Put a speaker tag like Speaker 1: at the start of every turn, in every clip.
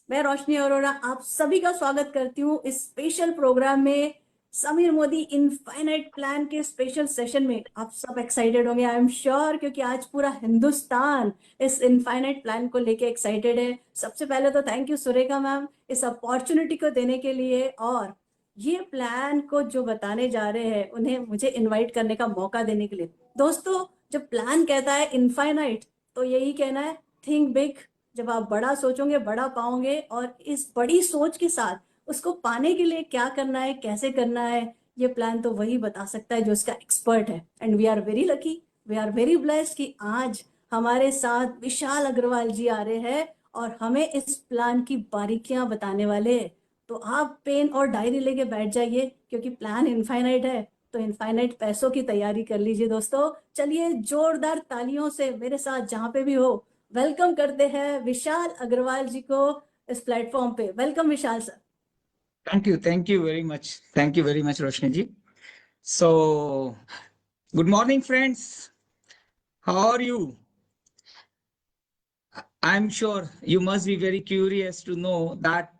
Speaker 1: मैं रोशनी अरोड़ा आप सभी का स्वागत करती हूँ इस स्पेशल प्रोग्राम में। समीर मोदी इनफाइनाइट प्लान के स्पेशल सेशन में आप सब एक्साइटेड होंगे, आई एम श्योर, क्योंकि आज पूरा हिंदुस्तान इस इनफाइनाइट प्लान को लेके एक्साइटेड है। सबसे पहले तो थैंक यू सुरेखा मैम इस अपॉर्चुनिटी को देने के लिए, और ये प्लान को जो बताने जा रहे हैं उन्हें मुझे इनवाइट करने का मौका देने के लिए। दोस्तों, जब प्लान कहता है इनफाइनाइट तो यही कहना है, थिंक बिग। जब आप बड़ा सोचोगे बड़ा पाओगे, और इस बड़ी सोच के साथ उसको पाने के लिए क्या करना है, कैसे करना है, ये प्लान तो वही बता सकता है जो इसका एक्सपर्ट है। And we are very lucky, we are very blessed कि आज हमारे साथ विशाल अग्रवाल जी आ रहे हैं और हमें इस प्लान की बारीकियां बताने वाले हैं। तो आप पेन और डायरी लेके बैठ जाइए, क्योंकि प्लान इनफाइनाइट है, तो इनफाइनाइट पैसों की तैयारी कर लीजिए। दोस्तों, चलिए जोरदार तालियों से मेरे साथ जहां पे भी हो वेलकम करते हैं विशाल अग्रवाल जी को इस प्लेटफॉर्म पे। Welcome Vishal sir.
Speaker 2: Thank you very much. Thank you very much, Roshni ji. So, good morning, friends. How are you? I'm sure you must be very curious to know that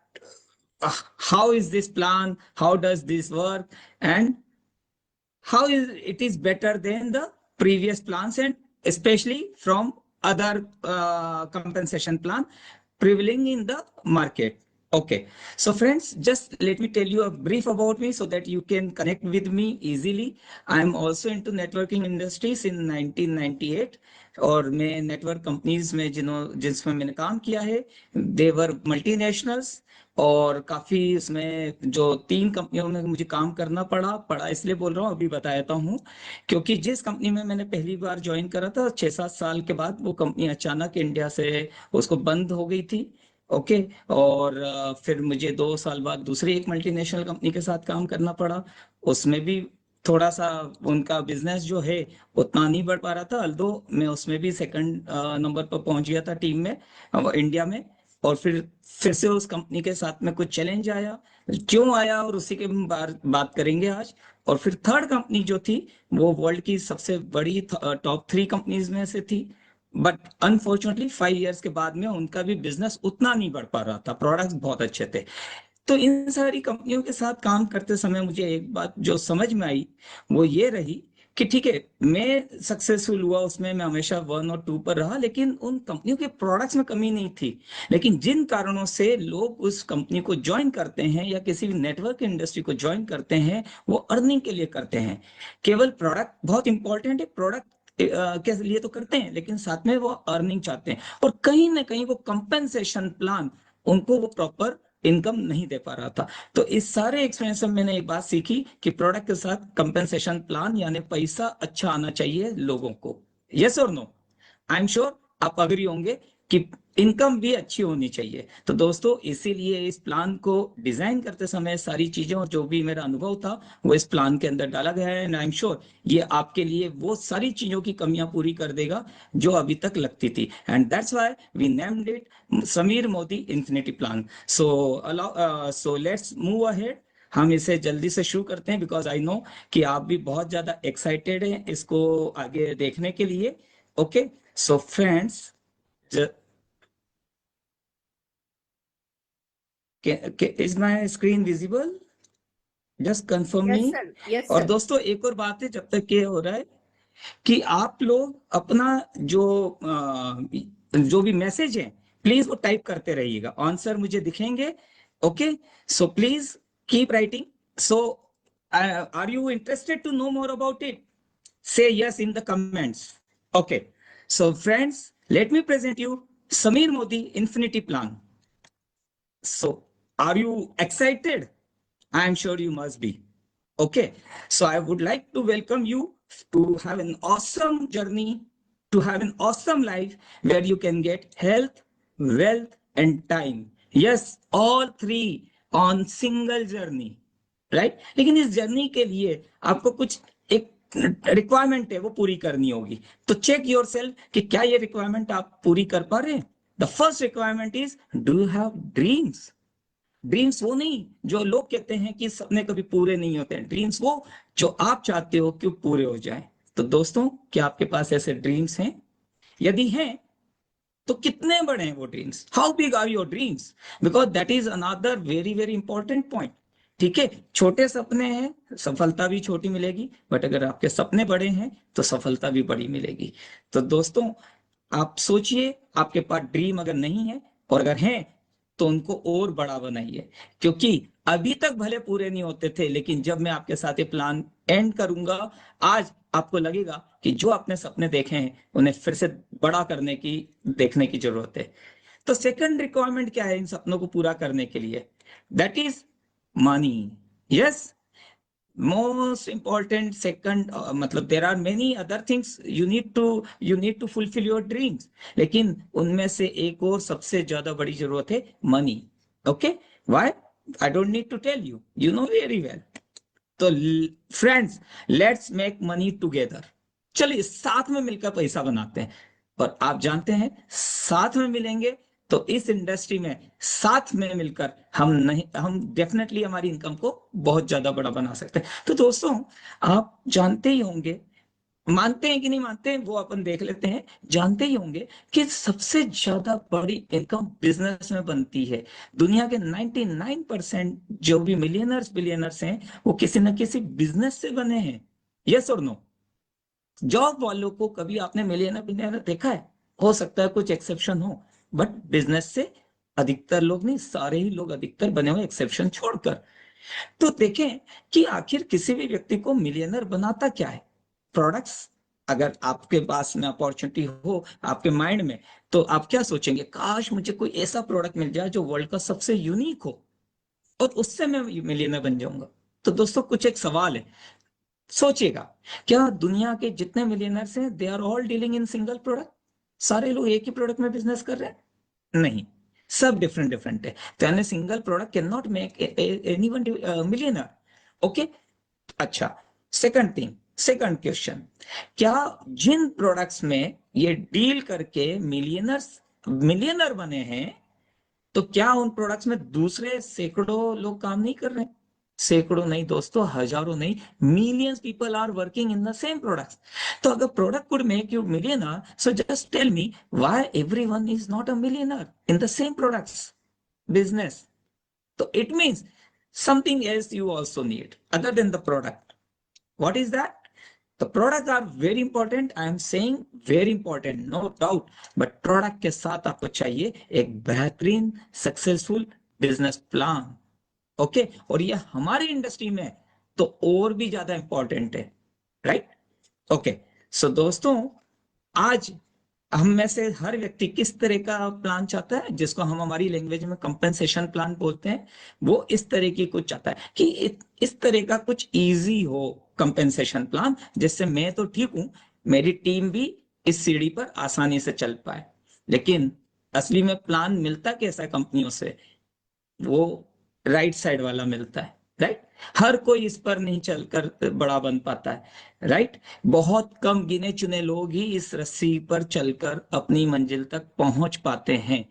Speaker 2: how is this plan, how does this work, and how is it is better than the previous plans, and especially from other compensation plan prevailing in the market. Okay, so friends, just let me tell you a brief about me so that you can connect with me easily. I am also into networking industries in 1998, और मैं network companies में जिसमें मैंने काम किया है, देवर multinationals, और काफी उसमें जो 3 कंपनियों में मुझे काम करना पड़ा इसलिए बोल रहा हूँ, अभी बताता हूँ। क्योंकि जिस कंपनी में मैंने पहली बार ज्वाइन करा था 6-7 साल के बाद वो कंपनी अचानक इंडिया से उसको बंद हो गई थी। ओके। और फिर मुझे 2 साल बाद दूसरी एक मल्टीनेशनल कंपनी के साथ काम करना पड़ा। उसमें भी थोड़ा सा उनका बिजनेस जो है उतना नहीं बढ़ पा रहा था, अल्दो मैं उसमें भी सेकंड नंबर पर पहुंच गया था टीम में, इंडिया में। और फिर से उस कंपनी के साथ में कुछ चैलेंज आया, क्यों आया और उसी के बात करेंगे आज। और फिर थर्ड कंपनी जो थी वो वर्ल्ड की सबसे बड़ी टॉप 3 कंपनीज में से थी, बट अनफॉर्चुनेटली 5 इयर्स के बाद में उनका भी बिजनेस उतना नहीं बढ़ पा रहा था, प्रोडक्ट्स बहुत अच्छे थे। तो इन सारी कंपनियों के साथ काम करते समय मुझे एक बात जो समझ में आई वो ये रही कि ठीक है, मैं सक्सेसफुल हुआ उसमें, मैं हमेशा 1 और 2 पर रहा, लेकिन उन कंपनियों के प्रोडक्ट्स में कमी नहीं थी। लेकिन जिन कारणों से लोग उस कंपनी को ज्वाइन करते हैं या किसी भी नेटवर्क इंडस्ट्री को ज्वाइन करते हैं, वो अर्निंग के लिए करते हैं। केवल प्रोडक्ट बहुत इंपॉर्टेंट है, प्रोडक्ट के लिए तो करते हैं, लेकिन साथ में वो अर्निंग चाहते हैं, और कहीं ना कहीं वो कंपेंसेशन प्लान उनको वो प्रॉपर इनकम नहीं दे पा रहा था। तो इस सारे एक्सपीरियंस में मैंने एक बात सीखी कि प्रोडक्ट के साथ कंपेंसेशन प्लान यानी पैसा अच्छा आना चाहिए लोगों को। यस और नो? आई एम श्योर आप अग्री होंगे कि इनकम भी अच्छी होनी चाहिए। तो दोस्तों, इसीलिए इस प्लान को डिजाइन करते समय सारी चीजें और जो भी मेरा अनुभव था वो इस प्लान के अंदर डाला गया है, एंड आई एम श्योर ये आपके लिए वो सारी चीजों की कमियां पूरी कर देगा जो अभी तक लगती थी। And that's why we named it Sameer Modi infinity plan. So let's move ahead. हम इसे जल्दी से शुरू करते हैं, बिकॉज आई नो कि आप भी बहुत ज्यादा एक्साइटेड हैं इसको आगे देखने के लिए। Okay, so friends, ju- is my screen visible? Just confirm
Speaker 1: yes
Speaker 2: me.
Speaker 1: Sir, yes
Speaker 2: और
Speaker 1: सर।
Speaker 2: दोस्तों, एक और बात है, जब तक ये हो रहा है कि आप लोग अपना जो भी मैसेज है प्लीज वो टाइप करते रहिएगा, आंसर मुझे दिखेंगे। Okay, so please keep writing. So are you interested to know more about it? Say yes in the comments. Okay. So friends, let me present you Samir Modi Infinity Plan. So are you excited? I am sure you must be. Okay. So I would like to welcome you to have an awesome journey, to have an awesome life where you can get health, wealth, and time. Yes, all three on single journey. Right? लेकिन इस journey के लिए आपको कुछ एक requirement है वो पूरी करनी होगी। तो चेक योर सेल्फ कि क्या ये रिक्वायरमेंट आप पूरी कर पा रहे हैं। The first requirement is, do you have dreams? Dreams वो नहीं जो लोग कहते हैं कि सपने कभी पूरे नहीं होते हैं, ड्रीम्स वो जो आप चाहते हो कि पूरे हो जाए। तो दोस्तों, क्या आपके पास ऐसे ड्रीम्स हैं? यदि हैं तो कितने बड़े हैं वो dreams, how big are your dreams, because that is another very very important point. ठीक है, छोटे सपने हैं, सफलता भी छोटी मिलेगी, बट अगर आपके सपने बड़े हैं तो सफलता भी बड़ी मिलेगी। तो दोस्तों, आप सोचिए, आपके पास ड्रीम अगर नहीं है, और अगर है तो उनको और बड़ा बनाइए, क्योंकि अभी तक भले पूरे नहीं होते थे, लेकिन जब मैं आपके साथ ये प्लान एंड करूंगा, आज आपको लगेगा कि जो आपने सपने देखे हैं उन्हें फिर से बड़ा करने की, देखने की जरूरत है। तो सेकंड रिक्वायरमेंट क्या है इन सपनों को पूरा करने के लिए? That is money. Yes, most important second, मतलब there are many other things you need to fulfill your dreams, लेकिन उनमें से एक और सबसे ज्यादा बड़ी जरूरत है money. Okay, why? I don't need to tell you, you know very well। तो friends, let's make money together. चलिए साथ में मिलकर पैसा बनाते हैं। और आप जानते हैं, साथ में मिलेंगे तो इस इंडस्ट्री में साथ में मिलकर हम डेफिनेटली हमारी इनकम को बहुत ज्यादा बड़ा बना सकते हैं। तो दोस्तों, आप जानते ही होंगे, मानते हैं कि नहीं मानते हैं वो अपन देख लेते हैं, जानते ही होंगे कि सबसे ज्यादा बड़ी इनकम बिजनेस में बनती है। दुनिया के 99% जो भी मिलियनर्स बिलियनर्स हैं, वो किसी न किसी बिजनेस से बने हैं। यस और नो? जॉब वालों को कभी आपने मिलियनर बिलियनर देखा है? हो सकता है कुछ एक्सेप्शन हो, बट बिजनेस से अधिकतर लोग नहीं, सारे ही लोग अधिकतर बने हुए, एक्सेप्शन छोड़कर। तो देखें कि आखिर किसी भी व्यक्ति को मिलियनर बनाता क्या है? प्रोडक्ट्स। अगर आपके पास में अपॉर्चुनिटी हो आपके माइंड में, तो आप क्या सोचेंगे? काश मुझे कोई ऐसा प्रोडक्ट मिल जाए जो वर्ल्ड का सबसे यूनिक हो, और उससे मैं मिलियनर बन जाऊंगा। तो दोस्तों, कुछ एक सवाल है, सोचिएगा, क्या दुनिया के जितने मिलियनर्स हैं they are all dealing in single product? सारे लोग एक ही प्रोडक्ट में बिजनेस कर रहे हैं? नहीं, सब डिफरेंट डिफरेंट है। तो यानी single product can not make anyone millionaire. Okay, अच्छा, सेकंड क्वेश्चन, क्या जिन प्रोडक्ट्स में ये डील करके मिलियनर बने हैं, तो क्या उन प्रोडक्ट्स में दूसरे सैकड़ों लोग काम नहीं कर रहे हैं? सैकड़ों नहीं दोस्तों, हजारों नहीं, millions people are working in the same products. तो अगर product could make you millionaire, so just tell me why everyone is not a millionaire in the same products business? So it means something else you also need other than the product. What is that? The products are very important. I am saying very important, no doubt. But product के साथ आपको चाहिए एक बेहतरीन successful business plan. Okay, और ये हमारी industry में तो और भी ज्यादा इंपॉर्टेंट है, राइट? ओके, सो दोस्तों, आज हम में से हर व्यक्ति किस तरह का प्लान चाहता है, जिसको हम हमारी लैंग्वेज में कंपेंसेशन प्लान बोलते हैं, वो इस तरह की कुछ चाहता है कि इस तरह का कुछ इजी हो कंपेंसेशन प्लान, जिससे मैं तो ठीक हूं, मेरी टीम भी इस सीढ़ी पर आसानी से चल पाए। लेकिन असली में प्लान मिलता कैसा है कंपनियों से? वो राइट साइड वाला मिलता है, राइट? हर कोई इस पर नहीं चलकर बड़ा बन पाता है, राइट? बहुत कम गिने चुने लोग ही इस रस्सी पर चलकर अपनी मंजिल तक पहुंच पाते हैं,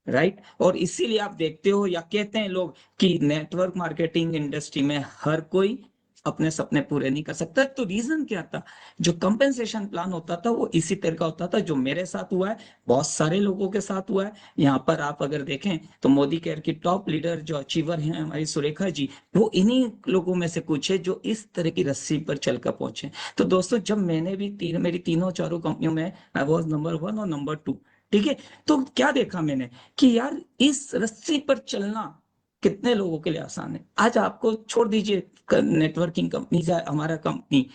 Speaker 2: राइट? और इसीलिए आप देखते हो या कहते हैं लोग कि नेटवर्क मार्केटिंग इंडस्ट्री में हर कोई अपने सपने पूरे नहीं कर सकता। तो रीजन क्या था? जो कंपेंसेशन प्लान होता था वो इसी तरह का होता था, जो मेरे साथ हुआ है, बहुत सारे लोगों के साथ हुआ है। यहाँ पर आप अगर देखें तो मोदी केयर की टॉप लीडर जो अचीवर हैं हमारी सुरेखा जी, वो इन्हीं लोगों में से कुछ है जो इस तरह की रस्सी पर चलकर पहुंचे। तो दोस्तों, जब मैंने भी मेरी तीनों चारों कंपनियों में आई वॉज नंबर 1 और नंबर 2, ठीक है, तो क्या देखा मैंने कि यार इस रस्सी पर चलना कितने लोगों के लिए आसान है। आज आपको छोड़ दीजिए नेटवर्किंग कंपनी या हमारा कंपनी,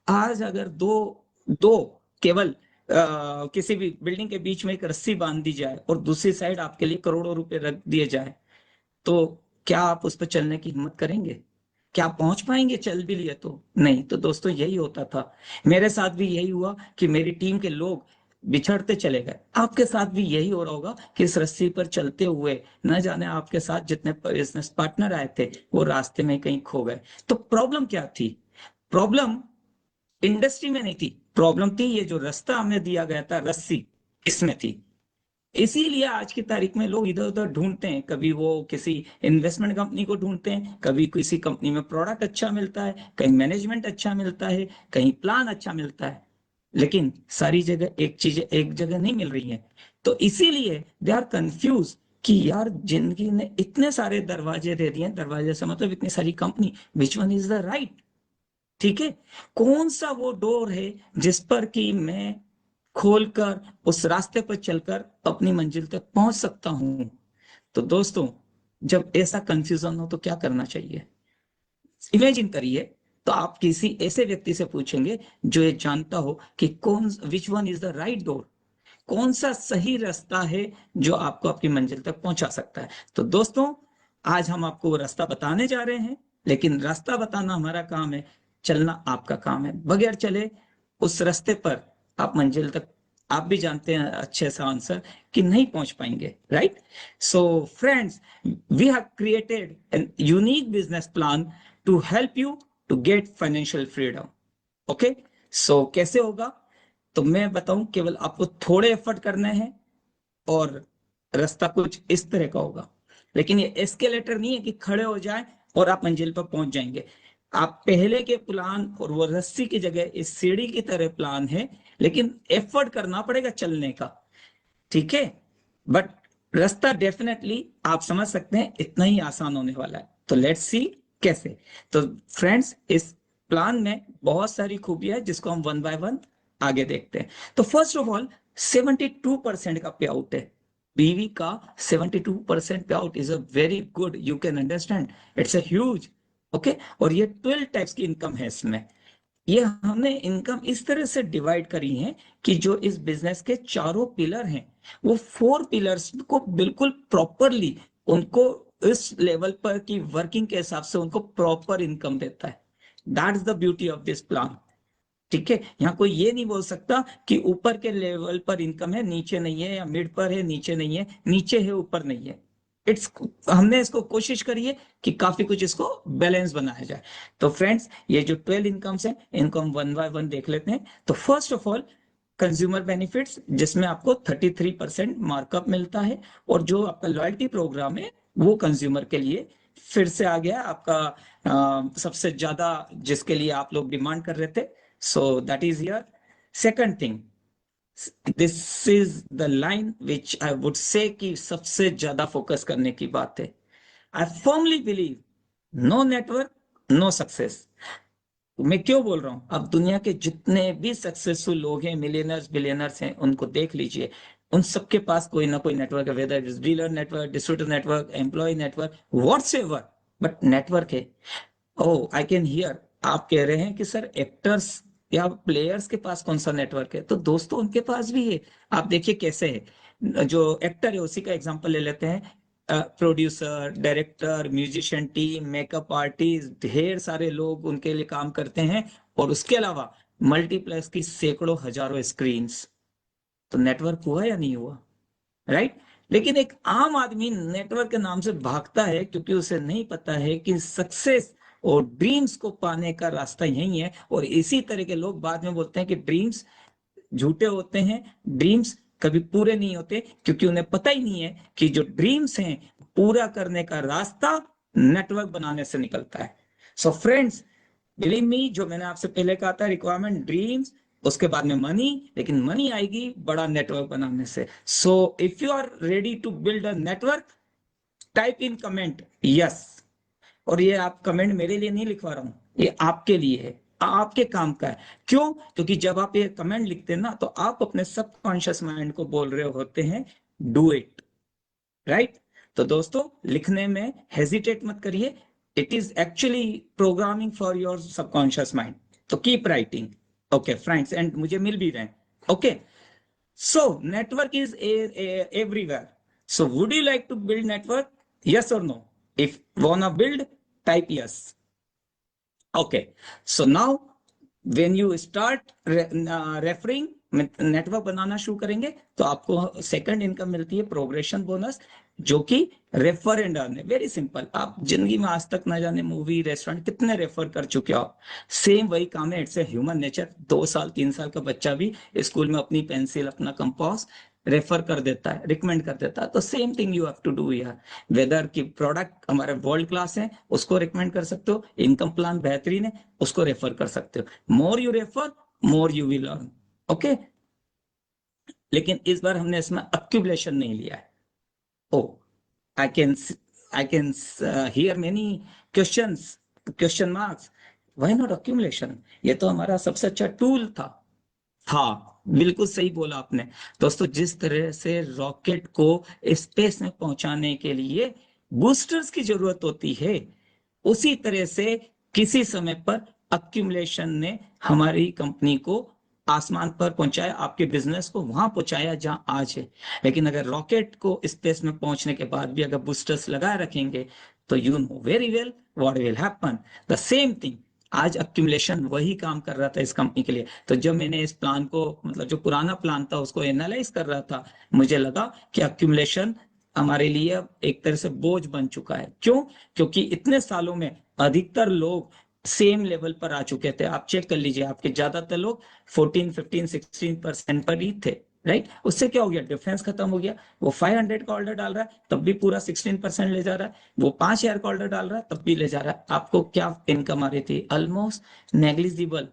Speaker 2: आज अगर दो दो केवल किसी भी बिल्डिंग के बीच में एक रस्सी बांध दी जाए और दूसरी साइड आपके लिए करोड़ों रुपए रख दिए जाए, तो क्या आप उस पर चलने की हिम्मत करेंगे? क्या आप पहुंच पाएंगे? चल भी लिए तो नहीं। तो दोस्तों, यही होता था, मेरे साथ भी यही हुआ कि मेरी टीम के लोग बिछड़ते चले गए। आपके साथ भी यही हो रहा होगा कि इस रस्सी पर चलते हुए न जाने आपके साथ जितने बिजनेस पार्टनर आए थे वो रास्ते में कहीं खो गए। तो प्रॉब्लम क्या थी? प्रॉब्लम इंडस्ट्री में नहीं थी, प्रॉब्लम थी ये जो रास्ता हमें दिया गया था, रस्सी, इसमें थी। इसीलिए आज की तारीख में लोग इधर उधर ढूंढते हैं, कभी वो किसी इन्वेस्टमेंट कंपनी को ढूंढते हैं, कभी किसी कंपनी में प्रोडक्ट अच्छा मिलता है, कहीं मैनेजमेंट अच्छा मिलता है, कहीं प्लान अच्छा मिलता है, लेकिन सारी जगह एक चीजें एक जगह नहीं मिल रही हैं। तो इसीलिए दे आर कंफ्यूज कि यार जिंदगी ने इतने सारे दरवाजे दे दिए, दरवाजे से मतलब इतनी सारी company, which one is the right? ठीक है, कौन सा वो डोर है जिस पर कि मैं खोलकर उस रास्ते पर चलकर अपनी मंजिल तक पहुंच सकता हूं? तो दोस्तों, जब ऐसा कंफ्यूजन हो तो क्या करना चाहिए? इमेजिन करिए, तो आप किसी ऐसे व्यक्ति से पूछेंगे जो ये जानता हो कि कौन, विच one is the right door, कौन सा सही रास्ता है जो आपको आपकी मंजिल तक पहुंचा सकता है। तो दोस्तों, आज हम आपको वो रास्ता बताने जा रहे हैं, लेकिन रास्ता बताना हमारा काम है, चलना आपका काम है। बगैर चले उस रास्ते पर आप मंजिल तक, आप भी जानते हैं अच्छे से आंसर, कि नहीं पहुंच पाएंगे, right? So friends, we have created an unique business plan to help you to get financial freedom. Okay, so कैसे होगा? तो मैं बताऊं, केवल आपको थोड़े एफर्ट करने हैं और रास्ता कुछ इस तरह का होगा। लेकिन ये एस्केलेटर नहीं है कि खड़े हो जाए और आप मंजिल पर पहुंच जाएंगे। आप पहले के प्लान और वो रस्सी की जगह इस सीढ़ी की तरह प्लान है, लेकिन एफर्ट करना पड़ेगा चलने का, ठीक है? बट रास्ता डेफिनेटली आप समझ सकते हैं इतना ही आसान होने वाला है। तो लेट्स सी कैसे। तो फ्रेंड्स, इस प्लान में बहुत सारी खूबियां है जिसको हम वन बाय वन आगे देखते हैं। तो फर्स्ट ऑफ ऑल, 72% का पे आउट है। बीवी का 72% पे out is a very good, you can understand, it's a huge. Okay, और ये 12 टाइप्स की इनकम है इसमें। ये हमने इनकम इस तरह से डिवाइड करी है कि जो इस बिजनेस के चारों पिलर हैं, वो 4 पिलर्स को बिल्कुल प्रॉपरली उनको इस लेवल पर की वर्किंग के हिसाब से उनको प्रॉपर इनकम देता है। That is the beauty of this plan. ठीक है, यहाँ कोई ये नहीं बोल सकता कि ऊपर के लेवल पर इनकम है नीचे नहीं है, या मिड पर है नीचे नहीं है, नीचे है ऊपर नहीं है। इट्स, हमने इसको कोशिश करी है कि काफी कुछ इसको बैलेंस बनाया जाए। तो फ्रेंड्स, ये जो 12 इनकम्स हैं इनको हम वन बाय वन देख लेते हैं। तो first of all, consumer benefits, जिसमें आपको 33% मार्कअप मिलता है, और जो आपका लॉयल्टी प्रोग्राम है वो कंज्यूमर के लिए फिर से आ गया आपका, सबसे ज्यादा जिसके लिए आप लोग डिमांड कर रहे थे। So that is here. Second thing, this is the line which I would say कि सबसे ज्यादा फोकस करने की बात है। I firmly believe no network, no success। मैं क्यों बोल रहा हूं? अब दुनिया के जितने भी सक्सेसफुल लोग हैं, मिलियनर्स बिलियनर्स हैं, उनको देख लीजिए, उन सबके पास कोई ना कोई नेटवर्क है, whether is dealer network, distributor network, employ network, whatsoever, but network है। ओ आई कैन हियर, आप कह रहे हैं कि सर एक्टर्स या प्लेयर्स के पास कौन सा नेटवर्क है? तो दोस्तों, उनके पास भी है। आप देखिए कैसे है, जो एक्टर है उसी का एग्जांपल ले लेते हैं। Producer, director, musician team, makeup artist, ढेर सारे लोग उनके लिए काम करते हैं, और उसके अलावा मल्टीप्लेक्स की सैकड़ों हजारों स्क्रीन्स। तो नेटवर्क हुआ या नहीं हुआ, राइट? लेकिन एक आम आदमी नेटवर्क के नाम से भागता है, क्योंकि उसे नहीं पता है कि सक्सेस और ड्रीम्स को पाने का रास्ता यही है। और इसी तरह के लोग बाद में बोलते हैं कि ड्रीम्स झूठे होते हैं, ड्रीम्स कभी पूरे नहीं होते, क्योंकि उन्हें पता ही नहीं है कि जो ड्रीम्स हैं पूरा करने का रास्ता नेटवर्क बनाने से निकलता है। सो फ्रेंड्स, बिलीव मी, जो मैंने आपसे पहले कहा था, रिक्वायरमेंट ड्रीम्स, उसके बाद में मनी, लेकिन मनी आएगी बड़ा नेटवर्क बनाने से। So if you are ready to build a network, type in comment yes. और ये आप कमेंट मेरे लिए नहीं लिखवा रहा हूं, ये आपके लिए है, आपके काम का है। क्यों? क्योंकि जब आप ये कमेंट लिखते हैं ना, तो आप अपने सबकॉन्शियस माइंड को बोल रहे होते हैं डू इट, राइट? तो दोस्तों, लिखने में हेजिटेट मत करिए, it is actually programming for your subconscious mind. तो keep writing. Okay friends, and मुझे मिल भी रहे हैं। Okay, so network is everywhere. So would you like to build network, yes or no? If wanna build, type yes. Okay, so now when you start referring, network बनाना शुरू करेंगे, तो आपको सेकंड इनकम मिलती है, प्रोग्रेशन बोनस, जो कि refer and earn है। वेरी सिंपल, आप जिंदगी में आज तक ना जाने मूवी रेस्टोरेंट कितने रेफर कर चुके हो, सेम वही काम है। It's a human nature. 2 साल 3 साल का बच्चा भी स्कूल में अपनी पेंसिल, अपना कंपास रेफर कर देता है, रिकमेंड कर देता है। तो same thing you have to do here. Whether की प्रोडक्ट हमारे वर्ल्ड क्लास है, उसको रिकमेंड कर सकते हो, इनकम प्लान बेहतरीन है, उसको रेफर कर सकते हो। More you refer, more you will earn. Okay, लेकिन इस बार हमने इसमें अक्यूमुलेशन नहीं लिया है। Oh, I can I can hear many questions, question marks, why not accumulation? ये तो हमारा सबसे अच्छा टूल था। हाँ, बिल्कुल सही बोला आपने। दोस्तों, जिस तरह से रॉकेट को स्पेस में पहुंचाने के लिए बूस्टर्स की जरूरत होती है, उसी तरह से किसी समय पर अक्यूमुलेशन ने हमारी कंपनी को आसमान पर पहुंचाया, आपके बिजनेस को वहां पहुंचाया जहां आज है। लेकिन अगर रॉकेट को स्पेस में पहुंचने के बाद भी अगर बूस्टर्स लगाए रखेंगे, तो you know very well what will happen. The same thing, आज अक्यूमुलेशन वही काम कर रहा था इस कंपनी के लिए। तो जब मैंने इस प्लान को, मतलब जो पुराना प्लान था, उसको एनालाइज कर रहा था, मुझे लगा कि अक्यूमुलेशन हमारे लिए अब एक तरह से बोझ बन चुका है। क्यों? क्योंकि इतने सालों में अधिकतर लोग सेम लेवल पर आ चुके थे। आप चेक कर लीजिए, आपके ज्यादातर लोग 14, 15, 16% पर ही थे, राइट? उससे क्या हो गया? डिफरेंस खत्म हो गया। वो 500 का ऑर्डर डाल रहा है, तब भी पूरा 16% ले जा रहा है। वो 5,000 का ऑर्डर डाल रहा है, तब भी ले जा रहा है। आपको क्या इनकम आ रही थी? Almost negligible.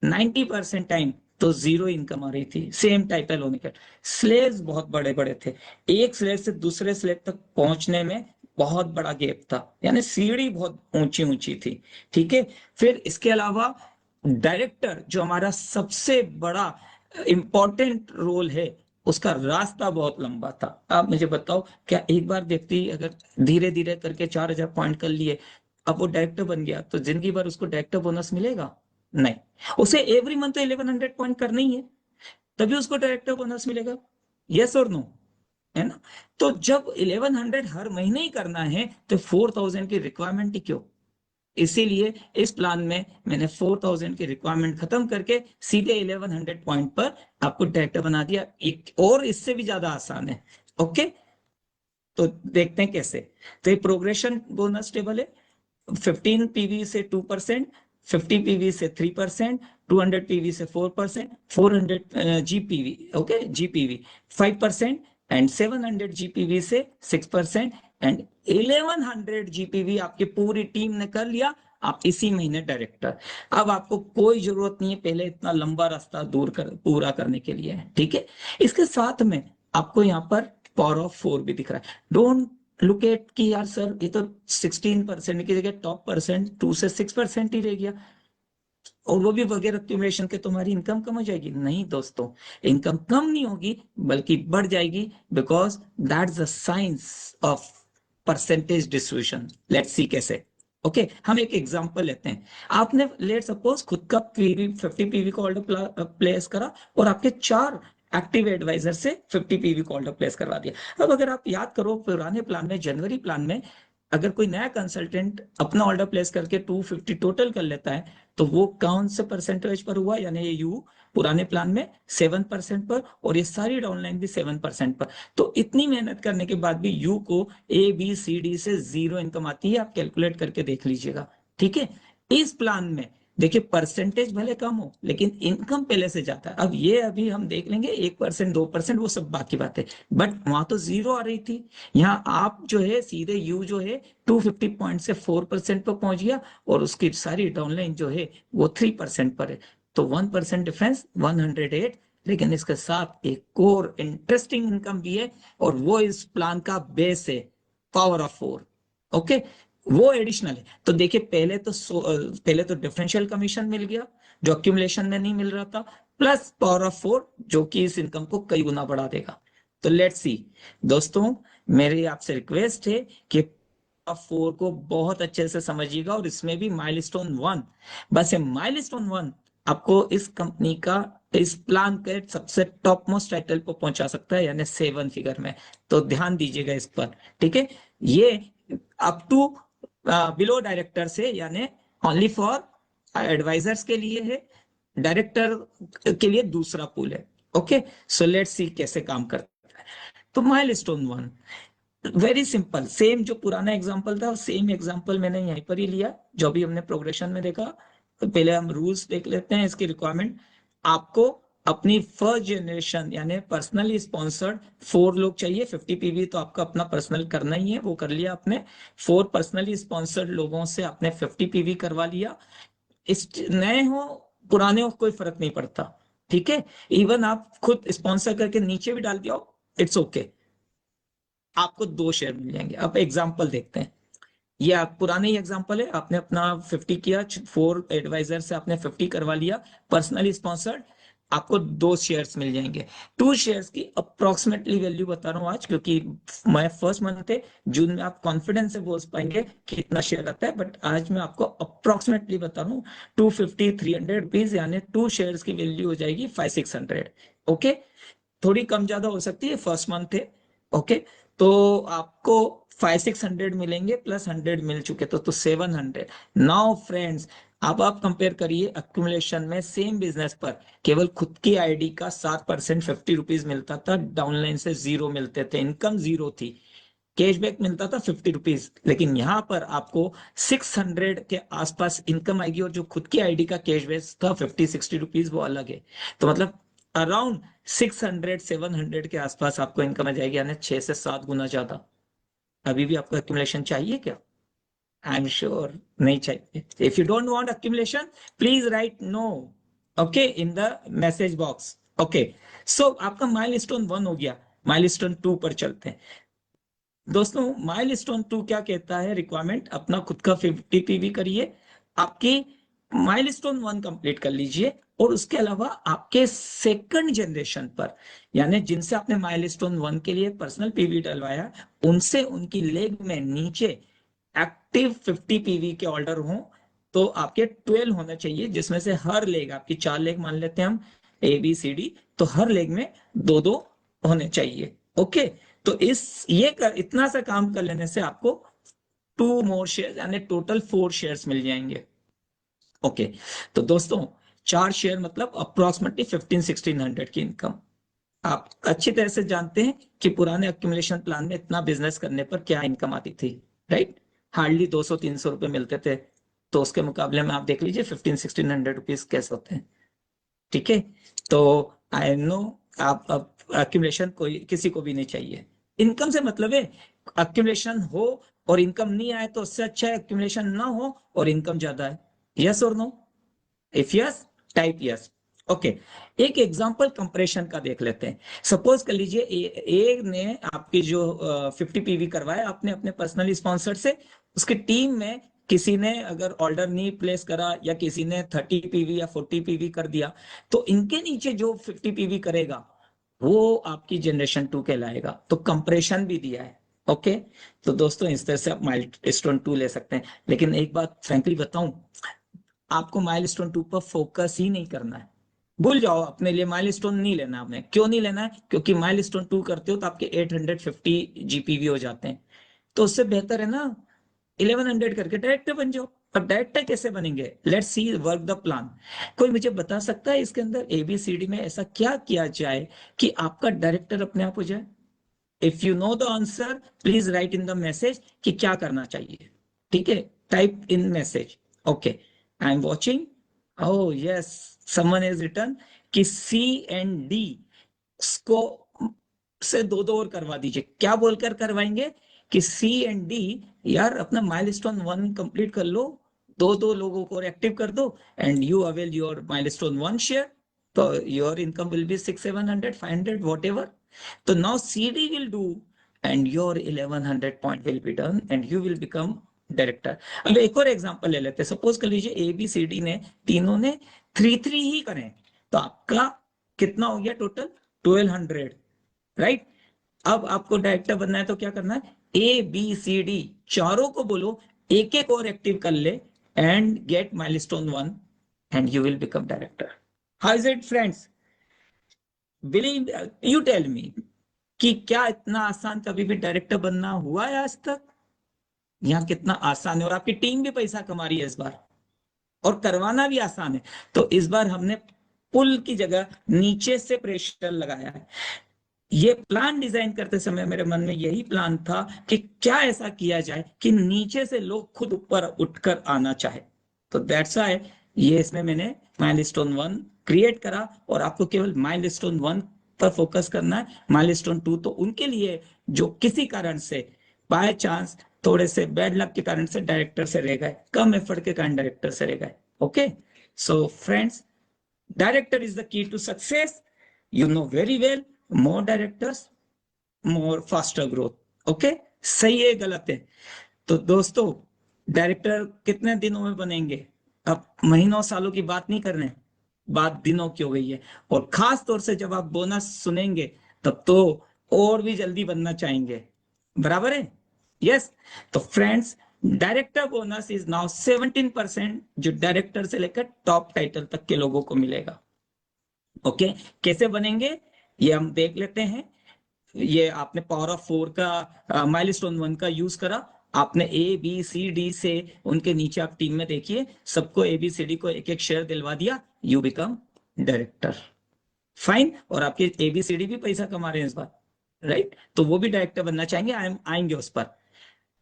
Speaker 2: 90% टाइम तो जीरो इनकम आ रही थी, सेम टाइटल होने के। स्लेव्स बहुत बड़े बड़े थे, एक स्लेव से दूसरे स्लेव तक पहुंचने में बहुत बड़ा गैप था, यानी सीढ़ी बहुत ऊंची ऊंची थी। ठीक है। फिर इसके अलावा डायरेक्टर, जो हमारा सबसे बड़ा इंपॉर्टेंट रोल है, उसका रास्ता बहुत लंबा था। आप मुझे बताओ, क्या एक बार व्यक्ति अगर धीरे धीरे करके 4,000 पॉइंट कर लिए, अब वो डायरेक्टर बन गया, तो जिंदगी भर उसको डायरेक्टर बोनस मिलेगा? नहीं। उसे एवरी मंथ तो 1100 पॉइंट करना ही है, तभी उसको डायरेक्टर बोनस मिलेगा। यस और नो? है ना? तो जब 1100 हर महीने ही करना है, तो 4000 की रिक्वायरमेंट ही क्यों? इसीलिए इस प्लान में मैंने 4000 की रिक्वायरमेंट खत्म करके सीधे 1100 पॉइंट पर आपको डायरेक्टर बना दिया। एक और इससे भी ज्यादा आसान है। ओके, तो देखते हैं कैसे। तो ये प्रोग्रेशन बोनस टेबल है। 15 पीवी से 2%, 50 पीवी से 3%, 200 पीवी से 4%, 400 जीपीवी, ओके, जीपीवी 5%, एंड 700 जीपीवी से 6%, एंड 1100 जीपीवी आपकी पूरी टीम ने कर लिया। आप इसी महीने डायरेक्टर। अब आपको कोई जरूरत नहीं है पहले इतना लंबा रास्ता दूर कर पूरा करने के लिए। ठीक है। इसके साथ में आपको यहाँ पर पावर ऑफ 4 भी दिख रहा है। डोंट लुक एट कि यार सर ये तो 16% की जगह टॉप परसेंट 2 से 6% ही रह गया, और वो भी बगैर एक्यूमुलेशन के तुम्हारी इनकम कम हो जाएगी। नहीं दोस्तों, इनकम कम नहीं होगी, बल्कि बढ़ जाएगी, because that's the science of percentage distribution. Let's see कैसे। ओके, हम एक एग्जांपल लेते हैं। आपने लेट सपोज खुद का पीवी 50 पीवी का ऑर्डर प्लेस करा, और आपके 4 एक्टिव एडवाइजर से 50 पीवी का ऑर्डर प्लेस करवा दिया। अब अगर आप याद करो, पुराने प्लान में, जनवरी प्लान में, अगर कोई नया कंसल्टेंट अपना ऑर्डर प्लेस करके 250 टोटल कर लेता है, तो वो कौन से परसेंटेज पर हुआ? यानी ये यू पुराने प्लान में 7% पर, और ये सारी डाउनलाइन भी 7% पर। तो इतनी मेहनत करने के बाद भी यू को ABCD से जीरो इनकम आती है। आप कैलकुलेट करके देख लीजिएगा। ठीक है। इस प्लान में देखिए, परसेंटेज भले कम हो, लेकिन इनकम पहले से जाता है। अब ये अभी हम देख लेंगे 1%, 2%, वो सब बाकी बात है, बट वहां तो जीरो आ रही थी। यहाँ आप जो है सीधे यू जो है 250 पॉइंट से 4% पर पहुंच गया, और उसकी सारी डाउनलाइन जो है वो 3% पर है। तो 1% डिफरेंस 108। लेकिन इसके साथ एक और इंटरेस्टिंग इनकम भी है, और वो इस प्लान का बेस है, पावर ऑफ 4। ओके, वो एडिशनल है। तो देखिए, पहले तो डिफरेंशियल कमीशन मिल गया, जो अक्यूमुलेशन में नहीं मिल रहा था, प्लस पावर ऑफ 4, जो कि इस इनकम को कई गुना बढ़ा देगा। तो लेट्स सी दोस्तों, मेरी आपसे रिक्वेस्ट है कि 4 को बहुत अच्छे से समझिएगा, और इसमें भी माइलस्टोन 1, बस ये माइलस्टोन 1 आपको इस कंपनी का, इस प्लान के सबसे टॉप मोस्ट टाइटल पर पहुंचा सकता है, यानी 7 फिगर में। तो ध्यान दीजिएगा इस पर। ठीक है। ये अप टू बिलो डायरेक्टर से, यानी ओनली फॉर एडवाइजर्स के लिए है, डायरेक्टर के लिए दूसरा पूल है। ओके, सो लेट्स सी कैसे काम करता है। तो माइलस्टोन 1 वेरी सिंपल, सेम जो पुराना एग्जांपल था, सेम एग्जांपल मैंने यहीं पर ही लिया, जो भी हमने प्रोग्रेशन में देखा। तो पहले हम रूल्स देख लेते हैं, इसकी रिक्वायरमेंट। आपको अपनी फर्स्ट जनरेशन, यानी पर्सनली स्पॉन्सर्ड 4 लोग चाहिए। 50 पीवी तो आपका अपना पर्सनल करना ही है, वो कर लिया आपने। 4 पर्सनली स्पॉन्सर्ड लोगों से आपने 50 पीवी करवा लिया। इस नए हो पुराने हो कोई फर्क नहीं पड़ता। ठीक है, इवन आप खुद स्पॉन्सर करके नीचे भी डाल दिया, इट्स ओके, आपको 2 शेयर मिल जाएंगे। अब एग्जांपल देखते हैं, ये पुराने ही एग्जांपल है, आपने अपना 50 किया, 4 एडवाइजर से आपने 50 करवा लिया, पर्सनली स्पॉन्सर्ड, आपको 2 शेयर्स मिल जाएंगे। 2 शेयर्स की अप्रोक्सीमेटली वैल्यू बता रहा हूं आज, क्योंकि मैं फर्स्ट मंथ है, जून में आप कॉन्फिडेंस से बोल पाएंगे कि कितना शेयर आता है, बट आज मैं आपको अप्रोक्सीमेटली बता रहा हूँ 250 300 रुपीज, यानी 2 शेयर्स की वैल्यू हो जाएगी 500-600। ओके, थोड़ी कम ज्यादा हो सकती है, फर्स्ट मंथ है। ओके, तो आपको 500-600 मिलेंगे, प्लस 100 मिल चुके तो 700। नाउ फ्रेंड्स, अब आप कंपेयर करिए अक्यूमुलेशन में सेम बिजनेस पर केवल खुद की आईडी का 7% 50 रुपीज मिलता था, डाउनलाइन से 0 मिलते थे, इनकम 0 थी, कैशबैक मिलता था 50 रुपीज, लेकिन यहां पर आपको 600 के आसपास इनकम आएगी, और जो खुद की आईडी का कैशबैक था 50-60 रुपीज, वो अलग है। तो मतलब अराउंड 600-700 के आसपास आपको इनकम आ जाएगी, यानी 6 से 7 गुना ज्यादा। अभी भी आपको एक्यूमुलेशन चाहिए क्या? आई एम श्योर नहीं चाहिए। If you don't want accumulation, please write no, okay, in the message box. Okay, so आपका माइलस्टोन 1 हो गया, माइलस्टोन 2 पर चलते हैं। दोस्तों, माइलस्टोन 2 क्या कहता है? रिक्वायरमेंट, अपना खुद का 50 पीवी करिए, आपकी माइलस्टोन 1 कंप्लीट कर लीजिए, और उसके अलावा आपके सेकंड जनरेशन पर, यानी जिनसे आपने माइलस्टोन 1 के लिए पर्सनल पीवी डलवाया, उनसे उनकी लेग में नीचे एक्टिव 50 पीवी के ऑर्डर हो, तो आपके 12 होना चाहिए, जिसमें से हर लेग, आपकी 4 लेग मान लेते हैं हम, ABCD, तो हर लेग में 2-2 होने चाहिए। ओके, तो इतना सा काम कर लेने से आपको 2 मोर शेयर, यानी टोटल 4 शेयर्स मिल जाएंगे। ओके, तो दोस्तों 4 शेयर मतलब अप्रोक्सीमेटली 1500-1600 की इनकम। आप अच्छी तरह से जानते हैं कि पुराने अक्यूमुलेशन प्लान में इतना बिजनेस करने पर क्या इनकम आती थी, राइट? हार्डली 200-300 रुपए मिलते थे, तो उसके मुकाबले में आप देख लीजिए 1500-1600 रुपीज कैसे होते हैं। ठीक है, तो आई नो आप अब अक्यूमुलेशन कोई किसी को भी नहीं चाहिए, इनकम से मतलब है। अक्यूमुलेशन हो और इनकम नहीं आए तो उससे अच्छा है अक्यूमुलेशन ना हो और इनकम ज्यादा है। यस और no? If yes, type yes. Okay, एक एग्जांपल कंपैरिजन का देख लेते हैं। सपोज कर लीजिए ए ने आपकी जो 50 पीवी करवाया आपने अपने पर्सनली स्पॉन्सर्ड से, उसकी टीम में किसी ने अगर ऑर्डर नहीं प्लेस करा, या किसी ने 30 पीवी या 40 पीवी कर दिया, तो इनके नीचे जो 50 पीवी करेगा वो आपकी जनरेशन 2 कहलाएगा। तो कंपैरिजन भी दिया है। ओके, तो दोस्तों इस तरह से आप माइलस्टोन 2 ले सकते हैं। लेकिन एक बात फ्रैंकली बताऊं, आपको माइलस्टोन 2 पर फोकस ही नहीं करना है, भूल जाओ, अपने लिए माइलस्टोन नहीं लेना। आपने क्यों नहीं लेना है? क्योंकि माइलस्टोन 2 करते हो तो आपके 850 जीपीवी हो जाते हैं, तो उससे बेहतर है ना 1100 करके डायरेक्टर बन जाओ। और डायरेक्टर कैसे बनेंगे? Let's see work the plan. कोई मुझे बता सकता है इसके अंदर ABCD में ऐसा क्या किया जाए कि आपका डायरेक्टर अपने आप हो जाए? If you know the answer, please write in the message कि क्या करना चाहिए। ठीक है, type in message. Okay, I am watching. Oh yes, someone has written कि C and D को से 2-2 और करवा दीजिए। क्या बोलकर करवाएंगे? कि C and D, यार अपना माइलस्टोन 1 कंप्लीट कर लो, 2-2 लोगों को एक्टिव कर दो, and you avail your milestone 1 share, तो your income will be 600-700-500 whatever. तो now CD will do and your 1100 point will be done and you will become director. अब एक और एग्जांपल ले लेते हैं। सपोज कर लीजिए ABCD ने तीनों ने 3-3 ही करें, तो आपका कितना हो गया टोटल? 1200, राइट? अब आपको डायरेक्टर बनना है तो क्या करना है? ABCD चारों को बोलो एक एक और एक्टिव कर ले and get milestone 1 and you will become director. How is it friends? Believe, you tell me कि क्या इतना आसान कभी भी डायरेक्टर बनना हुआ है आज तक? यहाँ कितना आसान है, और आपकी टीम भी पैसा कमा रही है इस बार, और करवाना भी आसान है। तो इस बार हमने पुल की जगह नीचे से प्रेशर लगाया है। ये प्लान डिजाइन करते समय मेरे मन में यही प्लान था कि क्या ऐसा किया जाए कि नीचे से लोग खुद ऊपर उठकर आना चाहे। तो दैट्स व्हाई ये इसमें मैंने माइलस्टोन 1 क्रिएट करा, और आपको केवल माइलस्टोन 1 पर फोकस करना है। माइलस्टोन 2 तो उनके लिए जो किसी कारण से बाय चांस, थोड़े से बैड लक के कारण से डायरेक्टर से रह गए, कम एफर्ट के कारण डायरेक्टर से रह गए। Okay, so friends, Director is the key to success. You know very well, more directors, more faster growth. Okay, सही है गलत है? तो दोस्तों, डायरेक्टर कितने दिनों में बनेंगे? अब महीनों सालों की बात नहीं कर रहे हैं, बात दिनों की हो गई है। और खास तौर से जब आप बोनस सुनेंगे तब तो और भी जल्दी बनना चाहेंगे, बराबर है? यस। तो friends, director bonus is now 17%, जो डायरेक्टर से लेकर टॉप टाइटल तक के लोगों को मिलेगा। ओके, कैसे बनेंगे ये हम देख लेते हैं। ये आपने पावर ऑफ 4 का माइलस्टोन 1 का यूज करा, आपने ए बी सी डी से उनके नीचे आप टीम में देखिए, सबको ए बी सी डी को एक एक शेयर दिलवा दिया, यू बिकम डायरेक्टर। फाइन। और आपके ए बी सी डी भी पैसा कमा रहे हैं इस बार, राइट? तो वो भी डायरेक्टर बनना चाहेंगे, आएंगे उस पर।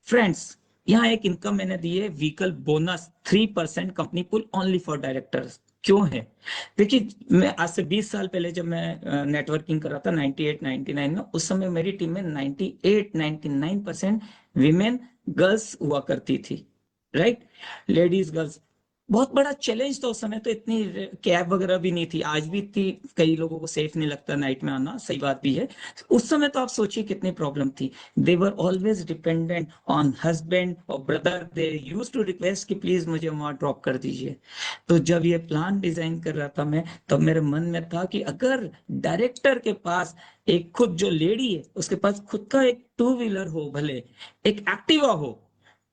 Speaker 2: फ्रेंड्स, यहाँ एक इनकम मैंने दी है, vehicle bonus 3% company pool only for directors. क्यों है? देखिए, मैं आज से 20 साल पहले जब मैं नेटवर्किंग कर रहा था 98 99 में, उस समय मेरी टीम में 98 99% विमेन गर्ल्स हुआ करती थी, राइट? Ladies girls. बहुत बड़ा चैलेंज था उस समय, तो इतनी कैब वगैरह भी नहीं थी, आज भी इतनी कई लोगों को सेफ नहीं लगता नाइट में आना, सही बात भी है। उस समय तो आप सोचिए कितनी प्रॉब्लम थी। They were always dependent on husband और brother, they used to request कि प्लीज मुझे वहां ड्रॉप कर दीजिए। तो जब ये प्लान डिजाइन कर रहा था मैं, तब मेरे मन में था कि अगर डायरेक्टर के पास एक खुद जो लेडी है उसके पास खुद का एक 2 व्हीलर हो, भले एक एक्टिवा हो,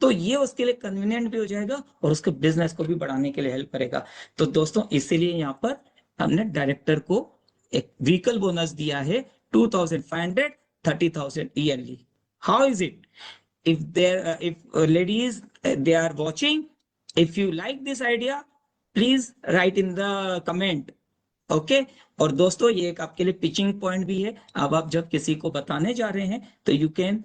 Speaker 2: तो ये उसके लिए कन्वीनियंट भी हो जाएगा और उसके बिजनेस को भी बढ़ाने के लिए हेल्प करेगा। तो दोस्तों, इसीलिए यहाँ पर हमने डायरेक्टर को एक व्हीकल बोनस दिया है 2500, 30,000 yearly. How is it? if ladies they are watching, if you like this idea, please write in the comment. Okay और दोस्तों, ये एक आपके लिए पिचिंग पॉइंट भी है। अब आप जब किसी को बताने जा रहे हैं तो यू कैन,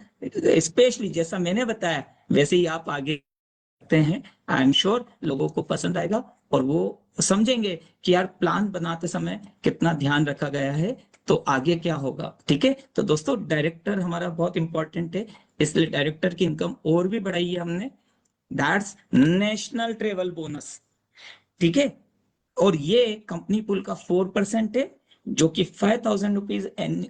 Speaker 2: स्पेशली जैसा मैंने बताया वैसे ही आप आगे करते हैं। आई एम श्योर लोगों को पसंद आएगा और वो समझेंगे कि यार प्लान बनाते समय कितना ध्यान रखा गया है, तो आगे क्या होगा। ठीक है, तो दोस्तों, डायरेक्टर हमारा बहुत इंपॉर्टेंट है, इसलिए डायरेक्टर की इनकम और भी बढ़ाई है हमने। That's national travel bonus. ठीक है, और ये कंपनी पुल का 4% है, जो कि 5,000 रुपीज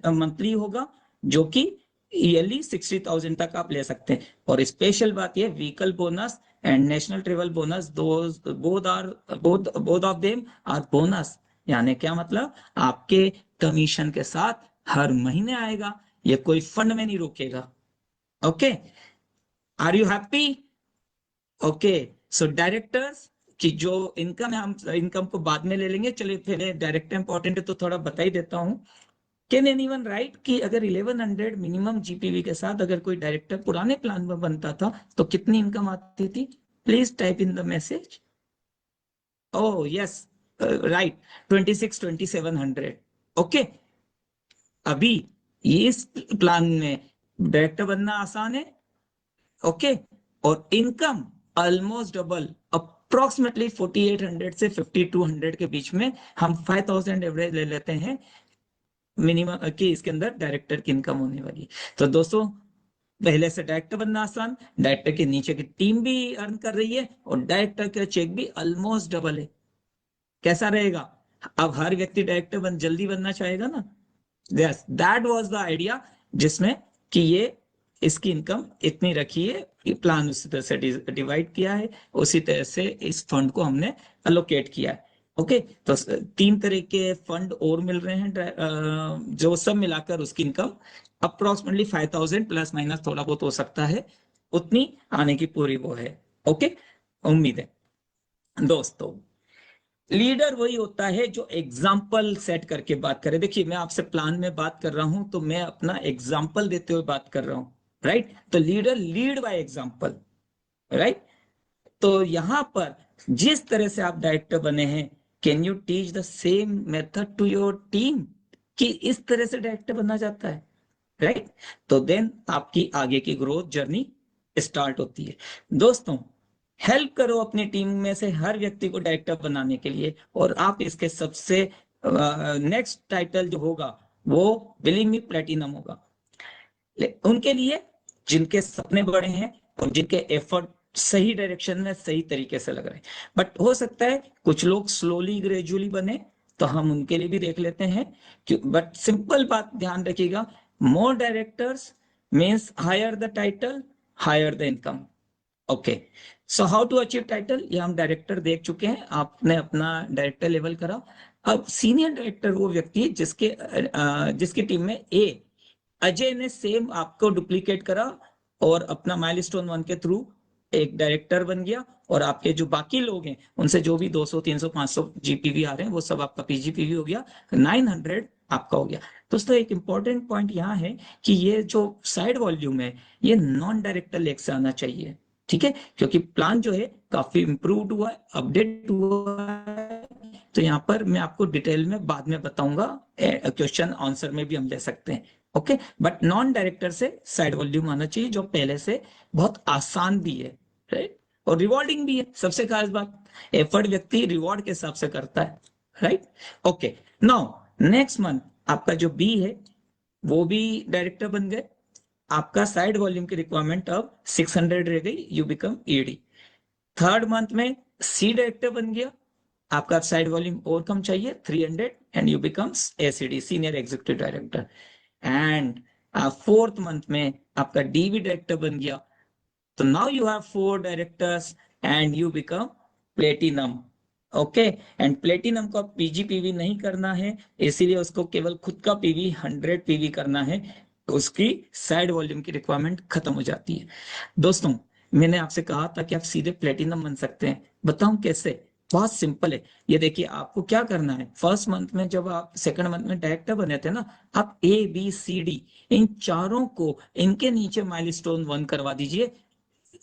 Speaker 2: मंथली होगा, जो कि ईयरली 60,000 तक आप ले सकते हैं। और स्पेशल बात ये, vehicle bonus and national travel bonus, both of them are bonus. यानी क्या मतलब? आपके कमीशन के साथ हर महीने आएगा, ये कोई फंड में नहीं रोकेगा। Okay, are you happy? Okay, so directors कि जो इनकम है, हम इनकम को बाद में ले लेंगे। चलिए, पहले डायरेक्टर इंपॉर्टेंट है तो थोड़ा बता ही देता हूँ। कैन एनीवन राइट कि अगर 1100 मिनिमम जीपीवी के साथ अगर कोई डायरेक्टर पुराने प्लान में बनता था तो कितनी इनकम आती थी? Please type in the message. Oh yes, right, 26-2700। Okay, अभी इस प्लान में डायरेक्टर बनना आसान है। ओके, और इनकम ऑलमोस्ट डबल, अप्रोक्सीमेटली 4800 से 5200 के बीच में हम 5000 एवरेज ले लेते हैं मिनिमम कि इसके अंदर डायरेक्टर की इनकम होने वाली। तो दोस्तों, पहले से डायरेक्टर बनना आसान, डायरेक्टर के नीचे की टीम भी अर्न कर रही है और डायरेक्टर का चेक भी ऑलमोस्ट डबल है। कैसा रहेगा? अब हर व्यक्ति डायरेक्टर जल्दी बनना चाहेगा ना। Yes, that was the idea, जिसमें कि ये इसकी इनकम इतनी रखी है, प्लान उसी तरह से डिवाइड किया है, उसी तरह से इस फंड को हमने अलोकेट किया है। ओके, तो 3 तरह के फंड और मिल रहे हैं, जो सब मिलाकर उसकी इनकम अप्रोक्सीमेटली 5,000 प्लस माइनस थोड़ा बहुत हो सकता है, उतनी आने की पूरी वो है। ओके, उम्मीद है। दोस्तों, लीडर वही होता है जो एग्जाम्पल सेट करके बात करे। देखिए, मैं आपसे प्लान में बात कर रहा हूं तो मैं अपना एग्जाम्पल देते हुए बात कर रहा हूं, राइट? तो leader lead by example, right? तो यहां पर जिस तरह से आप डायरेक्टर बने हैं, can you teach the same method to your team कि इस तरह से डायरेक्टर बनना जाता है, राइट? तो देन आपकी आगे की ग्रोथ जर्नी स्टार्ट होती है। दोस्तों, हेल्प करो अपनी टीम में से हर व्यक्ति को डायरेक्टर बनाने के लिए, और आप इसके सबसे नेक्स्ट टाइटल जो होगा वो बिलीव मी प्लेटिनम होगा। उनके लिए जिनके सपने बड़े हैं और जिनके एफर्ट सही डायरेक्शन में सही तरीके से लग रहे हैं। बट हो सकता है कुछ लोग स्लोली ग्रेजुअली बने तो हम उनके लिए भी देख लेते हैं। बट सिंपल बात ध्यान रखिएगा, more directors means higher the title, higher the income. Okay, so how to achieve title, ये हम डायरेक्टर देख चुके हैं, आपने अपना डायरेक्टर लेवल करा। अब सीनियर डायरेक्टर वो व्यक्ति है जिसकी टीम में अजय ने सेम आपको डुप्लीकेट करा और अपना माइलस्टोन 1 के थ्रू एक डायरेक्टर बन गया, और आपके जो बाकी लोग हैं उनसे जो भी 200 300 500 जीपीवी आ रहे हैं वो सब आपका पीजीपीवी हो गया, 900 आपका हो गया। दोस्तों एक इंपॉर्टेंट पॉइंट यहाँ है कि ये जो साइड वॉल्यूम है ये नॉन डायरेक्टर लेग से आना चाहिए, ठीक है, क्योंकि प्लान जो है काफी इंप्रूव हुआ है, अपडेट हुआ है। तो यहाँ पर मैं आपको डिटेल में बाद में बताऊंगा, क्वेश्चन आंसर में भी हम ले सकते हैं। ओके, बट नॉन डायरेक्टर से साइड वॉल्यूम आना चाहिए जो पहले से बहुत आसान भी है, राइट, और रिवॉर्डिंग भी है। सबसे खास बात, एफर्ट व्यक्ति रिवॉर्ड के हिसाब से करता है, right. Okay, now next month आपका जो बी है वो भी डायरेक्टर बन गए, आपका साइड वॉल्यूम की रिक्वायरमेंट अब 600 रह गई, you become ED. Third month में सी डायरेक्टर बन गया, आपका साइड वॉल्यूम और कम चाहिए 300 and U becomes ACD, senior executive director. And fourth month में आपका डीवी डायरेक्टर बन गया, तो now you have 4 directors and you become platinum. Okay, and platinum को पीजीपीवी नहीं करना है, इसीलिए उसको केवल खुद का पीवी 100 पीवी करना है, तो उसकी साइड वॉल्यूम की रिक्वायरमेंट खत्म हो जाती है। दोस्तों मैंने आपसे कहा था कि आप सीधे प्लेटिनम बन सकते हैं, बताऊं कैसे? बहुत सिंपल है। ये देखिए आपको क्या करना है, फर्स्ट मंथ में जब आप सेकंड मंथ में डायरेक्टर बने थे ना, आप ए बी सी डी इन चारों को इनके नीचे माइलस्टोन 1 करवा दीजिए,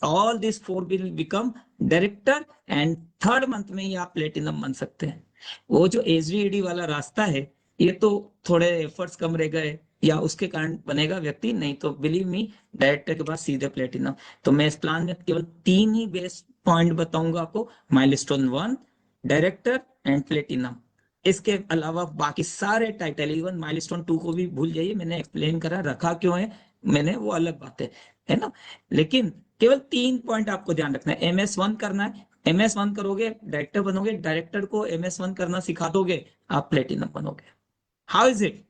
Speaker 2: all this 4 will become director, and third month में ही आप प्लेटिनम बन सकते हैं। वो जो एसवीईडी वाला रास्ता है ये तो थोड़े एफर्ट्स कम रह गए या उसके कारण बनेगा व्यक्ति, नहीं तो बिलीव मी डायरेक्टर के बाद सीधे प्लेटिनम। तो मैं इस प्लान में केवल 3 ही बेस्ट पॉइंट बताऊंगा आपको, माइलस्टोन 1, डायरेक्टर एंड प्लेटिनम। इसके अलावा बाकी सारे टाइटल, इवन माइलस्टोन 2 को भी भूल जाइए, मैंने एक्सप्लेन करा रखा क्यों है मैंने, वो अलग बात है ना। लेकिन केवल 3 पॉइंट आपको ध्यान रखना है, MS1 करना है, MS1 करोगे डायरेक्टर बनोगे, डायरेक्टर को MS1 करना सिखा दोगे, आप प्लेटिनम बनोगे। How is it?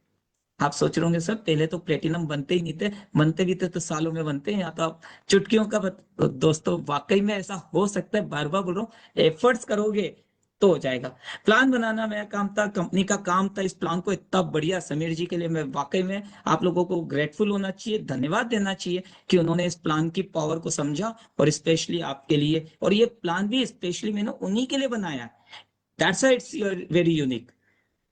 Speaker 2: आप सोच रहे होंगे सर पहले तो प्लेटिनम बनते ही नहीं थे, बनते भी थे तो सालों में बनते हैं, या तो आप चुटकियों का दोस्तों वाकई में ऐसा हो सकता है, बार बार बोल रहा हूँ, एफर्ट्स करोगे तो हो जाएगा। प्लान बनाना मेरा काम था, कंपनी का काम था, इस प्लान को इतना बढ़िया समीर जी के लिए मैं वाकई में आप लोगों को ग्रेटफुल होना चाहिए, धन्यवाद देना चाहिए कि उन्होंने इस प्लान की पावर को समझा, और स्पेशली आपके लिए, और ये प्लान भी स्पेशली मैंने उन्हीं के लिए बनाया, that's why it's very unique.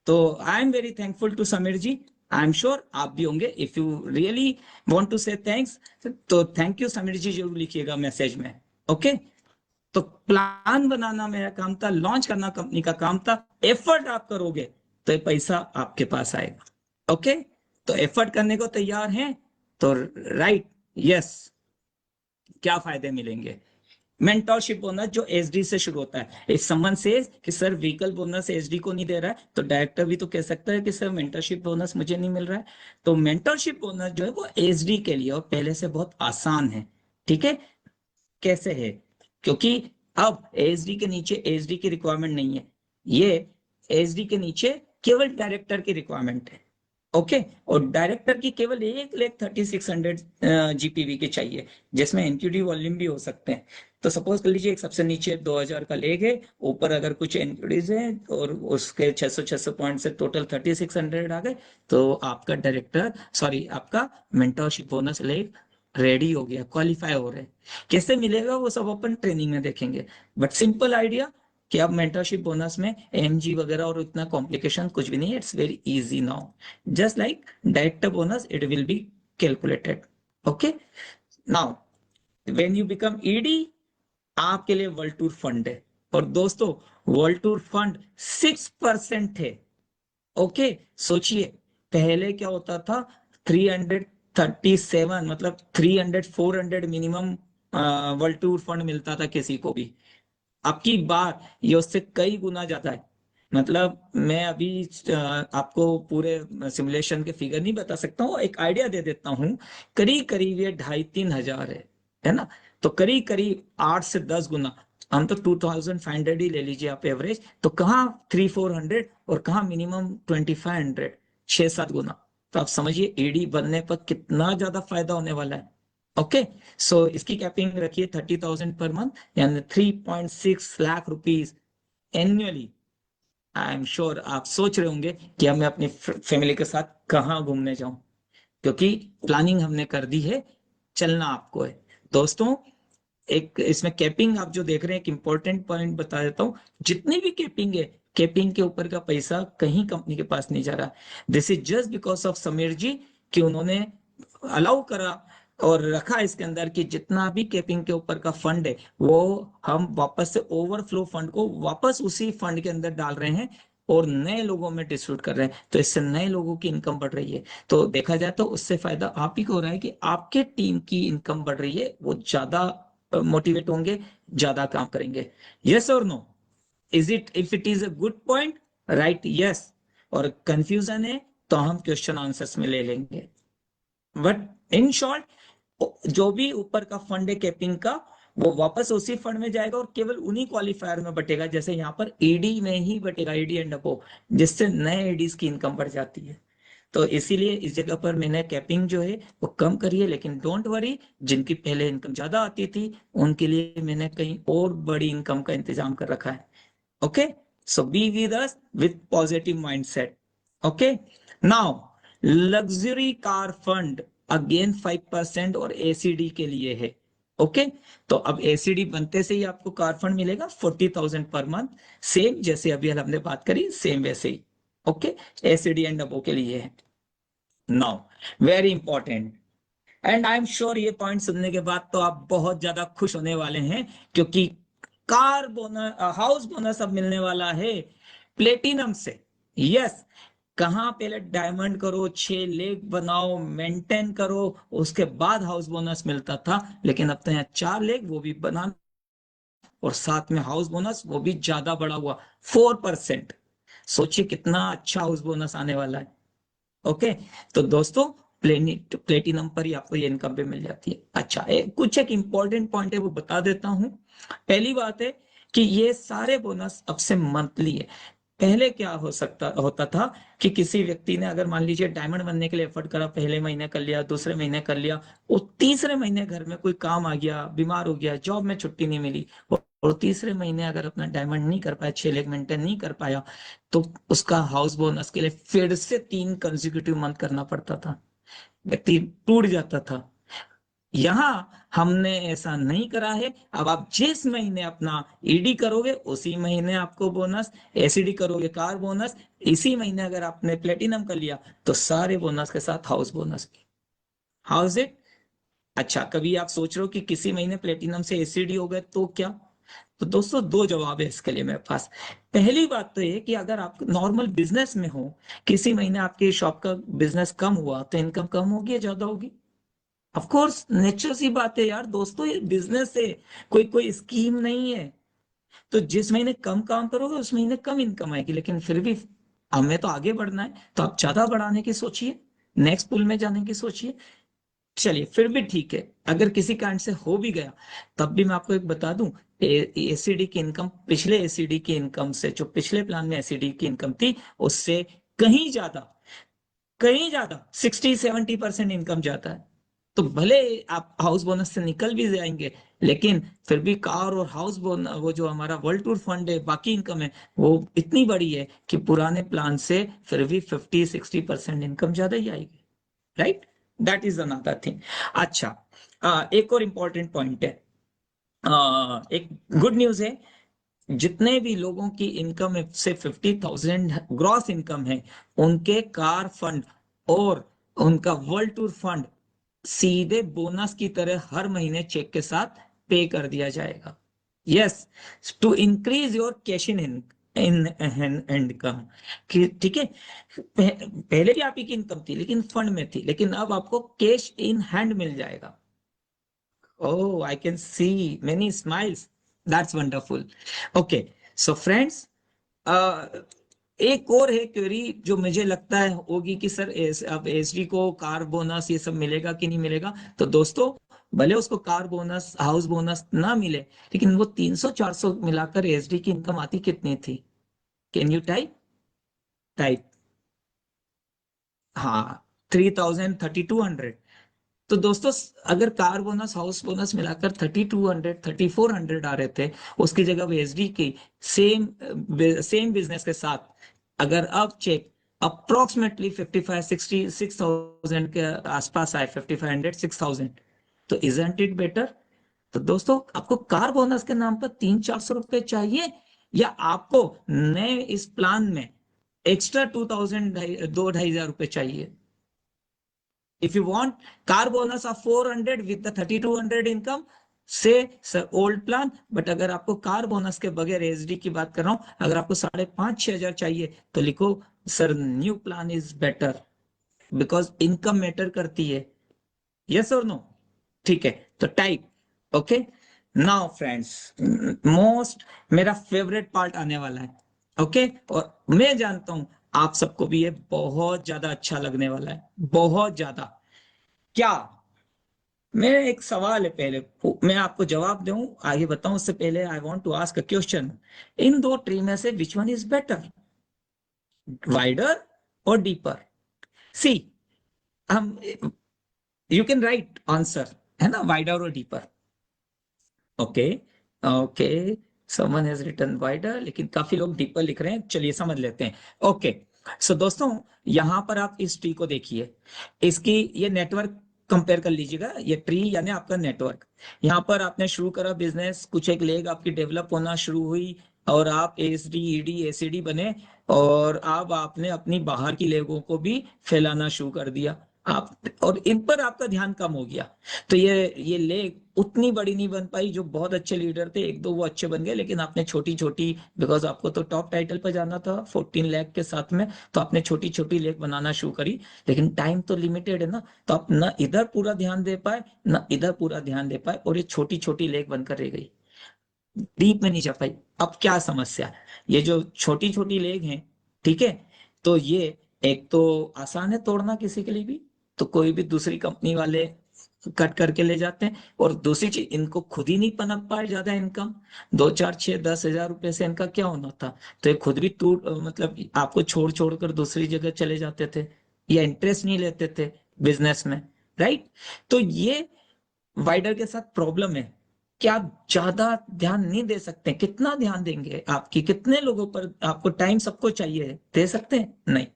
Speaker 2: तो I am very thankful to Sameer ji, I am sure आप भी होंगे। If you really want to say thanks, तो थैंक यू समीर जी जरूर लिखिएगा मैसेज में। ओके, तो प्लान बनाना मेरा काम था, लॉन्च करना कंपनी का काम था, एफर्ट आप करोगे तो ये पैसा आपके पास आएगा। ओके, तो एफर्ट करने को तैयार हैं तो राइट, यस, क्या फायदे मिलेंगे? मेंटरशिप बोनस जो एसडी से शुरू होता है। इफ समवन सेज कि सर व्हीकल बोनस एसडी को नहीं दे रहा है, तो डायरेक्टर भी तो कह सकता है कि सर मेंटरशिप बोनस मुझे नहीं मिल रहा है। तो मेंटरशिप बोनस जो है वो एसडी के लिए और पहले से बहुत आसान है, ठीक है। कैसे है? क्योंकि अब एसडी के नीचे एसडी की रिक्वायरमेंट नहीं है, ये एसडी के नीचे केवल डायरेक्टर की रिक्वायरमेंट है। ओके, और डायरेक्टर की केवल 1,36,000 जीपीवी की चाहिए, जिसमें एनक्यूडी वॉल्यूम भी हो सकते हैं। तो सपोज कर लीजिए एक सबसे नीचे 2000 का लेग है, ऊपर अगर कुछ एनक्यूडीज है और उसके 600 पॉइंट से टोटल 3600 आ गए, तो आपका डायरेक्टर सॉरी आपका मेंटरशिप बोनस लेग रेडी हो गया, क्वालिफाई हो रहे। कैसे मिलेगा वो सब अपन ट्रेनिंग में देखेंगे, बट सिंपल आइडिया कि अब मेंटरशिप बोनस में एमजी वगैरह और इतना कॉम्प्लिकेशन कुछ भी नहीं है, it's very easy now, just like director bonus it will be calculated. Okay, now when you become ED आपके लिए वर्ल्ड टूर फंड है, और दोस्तों वर्ल्ड टूर फंड 6% है। ओके, सोचिए पहले क्या होता था, 337 मतलब 300-400 मिनिमम वर्ल्ड टूर फंड मिलता था किसी को भी। अब की बार ये उससे कई गुना ज्यादा है। मतलब मैं अभी आपको पूरे सिमुलेशन के फिगर नहीं बता सकता हूँ, एक आइडिया दे देता हूँ, करीब करीब ये 2,500-3,000 है ना। तो करीब करीब 8 से 10 गुना, हम तो 2500 ही ले लीजिए आप एवरेज, तो कहाँ 300-400 और कहाँ मिनिमम 2500, 6-7 गुना। तो आप समझिए ईडी बनने पर कितना ज्यादा फायदा होने वाला है। ओके, सो इसकी कैपिंग रखिए 30,000 पर मंथ, यानी 3.6 lakh rupees annually. I am sure आप सोच रहे होंगे कि अब मैं अपनी फैमिली के साथ कहाँ घूमने जाऊं, क्योंकि प्लानिंग हमने कर दी है, चलना आपको है। दोस्तों, एक इसमें कैपिंग आप जो देख रहे हैं, एक इंपॉर्टेंट पॉइंट बता देता हूं। जितनी भी कैपिंग है, कैपिंग के ऊपर का पैसा कहीं कंपनी के पास नहीं जा रहा। This is just because of Sameer ji, कि उन्होंने अलाउ करा और रखा इसके अंदर कि जितना भी कैपिंग के ऊपर का फंड है वो हम वापस से ओवरफ्लो फंड को वापस उसी फंड के अंदर डाल रहे हैं और नए लोगों में डिस्ट्रीब्यूट कर रहे हैं। तो इससे नए लोगों की इनकम बढ़ रही है। तो देखा जाए तो उससे फायदा आप ही को हो रहा है कि आपके टीम की इनकम बढ़ रही है, वो ज्यादा मोटिवेट होंगे, ज्यादा काम करेंगे। यस और no? Is it, if it is a good point, right? Yes. और कंफ्यूजन है तो हम क्वेश्चन आंसर्स में ले लेंगे। बट इन शॉर्ट, जो भी ऊपर का फंड है कैपिंग का, वो वापस उसी फंड में जाएगा और केवल उन्हीं क्वालिफायर में बटेगा, जैसे यहाँ पर ईडी में ही बटेगा, ईडी एंड अबो, जिससे नए ईडीज की इनकम बढ़ जाती है। तो इसीलिए इस जगह पर मैंने कैपिंग जो है वो कम करी है, लेकिन डोंट वरी, जिनकी पहले इनकम ज्यादा आती थी उनके लिए मैंने कहीं और बड़ी इनकम का इंतजाम कर रखा है। Okay, so be with us with positive mindset. Okay, now luxury car fund again 5% और एसीडी के लिए है। ओके, तो अब एसीडी बनते से ही आपको कार फंड मिलेगा 40,000 पर मंथ, सेम जैसे अभी हमने बात करी, सेम वैसे ही। ओके, एसीडी एंड अबो के लिए है। Now very important, and I am sure ये पॉइंट सुनने के बाद तो आप बहुत ज्यादा खुश होने वाले हैं, क्योंकि कार बोनस, हाउस बोनस अब मिलने वाला है प्लेटिनम से। यस, कहां पहले डायमंड करो, 6 लेग बनाओ, मेंटेन करो, उसके बाद हाउस बोनस मिलता था, लेकिन अब तो यहाँ 4 लेग, वो भी बना, और साथ में हाउस बोनस वो भी ज्यादा बढ़ा हुआ 4%। सोचिए कितना अच्छा हाउस बोनस आने वाला है। ओके, तो दोस्तों प्लेटिनम पर ही आपको ये इनकम भी मिल जाती है। अच्छा, कुछ एक इंपॉर्टेंट पॉइंट है वो बता देता हूं। पहली बात है कि ये सारे बोनस अब से मंथली है। पहले क्या हो सकता होता था कि किसी व्यक्ति ने अगर मान लीजिए डायमंड बनने के लिए एफर्ट करा, पहले महीने कर लिया, दूसरे महीने कर लिया, वो तीसरे महीने घर में कोई काम आ गया, बीमार हो गया, जॉब में छुट्टी नहीं मिली, और तीसरे महीने अगर अपना डायमंड नहीं कर पाया, 6 लेग मेंटेन नहीं कर पाया, तो उसका हाउस बोनस के लिए फिर से 3 कंसेक्यूटिव मंथ करना पड़ता था, व्यक्ति टूट जाता था। यहां हमने ऐसा नहीं करा है। अब आप जिस महीने अपना ईडी करोगे उसी महीने आपको बोनस, एसीडी करोगे कार बोनस, इसी महीने अगर आपने प्लेटिनम कर लिया तो सारे बोनस के साथ हाउस बोनस भी। House it? अच्छा, कभी आप सोच रहे हो कि किसी महीने प्लेटिनम से एसीडी हो गए तो क्या? तो दोस्तों, दो जवाब है इसके लिए मेरे पास। पहली बात तो ये कि अगर आप नॉर्मल बिजनेस में हो, किसी महीने आपकी शॉप का बिजनेस कम हुआ तो इनकम कम होगी या ज्यादा होगी? ऑफ कोर्स, नेचुरल सी बात है यार दोस्तों, ये बिजनेस है, कोई कोई स्कीम नहीं है। तो जिस महीने कम काम करोगे उस महीने कम इनकम आएगी, लेकिन फिर भी हमें तो आगे बढ़ना है, तो आप ज्यादा बढ़ाने की सोचिए, नेक्स्ट पुल में जाने की सोचिए। चलिए, फिर भी ठीक है, अगर किसी कारण से हो भी गया तब भी मैं आपको एक बता दूं, एसीडी की इनकम पिछले एसीडी की इनकम से, जो पिछले प्लान में एसीडी की इनकम थी, उससे कहीं ज्यादा, कहीं ज्यादा 60-70% इनकम जाता है। तो भले आप हाउस बोनस से निकल भी जाएंगे, लेकिन फिर भी कार और हाउस बोनस, वो जो हमारा वर्ल्ड टूर फंड है, बाकी इनकम है, वो इतनी बड़ी है कि पुराने प्लान से फिर भी 50-60% इनकम ज्यादा ही आएगी। Right, that is another thing. अच्छा, एक और इंपॉर्टेंट पॉइंट है, एक गुड न्यूज है। जितने भी लोगों की इनकम से 50,000 ग्रॉस इनकम है, उनके कार फंड और उनका वर्ल्ड टूर फंड सीधे बोनस की तरह हर महीने चेक के साथ पे कर दिया जाएगा। Yes, to increase your cash in in income. ठीक है, पहले भी आप ही की इनकम थी लेकिन फंड में थी, लेकिन अब आपको कैश इन हैंड मिल जाएगा। Oh, I can see many smiles. That's wonderful. Okay, so friends, एक और है क्वेरी जो मुझे लगता है होगी कि सर अब एसडी को कार बोनस ये सब मिलेगा कि नहीं मिलेगा। तो दोस्तों, भले उसको कार बोनस हाउस बोनस ना मिले, लेकिन वो 300-400 मिलाकर एसडी की इनकम आती कितनी थी? Can you type? टाइप। हाँ, 3,000, 3,200। तो दोस्तों, अगर कार बोनस हाउस बोनस मिलाकर 3,200 3,400 आ रहे थे, उसकी जगह वेएसडी की सेम सेम बिजनेस के साथ अगर अब चेक अप्रोक्सीमेटली 55-66,000 के आसपास आए, 5,500 6,000, तो इजंट इट बेटर? तो दोस्तों, आपको कार बोनस के नाम पर 300-400 रुपए चाहिए, या आपको नए इस प्लान में एक्स्ट्रा 2,000 2,500 रुपए चाहिए? If you want car bonus of 400 with the 3,200 income, से सर ओल्ड प्लान। बट अगर आपको कार बोनस के बगैर एसडी की बात कर रहा हूं, अगर आपको 5,500-6,000 चाहिए, तो लिखो sir new plan is better, because income matter करती है। यस और नो? ठीक है, तो type. Okay, now friends, most मेरा फेवरेट पार्ट आने वाला है। ओके, और मैं जानता हूं आप सबको भी ये बहुत ज्यादा अच्छा लगने वाला है, बहुत ज्यादा। क्या, मेरा एक सवाल है, पहले मैं आपको जवाब दूं आगे बताऊं उससे पहले I want to ask a question. इन दो ट्री में से which one is better, wider और deeper? See, hmm, you can write answer, है ना, वाइडर और deeper. Okay, okay, someone has written wider, लेकिन काफी लोग डीपर लिख रहे हैं, चलिए समझ लेते हैं। ओके, सो दोस्तों, यहां पर आप इस ट्री को देखिए, इसकी ये नेटवर्क कंपेयर कर लीजिएगा, ये ट्री यानी आपका नेटवर्क। यहाँ पर आपने शुरू करा बिजनेस, कुछ एक लेग आपकी डेवलप होना शुरू हुई, और आप एसडी ईडी एसीडी बने, और अब आपने अपनी बाहर की लेगों को भी फैलाना शुरू कर दिया आप, और इन पर आपका ध्यान कम हो गया। तो ये लेग उतनी बड़ी नहीं बन पाई, जो बहुत अच्छे लीडर थे एक दो वो अच्छे बन गए, लेकिन आपने छोटी छोटी, बिकॉज आपको तो टॉप टाइटल पर जाना था 14 लाख के साथ में, तो आपने छोटी छोटी लेग बनाना शुरू करी। लेकिन टाइम तो लिमिटेड है ना, तो आप ना इधर पूरा ध्यान दे पाए ना इधर पूरा ध्यान दे पाए, और ये छोटी छोटी लेग बनकर रह गई, डीप में नहीं जा पाई। अब क्या समस्या है, ये जो छोटी छोटी लेग हैं, ठीक है, तो ये एक तो आसान है तोड़ना किसी के लिए भी, तो कोई भी दूसरी कंपनी वाले कट करके ले जाते हैं, और दूसरी चीज, इनको खुद ही नहीं पनप पाए ज्यादा इनकम, 2, 4, 6, 10 हजार रुपए से इनका क्या होना था, तो ये खुद भी टूट, मतलब आपको छोड़ छोड़ कर दूसरी जगह चले जाते थे, या इंटरेस्ट नहीं लेते थे बिजनेस में, राइट? तो ये वाइडर के साथ प्रॉब्लम है कि आप ज्यादा ध्यान नहीं दे सकते। कितना ध्यान देंगे, आपकी कितने लोगों पर आपको टाइम सबको चाहिए, दे सकते हैं नहीं।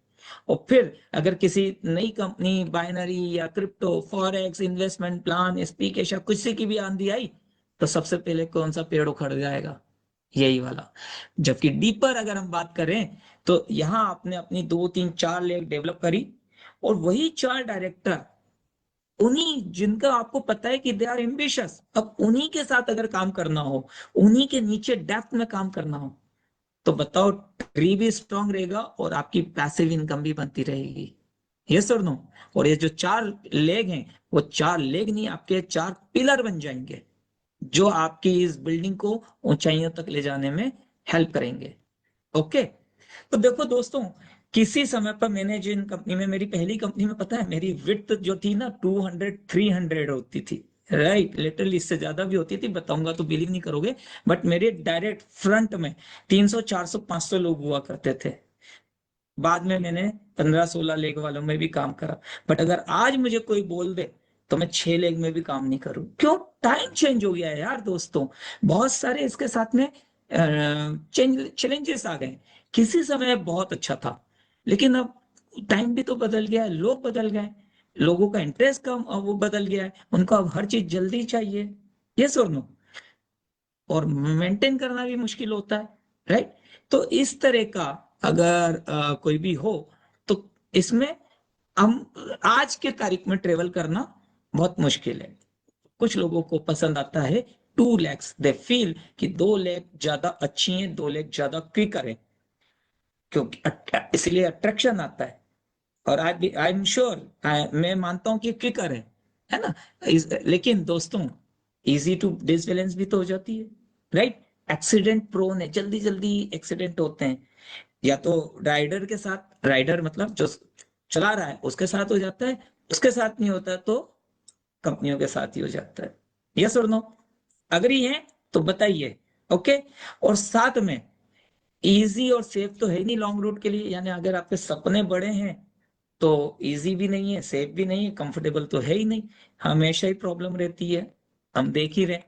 Speaker 2: और फिर अगर किसी नई कंपनी बाइनरी या crypto forex investment plan SP के कुछ से की भी आंधी आई, तो सबसे पहले कौन सा पेड़ उखड़ जाएगा, यही वाला। जबकि डीपर अगर हम बात करें, तो यहां आपने अपनी 2, 3, 4 लेग डेवलप करी, और वही 4 डायरेक्टर, उन्हीं जिनका आपको पता है कि दे आर एम्बिशियस, अब उन्हीं के साथ अगर काम करना हो, उन्हीं के नीचे डेप्थ में काम करना हो, तो बताओ, ट्री भी स्ट्रांग रहेगा और आपकी पैसिव इनकम भी बनती रहेगी। यस और नो? और ये जो 4 लेग हैं, वो 4 लेग नहीं, आपके 4 पिलर बन जाएंगे, जो आपकी इस बिल्डिंग को ऊंचाइयों तक ले जाने में हेल्प करेंगे। ओके, तो देखो दोस्तों, किसी समय पर मैंने जिन कंपनी में, मेरी पहली कंपनी में, पता है मेरी विड्थ जो थी ना 200-300 होती थी, राइट, लिटरली इससे ज्यादा भी होती थी, बताऊंगा तो बिलीव नहीं करोगे। बट मेरे डायरेक्ट फ्रंट में 300, 400, 500 लोग हुआ करते थे। बाद में मैंने 15-16 लेग वालों में भी काम करा। बट अगर आज मुझे कोई बोल दे, तो मैं 6 लेग में भी काम नहीं करूं। क्यों? टाइम चेंज हो गया है यार दोस्तों, बहुत सारे इसके साथ में चैलेंजेस आ गए। किसी समय बहुत अच्छा था, लेकिन अब टाइम भी तो बदल गया है, लोग बदल गए, लोगों का इंटरेस्ट कम, वो बदल गया है, उनको अब हर चीज जल्दी चाहिए। यस और नो? और मेंटेन करना भी मुश्किल होता है, राइट? तो इस तरह का अगर कोई भी हो, तो इसमें हम आज के तारीख में ट्रेवल करना बहुत मुश्किल है। कुछ लोगों को पसंद आता है 2 लेग्स, दे फील कि 2 लेग ज्यादा अच्छी हैं, 2 लेग ज्यादा क्विकर है, क्योंकि इसलिए अट्रैक्शन आता है। और आई एम श्योर, मैं मानता हूं कि क्विकर है ना? लेकिन दोस्तों, इजी टू डिसबैलेंस भी तो हो जाती है, राइट? एक्सीडेंट प्रोन है, जल्दी जल्दी एक्सीडेंट होते हैं, या तो राइडर के साथ, राइडर मतलब जो चला रहा है उसके साथ हो जाता है, उसके साथ नहीं होता तो कंपनियों के साथ ही हो जाता है। यस और नो? अग्री है तो बताइए। ओके। और साथ में इजी और सेफ तो है नहीं लॉन्ग रूट के लिए, यानी अगर आपके सपने बड़े हैं तो इजी भी नहीं है, सेफ भी नहीं है, कंफर्टेबल तो है ही नहीं, हमेशा ही प्रॉब्लम रहती है, हम देख ही रहे।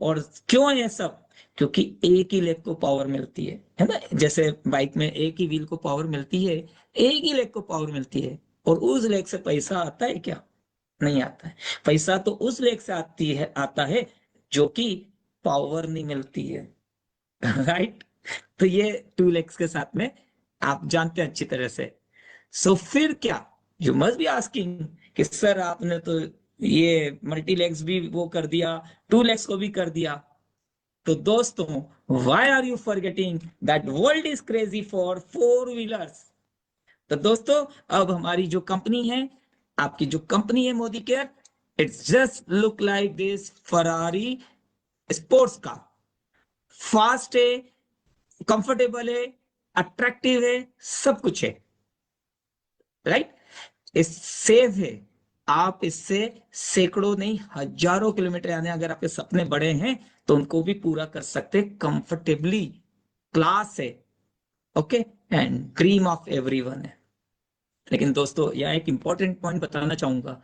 Speaker 2: और क्यों है ये सब? क्योंकि एक ही लेग को पावर मिलती है ना, जैसे बाइक में एक ही व्हील को पावर मिलती है, एक ही लेग को पावर मिलती है। और उस लेग से पैसा आता है क्या? नहीं आता है। पैसा तो उस लेग से आता है जो कि पावर नहीं मिलती है। राइट? तो ये टू लेग्स के साथ में आप जानते हैं अच्छी तरह से। सो फिर क्या? यू मस्ट बी आस्किंग कि सर आपने तो ये मल्टी लेग्स भी वो कर दिया, टू लेग्स को भी कर दिया। तो दोस्तों, why are you forgetting that world is crazy for four wheelers? तो दोस्तों, अब हमारी जो कंपनी है, आपकी जो कंपनी है Modi care, it's just look like this Ferrari sports का। फास्ट है, कंफर्टेबल है, अट्रैक्टिव है, सब कुछ है। राइट? इस सेफ है। आप इससे सैकड़ों नहीं हजारों किलोमीटर, यानी अगर आपके सपने बड़े हैं तो उनको भी पूरा कर सकते कंफर्टेबली। क्लास है। Okay. And dream of everyone है। लेकिन दोस्तों, यह एक इंपॉर्टेंट पॉइंट बताना चाहूंगा।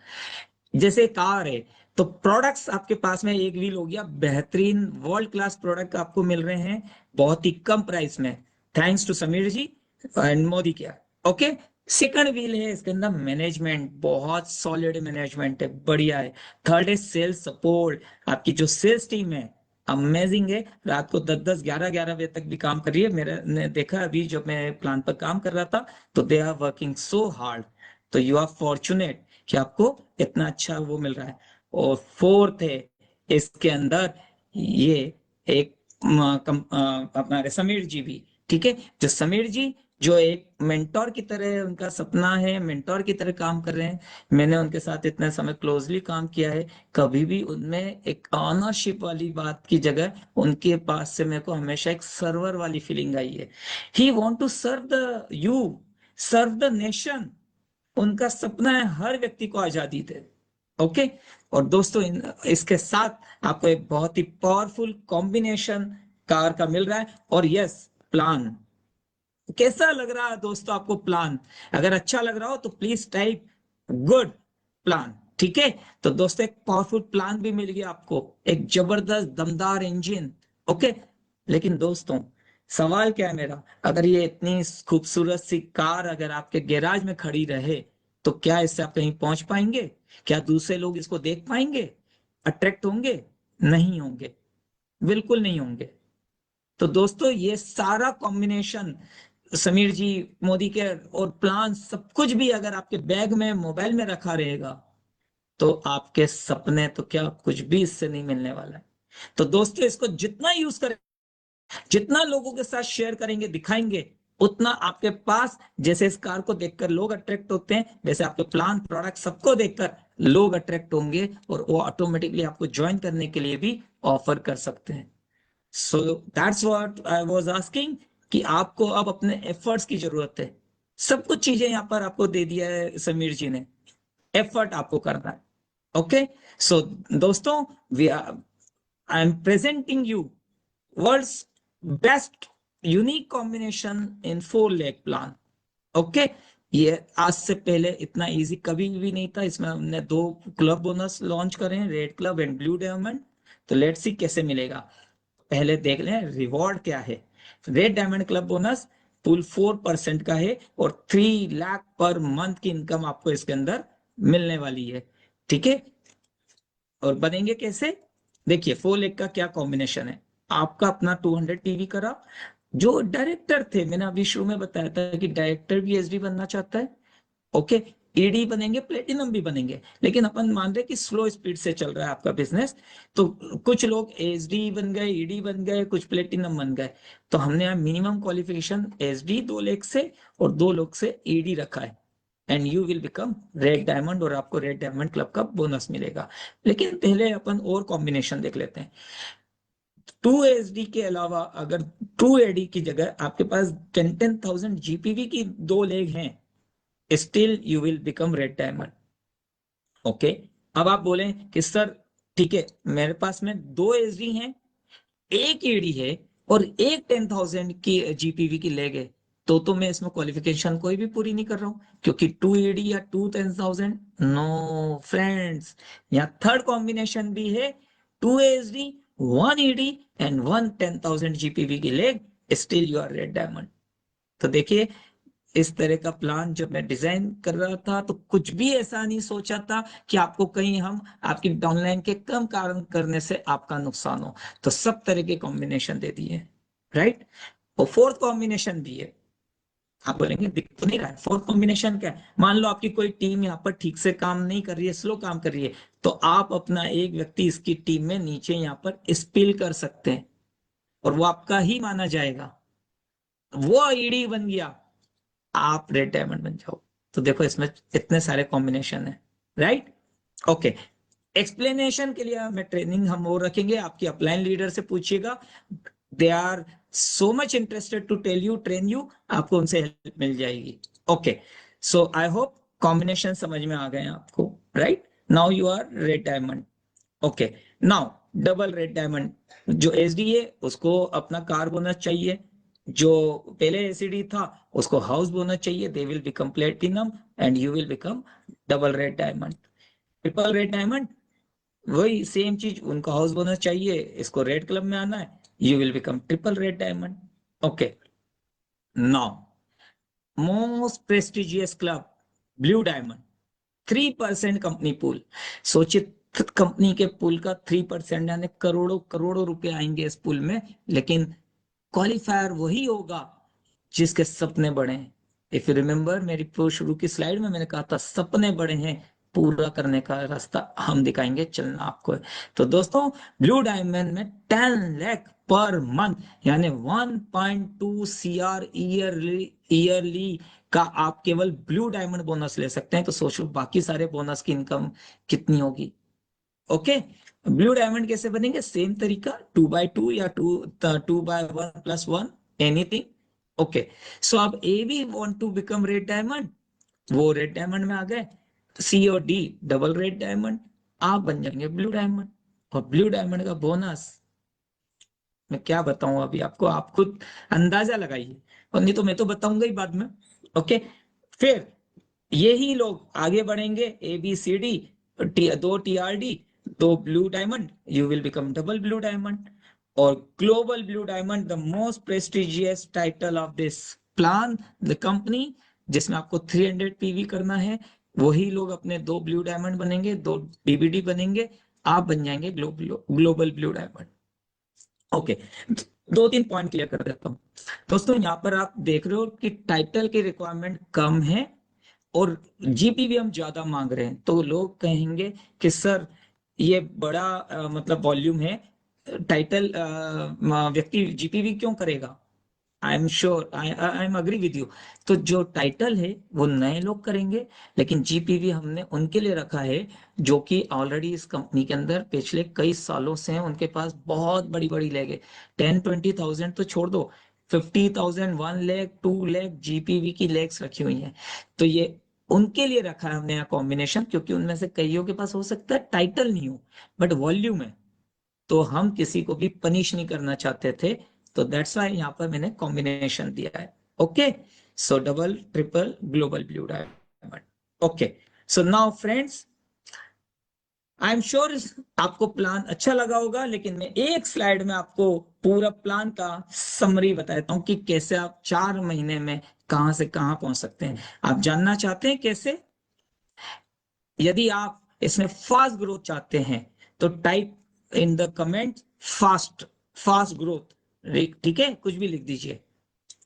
Speaker 2: जैसे कार है, तो प्रोडक्ट्स आपके पास में एक व्हील हो गया, बेहतरीन वर्ल्ड क्लास प्रोडक्ट आपको मिल रहे हैं बहुत ही कम प्राइस में, thanks to Sameer ji and Modicare. Okay. Second wheel है, इसके अंदर मैनेजमेंट बहुत सॉलिड मैनेजमेंट है, बढ़िया है। थर्ड है सेल्स सपोर्ट, आपकी जो सेल्स टीम है अमेजिंग है, रात को 10-10 11-11 बजे तक भी काम कर रही है। मेरे ने देखा अभी जब मैं प्लान पर काम कर रहा था, तो they are working so hard. तो यू आर फॉर्चुनेट कि आपको इतना अच्छा वो मिल रहा है। और फोर्थ है इसके अंदर ये एक हमारे समीर जी भी, ठीक है, जो समीर जी जो एक मेंटोर की तरह, उनका सपना है मेंटोर की तरह काम कर रहे हैं। मैंने उनके साथ इतने समय क्लोजली काम किया है, कभी भी उनमें एक ऑनरशिप वाली बात की जगह उनके पास से मेरे को हमेशा एक सर्वर वाली फीलिंग आई है। He want to serve the you, serve the nation. उनका सपना है हर व्यक्ति को आजादी दे। ओके। और दोस्तों, इसके साथ आपको एक बहुत ही पावरफुल कॉम्बिनेशन कार का मिल रहा है। और यस, प्लान कैसा लग रहा है दोस्तों आपको? प्लान अगर अच्छा लग रहा हो तो प्लीज टाइप गुड प्लान। ठीक है। तो दोस्तों, एक पावरफुल प्लान भी मिल गया आपको, एक जबरदस्त दमदार इंजन। ओके। लेकिन दोस्तों, सवाल क्या है मेरा, अगर ये इतनी खूबसूरत सी कार अगर आपके गैराज में खड़ी रहे, तो क्या इससे आप कहीं पहुंच पाएंगे? क्या दूसरे लोग इसको देख पाएंगे, अट्रैक्ट होंगे? नहीं होंगे, बिल्कुल नहीं होंगे। तो दोस्तों, ये सारा कॉम्बिनेशन समीर जी, मोदी के और प्लान, सब कुछ भी अगर आपके बैग में मोबाइल में रखा रहेगा, तो आपके सपने तो क्या, कुछ भी इससे नहीं मिलने वाला है। तो दोस्तों, इसको जितना यूज करें, जितना लोगों के साथ शेयर करेंगे, दिखाएंगे, उतना आपके पास, जैसे इस कार को देखकर लोग अट्रैक्ट होते हैं, वैसे आपके प्लान प्रोडक्ट सबको देखकर लोग अट्रैक्ट होंगे और वो ऑटोमेटिकली आपको ज्वाइन करने के लिए भी ऑफर कर सकते हैं। So that's what I was asking, कि आपको अब अपने एफर्ट्स की जरूरत है। सब कुछ चीजें यहां पर आपको दे दिया है समीर जी ने, एफर्ट आपको करना है। ओके। सो दोस्तों, we are I am presenting you world's best unique combination in 4 leg plan. Okay. ये आज से पहले इतना इजी कभी भी नहीं था। इसमें हमने 2 क्लब बोनस लॉन्च करे हैं, red club and blue diamond. तो लेट्स सी कैसे मिलेगा। पहले देख लें रिवॉर्ड क्या है। Red diamond club bonus full 4% का है और 3 लाख पर मंथ की इनकम आपको इसके अंदर मिलने वाली है। ठीक है। और बनेंगे कैसे? देखिए, 4 लेग का क्या कॉम्बिनेशन है। आपका अपना 200 टीवी करा, जो डायरेक्टर थे, मैंने अभी शुरू में बताया था कि डायरेक्टर भी एसडी बनना चाहता है। ओके। ईडी बनेंगे, प्लेटिनम भी बनेंगे, लेकिन अपन मान रहे कि स्लो स्पीड से चल रहा है आपका बिजनेस, तो कुछ लोग एसडी बन गए, ईडी बन गए, कुछ प्लेटिनम बन गए। तो हमने यहाँ मिनिमम क्वालिफिकेशन एसडी 2 लाख से और 2 लाख से ईडी रखा है, and you will become red diamond, और आपको रेड डायमंड क्लब का बोनस मिलेगा। लेकिन पहले अपन और कॉम्बिनेशन देख लेते हैं। 2 एसडी के अलावा अगर 2 एडी की जगह आपके पास 10,000 जीपीवी की 2 लेग हैं, still you will become red diamond. Okay. अब आप बोले कि सर ठीक है, मेरे पास में दो एसडी हैं, एक ईडी है और एक 10,000 की जीपीवी की लेग है, तो मैं इसमें क्वालिफिकेशन कोई भी पूरी नहीं कर रहा हूं, क्योंकि 2 ईडी या 2 10,000, नो फ्रेंड्स, यहाँ थर्ड कॉम्बिनेशन भी है, 2 एसडी, 1 ईडी एंड 1 10,000 जीपीवी की leg, still you are red diamond. तो देखिए, इस तरह का प्लान जब मैं डिजाइन कर रहा था तो कुछ भी ऐसा नहीं सोचा था कि आपको कहीं हम आपकी डाउनलाइन के कम कारण करने से आपका नुकसान हो, तो सब तरह के कॉम्बिनेशन दे दिए, राइट। और फोर्थ कॉम्बिनेशन भी है। आप बोलेंगे दिख तो नहीं रहा है, फोर्थ कॉम्बिनेशन क्या है? मान लो आपकी कोई टीम यहाँ पर ठीक से काम नहीं कर रही है, स्लो काम कर रही है, तो आप अपना एक व्यक्ति इसकी टीम में नीचे यहाँ पर स्पिल कर सकते हैं और वो आपका ही माना जाएगा, वो ईडी बन गया, आप रेड डायमंड बन जाओ। तो देखो इसमें इतने सारे कॉम्बिनेशन है, राइट। ओके, एक्सप्लेनेशन के लिए मैं ट्रेनिंग हम वो रखेंगे, आपकी अपलाइन लीडर से पूछिएगा, they are so much interested to tell you, train you, आपको उनसे हेल्प मिल जाएगी। Okay, so I hope combination समझ में आ गए आपको, right. Now you are red diamond. Okay, now double red diamond, जो एसडी है उसको अपना कार बोनस चाहिए, जो पहले एसीडी था उसको हाउस बोनस चाहिए, they will become platinum and you will become double red diamond. Triple red diamond, वही सेम चीज, उनको हाउस बोनस चाहिए, इसको रेड क्लब में आना है, you will become triple red diamond. Okay, now most prestigious club, blue diamond, 3% company pool. सोचिए company के पूल का 3%, यानी करोड़ों करोड़ों रुपए आएंगे इस पूल में, लेकिन क्वालिफायर वही होगा जिसके सपने बड़े हैं। इफ यू रिमेम्बर मेरी शुरू की स्लाइड में मैंने कहा था सपने बड़े हैं, पूरा करने का रास्ता हम दिखाएंगे, चलना आपको है। तो दोस्तों, ब्लू डायमंड में 10 लाख पर मंथ, यानी 1.2 CR ईयरली, ईयरली का आप केवल ब्लू डायमंड बोनस ले सकते हैं। तो सोचो बाकी सारे बोनस की इनकम कितनी होगी। ओके, ब्लू डायमंड कैसे बनेंगे? सेम तरीका, 2x2 या 2x1+1, एनीथिंग। ओके, सो अब ए भी want to become red diamond, वो रेड डायमंड में आ गए, सी और डी डबल रेड डायमंड, आप बन जाएंगे ब्लू डायमंड। और ब्लू डायमंड का बोनस मैं क्या बताऊं अभी आपको, आप खुद अंदाजा लगाइए, और नहीं तो मैं तो बताऊंगा ही बाद में। ओके, फिर यही लोग आगे बढ़ेंगे, ए बी सी डी, दो TRD, दो blue diamond, you will become double blue diamond. और global blue diamond, the most prestigious title of this plan, the company जिसमें आपको 300 PV करना है, वही लोग अपने दो ब्लू डायमंड बनेंगे, दो BBD बनेंगे, आप बन जाएंगे global blue diamond. Okay, 2-3 point clear कर देता हूँ दोस्तों। यहाँ पर आप देख रहे हो कि टाइटल की रिक्वायरमेंट कम है और जीपीवी हम ज्यादा मांग रहे हैं, तो लोग कहेंगे कि सर ये बड़ा मतलब वॉल्यूम है, टाइटल व्यक्ति जीपीवी क्यों करेगा? आई am sure, I am agree with you. तो जो टाइटल है वो नए लोग करेंगे, लेकिन जीपीवी हमने उनके लिए रखा है जो कि ऑलरेडी इस कंपनी के अंदर पिछले कई सालों से हैं, उनके पास बहुत बड़ी बड़ी लैग है। 10-20,000 तो छोड़ दो, 50,000, 1 लाख, 2 लाख जीपीवी की लैग्स रखी हुई हैं। तो ये उनके लिए रखा है हमने यहाँ कॉम्बिनेशन, क्योंकि उनमें से कईयों के पास हो सकता है टाइटल नहीं हो बट वॉल्यूम है, तो हम किसी को भी पनिश नहीं करना चाहते थे, तो दैट्स वाई यहाँ पर मैंने कॉम्बिनेशन दिया है। Okay, so double triple global blue diamond. Okay, so now friends, I am sure आपको प्लान अच्छा लगा होगा, लेकिन मैं एक स्लाइड में आपको पूरा प्लान का समरी बता देता हूं कि कैसे आप 4 महीने में कहां से कहां पहुंच सकते हैं। आप जानना चाहते हैं कैसे? यदि आप इसमें फास्ट ग्रोथ चाहते हैं तो type in the comment fast, fast growth, ठीक है, कुछ भी लिख दीजिए,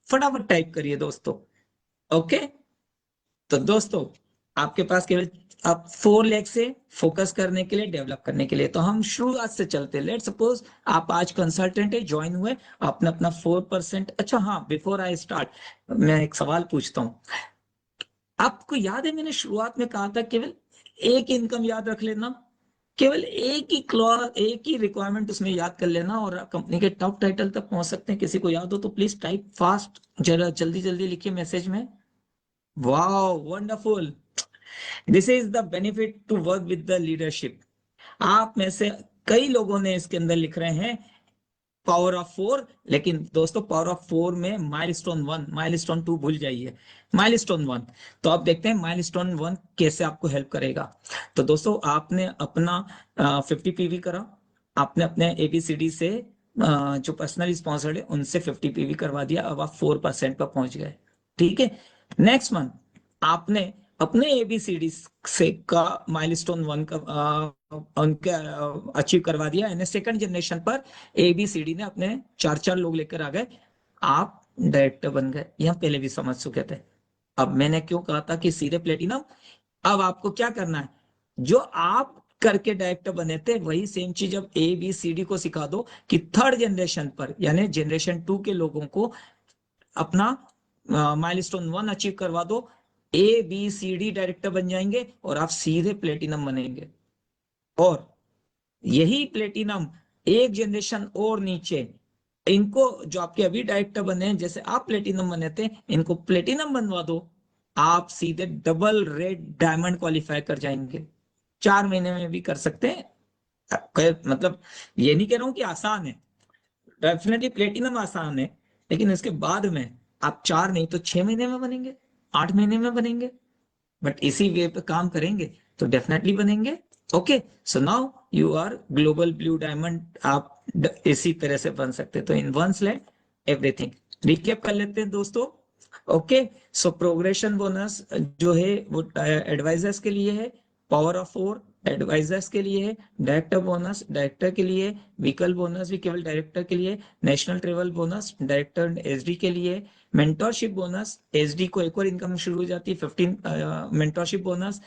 Speaker 2: फटाफट टाइप करिए दोस्तों। ओके, तो दोस्तों आपके पास केवल अब 4 लाख से फोकस करने के लिए, डेवलप करने के लिए, तो हम शुरुआत से चलते हैं। लेट सपोज आप आज कंसल्टेंट है, ज्वाइन हुए, आपने अपना 4%। अच्छा हाँ, बिफोर आई स्टार्ट मैं एक सवाल पूछता हूँ, आपको याद है मैंने शुरुआत में कहा था केवल एक इनकम याद रख लेना, केवल एक ही क्लॉज, एक ही रिक्वायरमेंट उसमें याद कर लेना और कंपनी के टॉप टाइटल तक पहुंच सकते हैं। किसी को याद हो तो प्लीज टाइप फास्ट, जरा जल्दी जल्दी लिखिए मैसेज में। Wow wonderful, this is the benefit to work with the leadership. आप में से कई लोगों ने इसके अंदर लिख रहे हैं पावर ऑफ 4, लेकिन दोस्तों पावर ऑफ 4 में माइलस्टोन 1, माइलस्टोन 2 भूल जाइए, माइलस्टोन 1। तो आप देखते हैं माइलस्टोन 1 कैसे आपको हेल्प करेगा। तो दोस्तों आपने अपना 50 पीवी करा, आपने अपने एबीसीडी से जो पर्सनली स्पॉन्सर्ड है उनसे 50 पीवी करवा दिया, अब आप 4% पर पहुंच गए। ठीक है, नेक्स्ट मंथ आपने अपने एबीसीडी से का माइलस्टोन 1 का उनका अचीव करवा दिया, यानी सेकंड जनरेशन पर एबीसीडी ने अपने 4 लोग लेकर आ गए, आप डायरेक्टर बन गए। यह पहले भी समझ चुके थे। अब मैंने क्यों कहा था कि सीधे प्लेटिनम, अब आपको क्या करना है, जो आप करके डायरेक्टर बने थे वही सेम चीज अब ए बी सी डी को सिखा दो कि थर्ड जनरेशन पर यानी जनरेशन 2 के लोगों को अपना माइलस्टोन 1 अचीव करवा दो, A B C D director बन जाएंगे और आप सीधे प्लेटिनम बनेंगे। और यही प्लेटिनम एक जनरेशन और नीचे, इनको जो आपके अभी डायरेक्टर बने हैं, जैसे आप प्लेटिनम बने थे, इनको प्लेटिनम बनवा दो, आप सीधे डबल रेड डायमंड क्वालिफाई कर जाएंगे। 4 महीने में भी कर सकते हैं। मतलब ये नहीं कह रहा हूं कि आसान है, डेफिनेटली प्लेटिनम आसान है, लेकिन इसके बाद में आप 4 नहीं तो 6 महीने में बनेंगे, 8 महीने में बनेंगे, बट इसी वे पे काम करेंगे तो डेफिनेटली बनेंगे। Okay, so now you are global blue diamond, आप इसी तरह से बन सकते। तो in one slide everything recap कर लेते हैं दोस्तों। ओके, सो प्रोग्रेशन बोनस जो है वो एडवाइजर्स के लिए है, पावर ऑफ 4 एडवाइजर्स के लिए है, डायरेक्टर बोनस डायरेक्टर के लिए, व्हीकल बोनस भी केवल डायरेक्टर के लिए, national travel bonus director SD के लिए, मेंटोरशिप बोनस एसडी को एक और इनकम शुरू हो जाती है 15 mentorship bonus.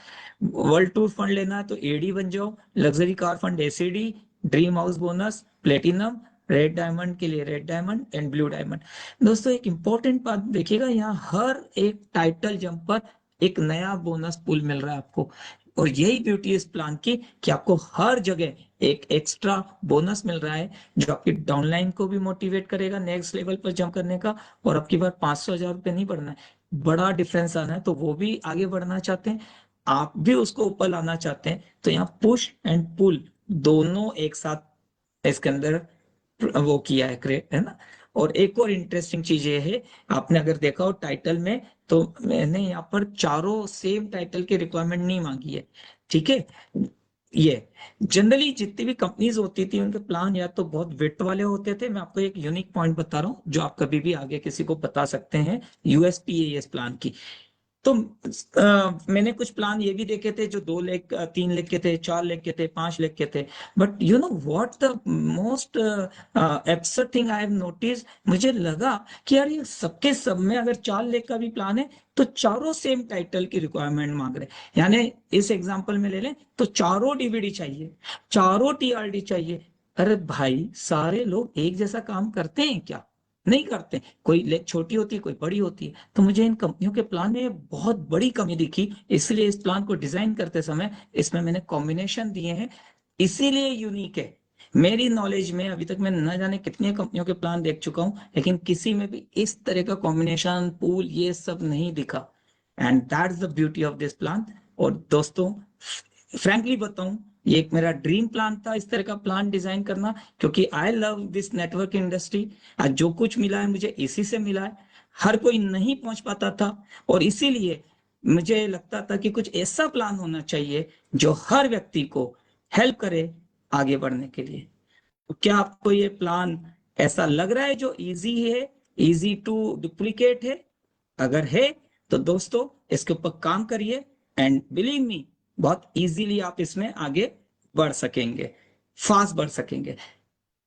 Speaker 2: World tour fund लेना है तो एडी बन जाओ, luxury car fund SAD, dream house bonus platinum, red diamond के लिए red diamond and blue diamond. दोस्तों एक इंपॉर्टेंट बात देखिएगा, यहाँ हर एक टाइटल जंप पर एक नया बोनस पूल मिल रहा है आपको, और यही ब्यूटी इस प्लान की कि आपको हर जगह एक एक्स्ट्रा बोनस मिल रहा है जो आपकी डाउनलाइन को भी मोटिवेट करेगा नेक्स्ट लेवल पर जंप करने का। और आपकी बार 500,000 रुपये नहीं बढ़ना है, बड़ा डिफरेंस आना है, तो वो भी आगे बढ़ना चाहते हैं, आप भी उसको ऊपर लाना चाहते हैं, तो यहाँ पुश एंड पुल दोनों एक साथ इसके अंदर वो किया है, क्रिएट है ना। और एक और इंटरेस्टिंग चीज ये है, आपने अगर देखा हो टाइटल में, तो मैंने यहाँ पर चारों सेम टाइटल की रिक्वायरमेंट नहीं मांगी है। ठीक है, ये जनरली जितनी भी कंपनीज होती थी उनके प्लान या तो बहुत विट वाले होते थे। मैं आपको एक यूनिक पॉइंट बता रहा हूँ जो आप कभी भी आगे किसी को बता सकते हैं, यूएसपी है इस प्लान की। तो मैंने कुछ प्लान ये भी देखे थे जो 2 लाख 3 लाख के थे, 4 लाख के थे, 5 लाख के थे, but you know what the most absurd thing I have notice, मुझे लगा कि यार ये सबके सब में अगर 4 लाख का भी प्लान है तो चारों सेम टाइटल की रिक्वायरमेंट मांग रहे हैं। यानी इस एग्जांपल में ले लें तो चारों डीवीडी चाहिए, चारों टीआरडी चाहिए। अरे भाई सारे लोग एक जैसा काम करते हैं क्या? नहीं करते, कोई लेग छोटी होती है कोई बड़ी होती है। तो मुझे इन कंपनियों के प्लान में बहुत बड़ी कमी दिखी, इसलिए इस प्लान को डिजाइन करते समय इसमें मैंने कॉम्बिनेशन दिए हैं, इसीलिए यूनिक है। मेरी नॉलेज में अभी तक मैं न जाने कितनी कंपनियों के प्लान देख चुका हूं, लेकिन किसी में भी इस तरह का कॉम्बिनेशन पूल ये सब नहीं दिखा, and that's the beauty of this plan. और दोस्तों फ्रैंकली बताऊं, ये एक मेरा ड्रीम प्लान था इस तरह का प्लान डिजाइन करना, क्योंकि I love this network industry. आज जो कुछ मिला है मुझे इसी से मिला है, हर कोई नहीं पहुंच पाता था, और इसीलिए मुझे लगता था कि कुछ ऐसा प्लान होना चाहिए जो हर व्यक्ति को हेल्प करे आगे बढ़ने के लिए। तो क्या आपको ये प्लान ऐसा लग रहा है जो इजी है, इजी टू डुप्लीकेट है? अगर है तो दोस्तों इसके ऊपर काम करिए, एंड बिलीव मी बहुत इजीली आप इसमें आगे बढ़ सकेंगे, फास्ट बढ़ सकेंगे।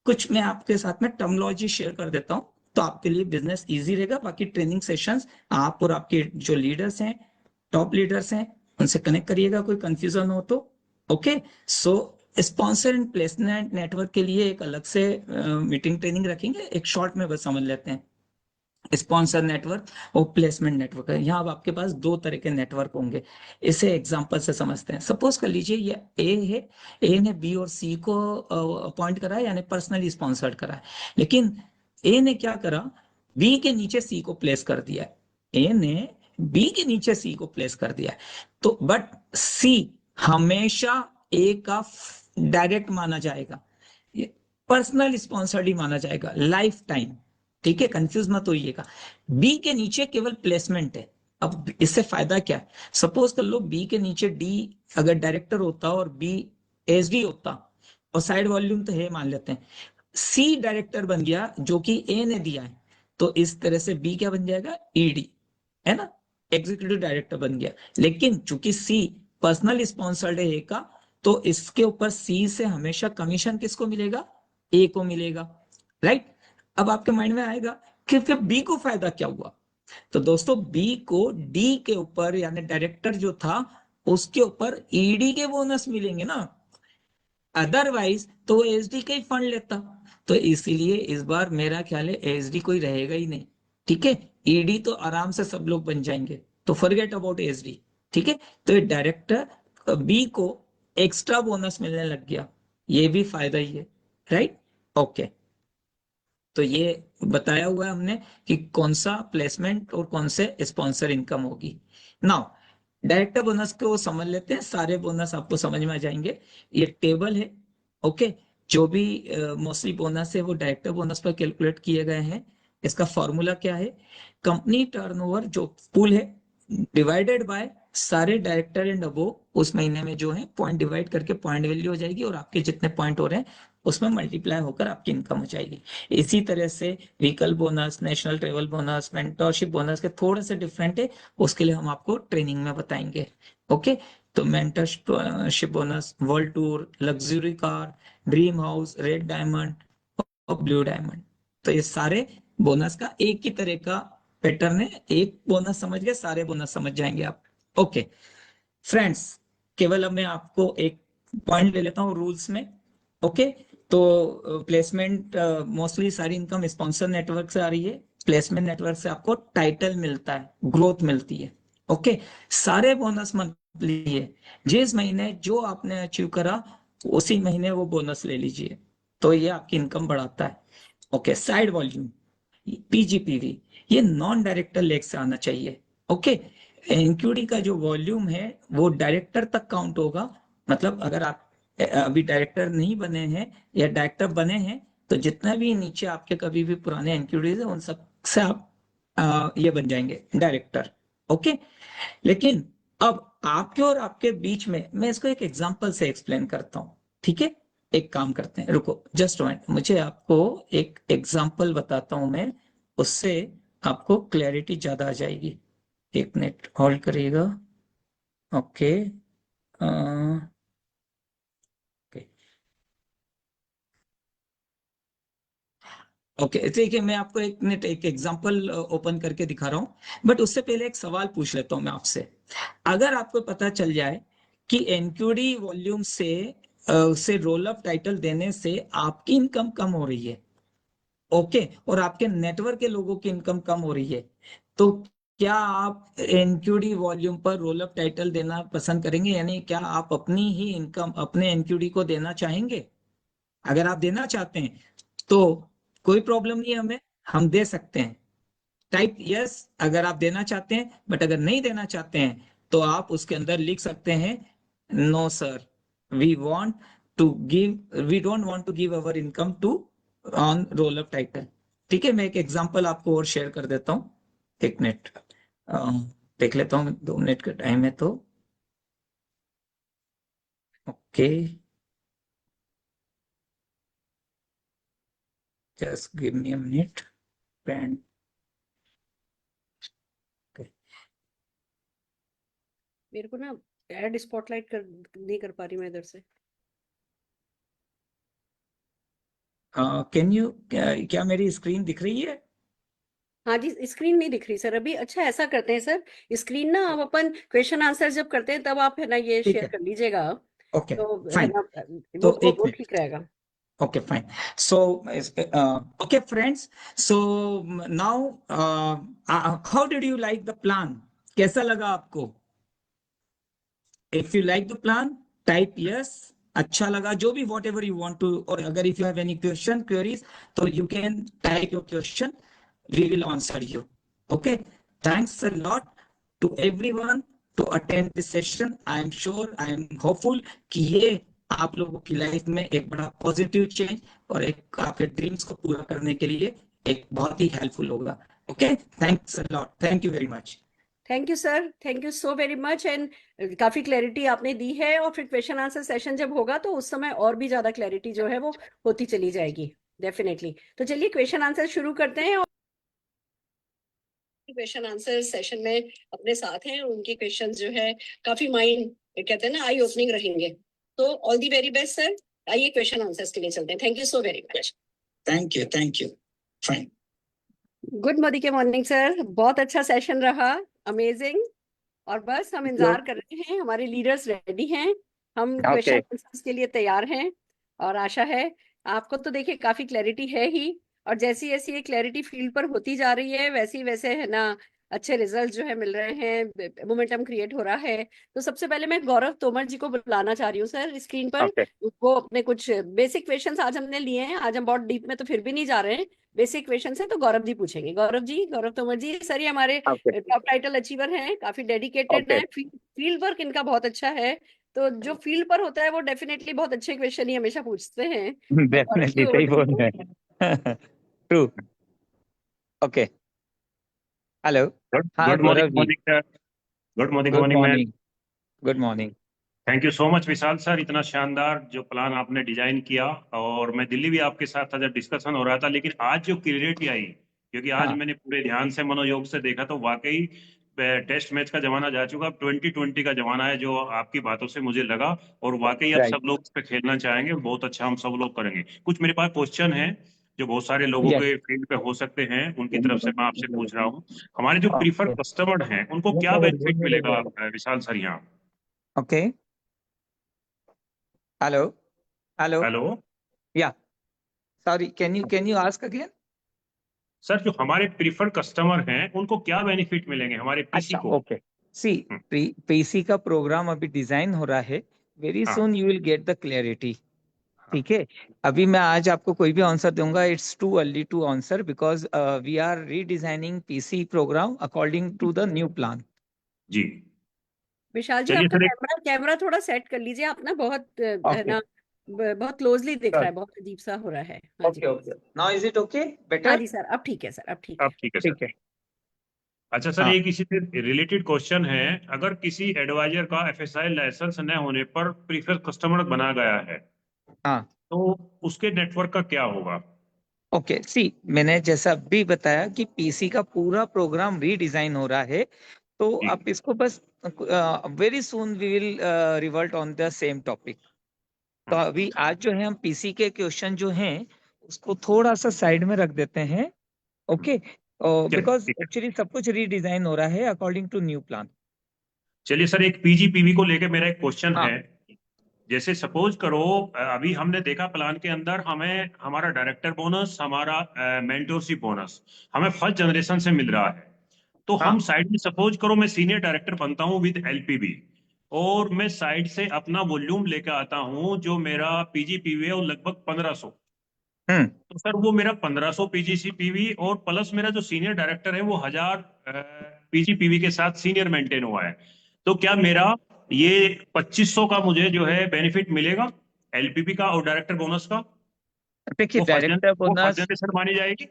Speaker 2: कुछ मैं आपके साथ में टर्मिनोलॉजी शेयर कर देता हूं तो आपके लिए बिजनेस इजी रहेगा। बाकी ट्रेनिंग सेशंस आप और आपके जो लीडर्स हैं, टॉप लीडर्स हैं, उनसे कनेक्ट करिएगा कोई कंफ्यूजन हो तो। Okay, so sponsor and placement network के लिए एक अलग से मीटिंग ट्रेनिंग रखेंगे, एक शॉर्ट में बस समझ लेते हैं। स्पॉन्सर नेटवर्क और प्लेसमेंट नेटवर्क है, यहाँ अब आपके पास 2 तरह के नेटवर्क होंगे। इसे एग्जांपल से समझते हैं। सपोज कर लीजिए ये ए है, ए ने बी और सी को अपॉइंट करा है, यानी पर्सनली स्पॉन्सर्ड करा है, लेकिन ए ने क्या करा, बी के नीचे सी को प्लेस कर दिया। ए ने बी के नीचे सी को प्लेस कर दिया है, तो बट सी हमेशा ए का डायरेक्ट माना जाएगा, पर्सनल स्पॉन्सर्ड ही माना जाएगा लाइफ टाइम। ठीक है, कंफ्यूज मत होइएगा। बी के नीचे केवल प्लेसमेंट है। अब इससे फायदा क्या है, सपोज कर लो बी के नीचे डी अगर डायरेक्टर होता और बी एसडी होता, और साइड वॉल्यूम तो है मान लेते हैं, सी डायरेक्टर बन गया जो कि ए ने दिया है, तो इस तरह से बी क्या बन जाएगा, ईडी, है ना, एग्जीक्यूटिव डायरेक्टर बन गया। लेकिन चूंकि सी पर्सनल स्पॉन्सर्ड है ए का, तो इसके ऊपर सी से हमेशा कमीशन किसको मिलेगा, ए को मिलेगा, राइट। अब आपके माइंड में आएगा कि फिर बी को फायदा क्या हुआ, तो दोस्तों बी को डी के ऊपर यानी डायरेक्टर जो था उसके ऊपर ईडी के बोनस मिलेंगे ना, अदरवाइज तो एसडी का ही फंड लेता। तो इसीलिए इस बार मेरा ख्याल है एसडी कोई रहेगा ही नहीं, ठीक है, ईडी तो आराम से सब लोग बन जाएंगे, तो फॉरगेट अबाउट एसडी। ठीक है, तो ये डायरेक्टर बी को एक्स्ट्रा बोनस मिलने लग गया, ये भी फायदा ही है, राइट। ओके, तो ये बताया हुआ है हमने कि कौन सा प्लेसमेंट और कौन से स्पॉन्सर इनकम होगी। नाउ डायरेक्टर बोनस को समझ लेते हैं, सारे बोनस आपको समझ में आ जाएंगे। ये टेबल है, ओके, जो भी मोस्टली बोनस है वो डायरेक्टर बोनस पर कैलकुलेट किए गए हैं। इसका फॉर्मूला क्या है, कंपनी टर्नओवर जो पूल है डिवाइडेड बाय सारे डायरेक्टर एंड अबो उस महीने में जो है पॉइंट डिवाइड करके पॉइंट वैल्यू हो जाएगी, और आपके जितने पॉइंट हो रहे हैं उसमें मल्टीप्लाई होकर आपकी इनकम हो जाएगी। इसी तरह से vehicle bonus, national travel bonus, mentorship bonus के थोड़े से डिफरेंट है, उसके लिए हम आपको ट्रेनिंग में बताएंगे। ओके, तो mentorship bonus, world tour, luxury car, dream house, red diamond और ब्लू डायमंड, तो ये सारे बोनस का एक ही तरह का पैटर्न है। एक बोनस समझ गए, सारे बोनस समझ जाएंगे आप। ओके फ्रेंड्स, केवल अब मैं आपको एक पॉइंट ले लेता हूँ रूल्स में। ओके, तो प्लेसमेंट मोस्टली सारी इनकम स्पॉन्सर नेटवर्क से आ रही है। प्लेसमेंट नेटवर्क से आपको टाइटल मिलता है, ग्रोथ मिलती है। ओके, सारे बोनस मंथली है, जिस महीने जो आपने अचीव करा उसी महीने वो बोनस ले लीजिए, तो ये आपकी इनकम बढ़ाता है। ओके, साइड वॉल्यूम पीजीपीवी, ये नॉन डायरेक्टर लेग से आना चाहिए। ओके, एनक्यूडी का जो वॉल्यूम है वो डायरेक्टर तक काउंट होगा, मतलब अगर आप अभी डायरेक्टर नहीं बने हैं या डायरेक्टर बने हैं, तो जितना भी नीचे आपके कभी भी पुराने एनक्यूडीज है उन सब से आप ये बन जाएंगे डायरेक्टर। ओके, लेकिन अब आपके और आपके बीच में मैं इसको एक एग्जांपल से एक्सप्लेन करता हूं, ठीक है। एक काम करते हैं, रुको जस्ट मिनट, मुझे आपको एक एग्जांपल बताता हूं मैं, उससे आपको क्लैरिटी ज्यादा आ जाएगी। एक मिनट होल्ड करिएगा। ओके, ओके ठीक है, मैं आपको एक मिनट एक एग्जांपल ओपन करके दिखा रहा हूं, बट उससे पहले एक सवाल पूछ लेता हूं मैं आपसे। अगर आपको पता चल जाए कि एनक्यूडी वॉल्यूम से रोल अप टाइटल देने से आपकी इनकम कम हो रही है, ओके, और आपके नेटवर्क के लोगों की इनकम कम हो रही है, तो क्या आप एनक्यूडी वॉल्यूम पर रोल अप टाइटल देना पसंद करेंगे, यानी क्या आप अपनी ही इनकम अपने एनक्यूडी को देना चाहेंगे? अगर आप देना चाहते हैं तो कोई प्रॉब्लम नहीं है, हमें हम दे सकते हैं, टाइप यस अगर आप देना चाहते हैं। बट अगर नहीं देना चाहते हैं तो आप उसके अंदर लिख सकते हैं no sir, we want to give, we don't want to give our income to on roll up title. ठीक है, मैं एक एग्जांपल आपको और शेयर कर देता हूं, एक मिनट देख लेता हूँ, 2 मिनट का टाइम है तो। Okay, just give me a minute pen.
Speaker 3: मेरे को ना ऐड स्पॉटलाइट कर नहीं कर पा रही मैं इधर से।
Speaker 2: कैन यू, क्या मेरी स्क्रीन दिख रही है?
Speaker 3: हाँ जी, स्क्रीन नहीं दिख रही सर अभी। अच्छा ऐसा करते हैं सर, स्क्रीन ना हम अपन क्वेश्चन आंसर जब करते हैं तब आप है ना ये
Speaker 2: ठीक
Speaker 3: शेयर
Speaker 2: है,
Speaker 3: कर लीजिएगा,
Speaker 2: ओके
Speaker 3: तो है
Speaker 2: फाइन,
Speaker 3: ना
Speaker 2: तो
Speaker 3: वो
Speaker 2: एक
Speaker 3: वो
Speaker 2: मिनट,
Speaker 3: ठीक रहेगा।
Speaker 2: okay fine, so okay friends, so now how did you like the plan? कैसा लगा आपको? if you like the plan type yes, अच्छा लगा जो भी whatever you want to, और अगर if you have any question queries तो you can type your question, we will answer you. Okay, thanks a lot. to everyone to attend this session. I am sure, I am hopeful कि ये आप लोगों की life में एक बड़ा positive change और एक आपके ड्रीम्स को पूरा करने के लिए एक बहुत ही हेल्पफुल होगा. Okay, thanks a lot. Thank you very much.
Speaker 3: Thank you sir, thank you so very much. And काफी क्लैरिटी आपने दी है, और फिर क्वेश्चन आंसर सेशन जब होगा तो उस समय और भी ज्यादा क्लैरिटी जो है वो होती चली जाएगी डेफिनेटली. तो चलिए क्वेश्चन आंसर शुरू करते हैं. और क्वेश्चन आंसर सेशन में अपने साथ हैं, उनके क्वेश्चन जो है काफी माइंड कहते हैं ना आई ओपनिंग रहेंगे. तो all the very best sir. आइए क्वेश्चन आंसर्स के लिए चलते हैं. Thank you so very much.
Speaker 2: Thank you, thank you. Fine.
Speaker 3: Good Modi के मॉर्निंग सर. बहुत अच्छा सेशन रहा, अमेजिंग. और बस हम इंतजार कर रहे हैं, हमारे लीडर्स रेडी हैं, हम क्वेश्चन आंसर्स के लिए तैयार हैं. और आशा है आपको तो देखिए काफी क्लैरिटी है ही, और जैसी जैसी ये क्लैरिटी फील्ड पर होती जा रही है वैसे ही वैसे है ना अच्छे रिजल्ट जो है मिल रहे हैं, मोमेंटम क्रिएट हो रहा है. तो सबसे पहले मैं गौरव तोमर जी को बुलाना चाह रही हूँ सर स्क्रीन पर. वो अपने कुछ बेसिक क्वेश्चंस आज हमने लिए हैं, आज हम बहुत डीप में तो फिर भी नहीं जा रहे हैं, बेसिक क्वेश्चन है तो गौरव जी पूछेंगे. गौरव जी, गौरव तोमर जी सर, ये हमारे टॉप टाइटल अचीवर हैं, काफी डेडिकेटेड हैं, फील्ड वर्क इनका बहुत अच्छा है. तो जो फील्ड पर होता है वो डेफिनेटली बहुत अच्छे क्वेश्चन ही हमेशा पूछते हैं.
Speaker 2: डेफिनेटली सही बोल रहे हैं. ट्रू. Okay, hello. हाँ,
Speaker 4: good
Speaker 2: Gaurav ji.
Speaker 4: Morning sir. Good
Speaker 2: good
Speaker 4: morning ma'am.
Speaker 2: Morning. Good morning.
Speaker 4: Thank you so much Vishal sir, इतना शानदार जो प्लान आपने डिजाइन किया. और मैं दिल्ली भी आपके साथ था जब डिस्कशन हो रहा था, लेकिन आज जो क्लियरिटी आई, क्योंकि आज
Speaker 2: हाँ.
Speaker 4: मैंने पूरे ध्यान से मनोयोग से देखा तो वाकई टेस्ट मैच का जमाना जा चुका, 2020 का जमाना है जो आपकी बातों से मुझे लगा. और वाकई अब
Speaker 2: Right.
Speaker 4: सब लोग इस पे खेलना चाहेंगे, बहुत अच्छा हम सब लोग करेंगे. कुछ मेरे पास क्वेश्चन है जो बहुत सारे लोगों
Speaker 2: Yes.
Speaker 4: के फील्ड पे हो सकते हैं, उनकी तरफ से मैं आपसे पूछ रहा हूँ. हमारे जो प्रीफर कस्टमर हैं उनको क्या बेनिफिट मिलेगा विशाल सर यहाँ?
Speaker 2: ओके. हेलो. हेलो.
Speaker 4: हेलो
Speaker 2: या, sorry, can you ask again?
Speaker 4: Sir, जो हमारे प्रीफर्ड कस्टमर हैं उनको क्या बेनिफिट मिलेंगे हमारे पीसी
Speaker 2: अच्छा,
Speaker 4: को?
Speaker 2: ओके. सी, पीसी का प्रोग्राम अभी डिजाइन हो रहा है. वेरी
Speaker 4: हाँ.
Speaker 2: Soon you will get the clarity. ठीक है. अभी मैं आज आपको कोई भी आंसर दूंगा, it's too early to answer because we are redesigning PC program according to the new plan.
Speaker 4: जी.
Speaker 3: विशाल जी
Speaker 4: चलिए
Speaker 3: आपका
Speaker 4: सर,
Speaker 3: कैमरा थोड़ा सेट कर लीजिए आप ना, बहुत है
Speaker 2: Okay.
Speaker 3: ना बहुत क्लोजली दिख रहा है, बहुत अजीब सा हो रहा है. हाँ जी.
Speaker 2: Okay, okay. Now is it okay?
Speaker 3: हाँ
Speaker 2: बेटर?
Speaker 3: जी सर, अब ठीक है सर, अब ठीक
Speaker 4: अब
Speaker 3: है.
Speaker 4: ठीक है सर.
Speaker 2: ठीक है.
Speaker 4: अच्छा सर,
Speaker 2: हाँ.
Speaker 4: एक इसी से रिलेटेड क्वेश्चन है. अगर किसी एडवाइजर का एफएसआई लाइसेंस न होने पर प्रीफर्ड कस्टमर बना गया है,
Speaker 2: हाँ.
Speaker 4: तो उसके नेटवर्क का क्या होगा?
Speaker 2: ओके. सी, मैंने जैसा अभी बताया कि पीसी का पूरा प्रोग्राम रीडिजाइन हो रहा है, तो
Speaker 4: जी.
Speaker 2: आप इसको बस very soon we will revert on the same topic. तो अभी आज जो है हम पीसी के क्वेश्चन जो हैं उसको थोड़ा सा साइड में रख देते हैं. ओके, बिकॉज
Speaker 4: ठीक है.
Speaker 2: एक्चुअली सब कुछ रीडिजाइन हो रहा है अकॉर्डिंग टू न्यू प्लान.
Speaker 4: चलिए सर, एक पीजीपीवी को लेकर मेरा एक क्वेश्चन
Speaker 2: हाँ.
Speaker 4: है. जैसे सपोज करो, अभी हमने देखा प्लान के अंदर हमें हमारा डायरेक्टर बोनस, हमारा मेंटोरशिप बोनस हमें फर्स्ट जनरेशन से मिल रहा है. तो
Speaker 2: हाँ.
Speaker 4: हम साइड में सपोज करो मैं सीनियर डायरेक्टर बनता हूं विद एलपीबी, और मैं साइड से अपना वॉल्यूम लेकर आता हूं जो मेरा पीजीपीवी है वो लगभग 1500. तो सर वो मेरा 1500 पीजीसीपीवी और प्लस मेरा जो सीनियर डायरेक्टर है वो 1000 पीजीपीवी के साथ सीनियर मेंटेन हुआ है. तो क्या मेरा ये 2500 का मुझे जो है बेनिफिट मिलेगा एलपीबी का और डायरेक्टर बोनस का?
Speaker 2: देखिए,
Speaker 4: वो फर्स्ट
Speaker 2: डायरेक्टर बोनस,
Speaker 4: जनरेशन मानी जाएगी?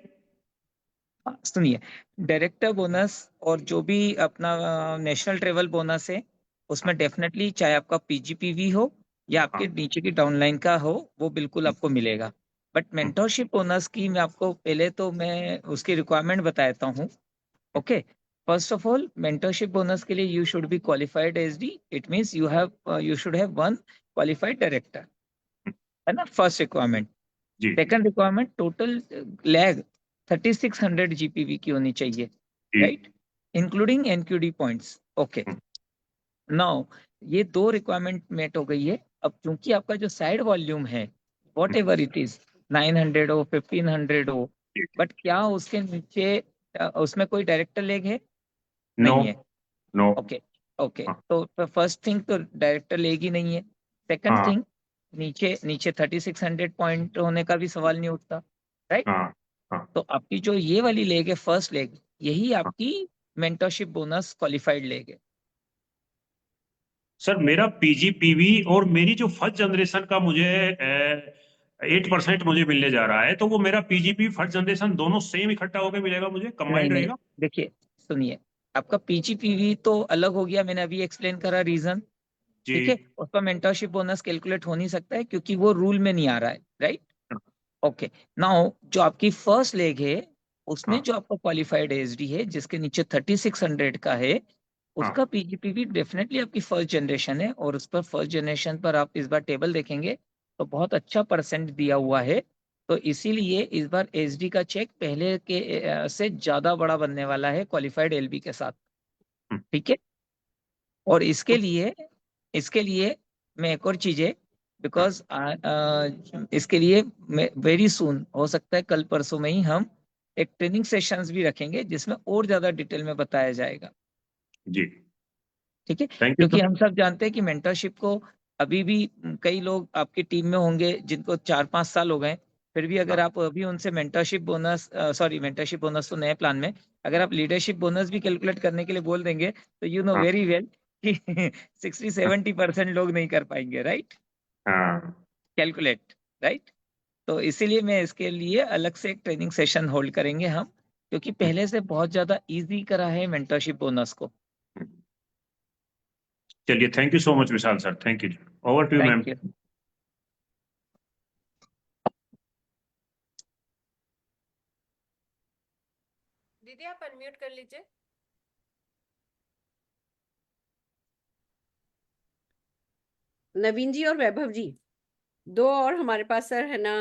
Speaker 2: सुनिए, डायरेक्टर बोनस और जो भी अपना नेशनल ट्रेवल बोनस है उसमें डेफिनेटली चाहे आपका पीजीपीवी हो या आपके नीचे की डाउनलाइन का हो वो बिल्कुल आपको मिलेगा. बट मेंटरशिप बोनस की मैं आपको पहले तो मैं उसकी रिक्वायरमेंट बताता हूँ. Okay. First of all, mentorship bonus के लिए you should be qualified SD. It means you should have one qualified director, है ना, फर्स्ट रिक्वायरमेंट.
Speaker 4: जी.
Speaker 2: Second requirement, total leg 3600 GPV की होनी चाहिए, right, including NQD points. Okay. Now ये दो रिक्वायरमेंट मेट हो गई है. अब क्योंकि आपका जो साइड वॉल्यूम है वॉट एवर इट इज, 900 हो 1500 हो, बट क्या उसके नीचे उसमें कोई डायरेक्टर लेग है?
Speaker 4: नो.
Speaker 2: नहीं है.
Speaker 4: नो.
Speaker 2: ओके. ओके, तो फर्स्ट थिंग तो डायरेक्टर लेग ही नहीं है. सेकंड
Speaker 4: हाँ.
Speaker 2: थिंग, नीचे नीचे 3600 पॉइंट होने का भी सवाल नहीं उठता, राइट.
Speaker 4: हाँ. हाँ.
Speaker 2: तो आपकी जो ये वाली लेग है, फर्स्ट लेग, यही आपकी मेंटरशिप बोनस क्वालिफाइड लेंगे?
Speaker 4: सर मेरा पीजीपीवी और मेरी जो फर्स्ट जनरेशन का मुझे 8% मुझे मिलने जा रहा है, तो वो मेरा पीजीपी फर्स्ट जनरेशन दोनों सेम इकट्ठा होकर मिलेगा, मुझे
Speaker 2: नहीं
Speaker 4: कंबाइंड
Speaker 2: नहीं,
Speaker 4: रहेगा?
Speaker 2: देखिए सुनिए, आपका पीजीपीवी तो अलग हो गया, मैंने अभी एक्सप्लेन करा रीजन।
Speaker 4: जी।
Speaker 2: ठीक है, उसका मेंटरशिप बोनस कैलकुलेट हो नहीं सकता है क्योंकि वो रूल में नहीं आ रहा है, राइट? ओके, नाउ जो आपकी फर्स्ट लेग है उसमें
Speaker 4: हाँ
Speaker 2: जो आपका क्वालिफाइड एसडी है जिसके नीचे 3600 का है,
Speaker 4: हाँ।
Speaker 2: उसका पीजीपीवी डेफिनेटली आपकी फर्स्ट जनरेशन है, और उस पर फर्स्ट जनरेशन पर आप इस बार टेबल देखेंगे तो बहुत अच्छा परसेंट दिया हुआ है। तो इसीलिए इस बार एसडी का चेक पहले के से ज्यादा बड़ा बनने वाला है क्वालिफाइड एलबी के साथ।
Speaker 4: हम्म,
Speaker 2: ठीक है, और इसके लिए मैं एक और चीज है,
Speaker 4: हाँ
Speaker 2: बिकॉज इसके लिए वेरी सून हो सकता है कल परसों में ही हम एक ट्रेनिंग सेशंस भी रखेंगे जिसमें और ज्यादा डिटेल में बताया जाएगा।
Speaker 4: जी।
Speaker 2: ठीक है,
Speaker 4: थैंक यू
Speaker 2: क्योंकि
Speaker 4: सर।
Speaker 2: हम सब जानते हैं कि मेंटरशिप को अभी भी कई लोग आपकी टीम में होंगे जिनको 4-5 साल हो गए, फिर भी अगर
Speaker 4: हाँ
Speaker 2: आप अभी उनसे मेंटरशिप बोनस तो नए प्लान में, अगर आप लीडरशिप बोनस भी कैलकुलेट करने के लिए बोल देंगे तो यू नो
Speaker 4: हाँ
Speaker 2: वेरी वेल कि 60-70% लोग नहीं कर पाएंगे, राइट?
Speaker 4: हाँ।
Speaker 2: Calculate, right? तो इसीलिए मैं इसके लिए अलग से एक ट्रेनिंग सेशन होल्ड करेंगे हम, क्योंकि पहले से बहुत ज्यादा इजी करा है मेंटरशिप बोनस को।
Speaker 4: चलिए, thank you so much Vishal sir, thank you. Over to you ma'am.
Speaker 2: Thank you.
Speaker 3: दीदी आप अनम्यूट कर लीजिए। नवीन जी और वैभव जी, दो और हमारे पास सर है ना,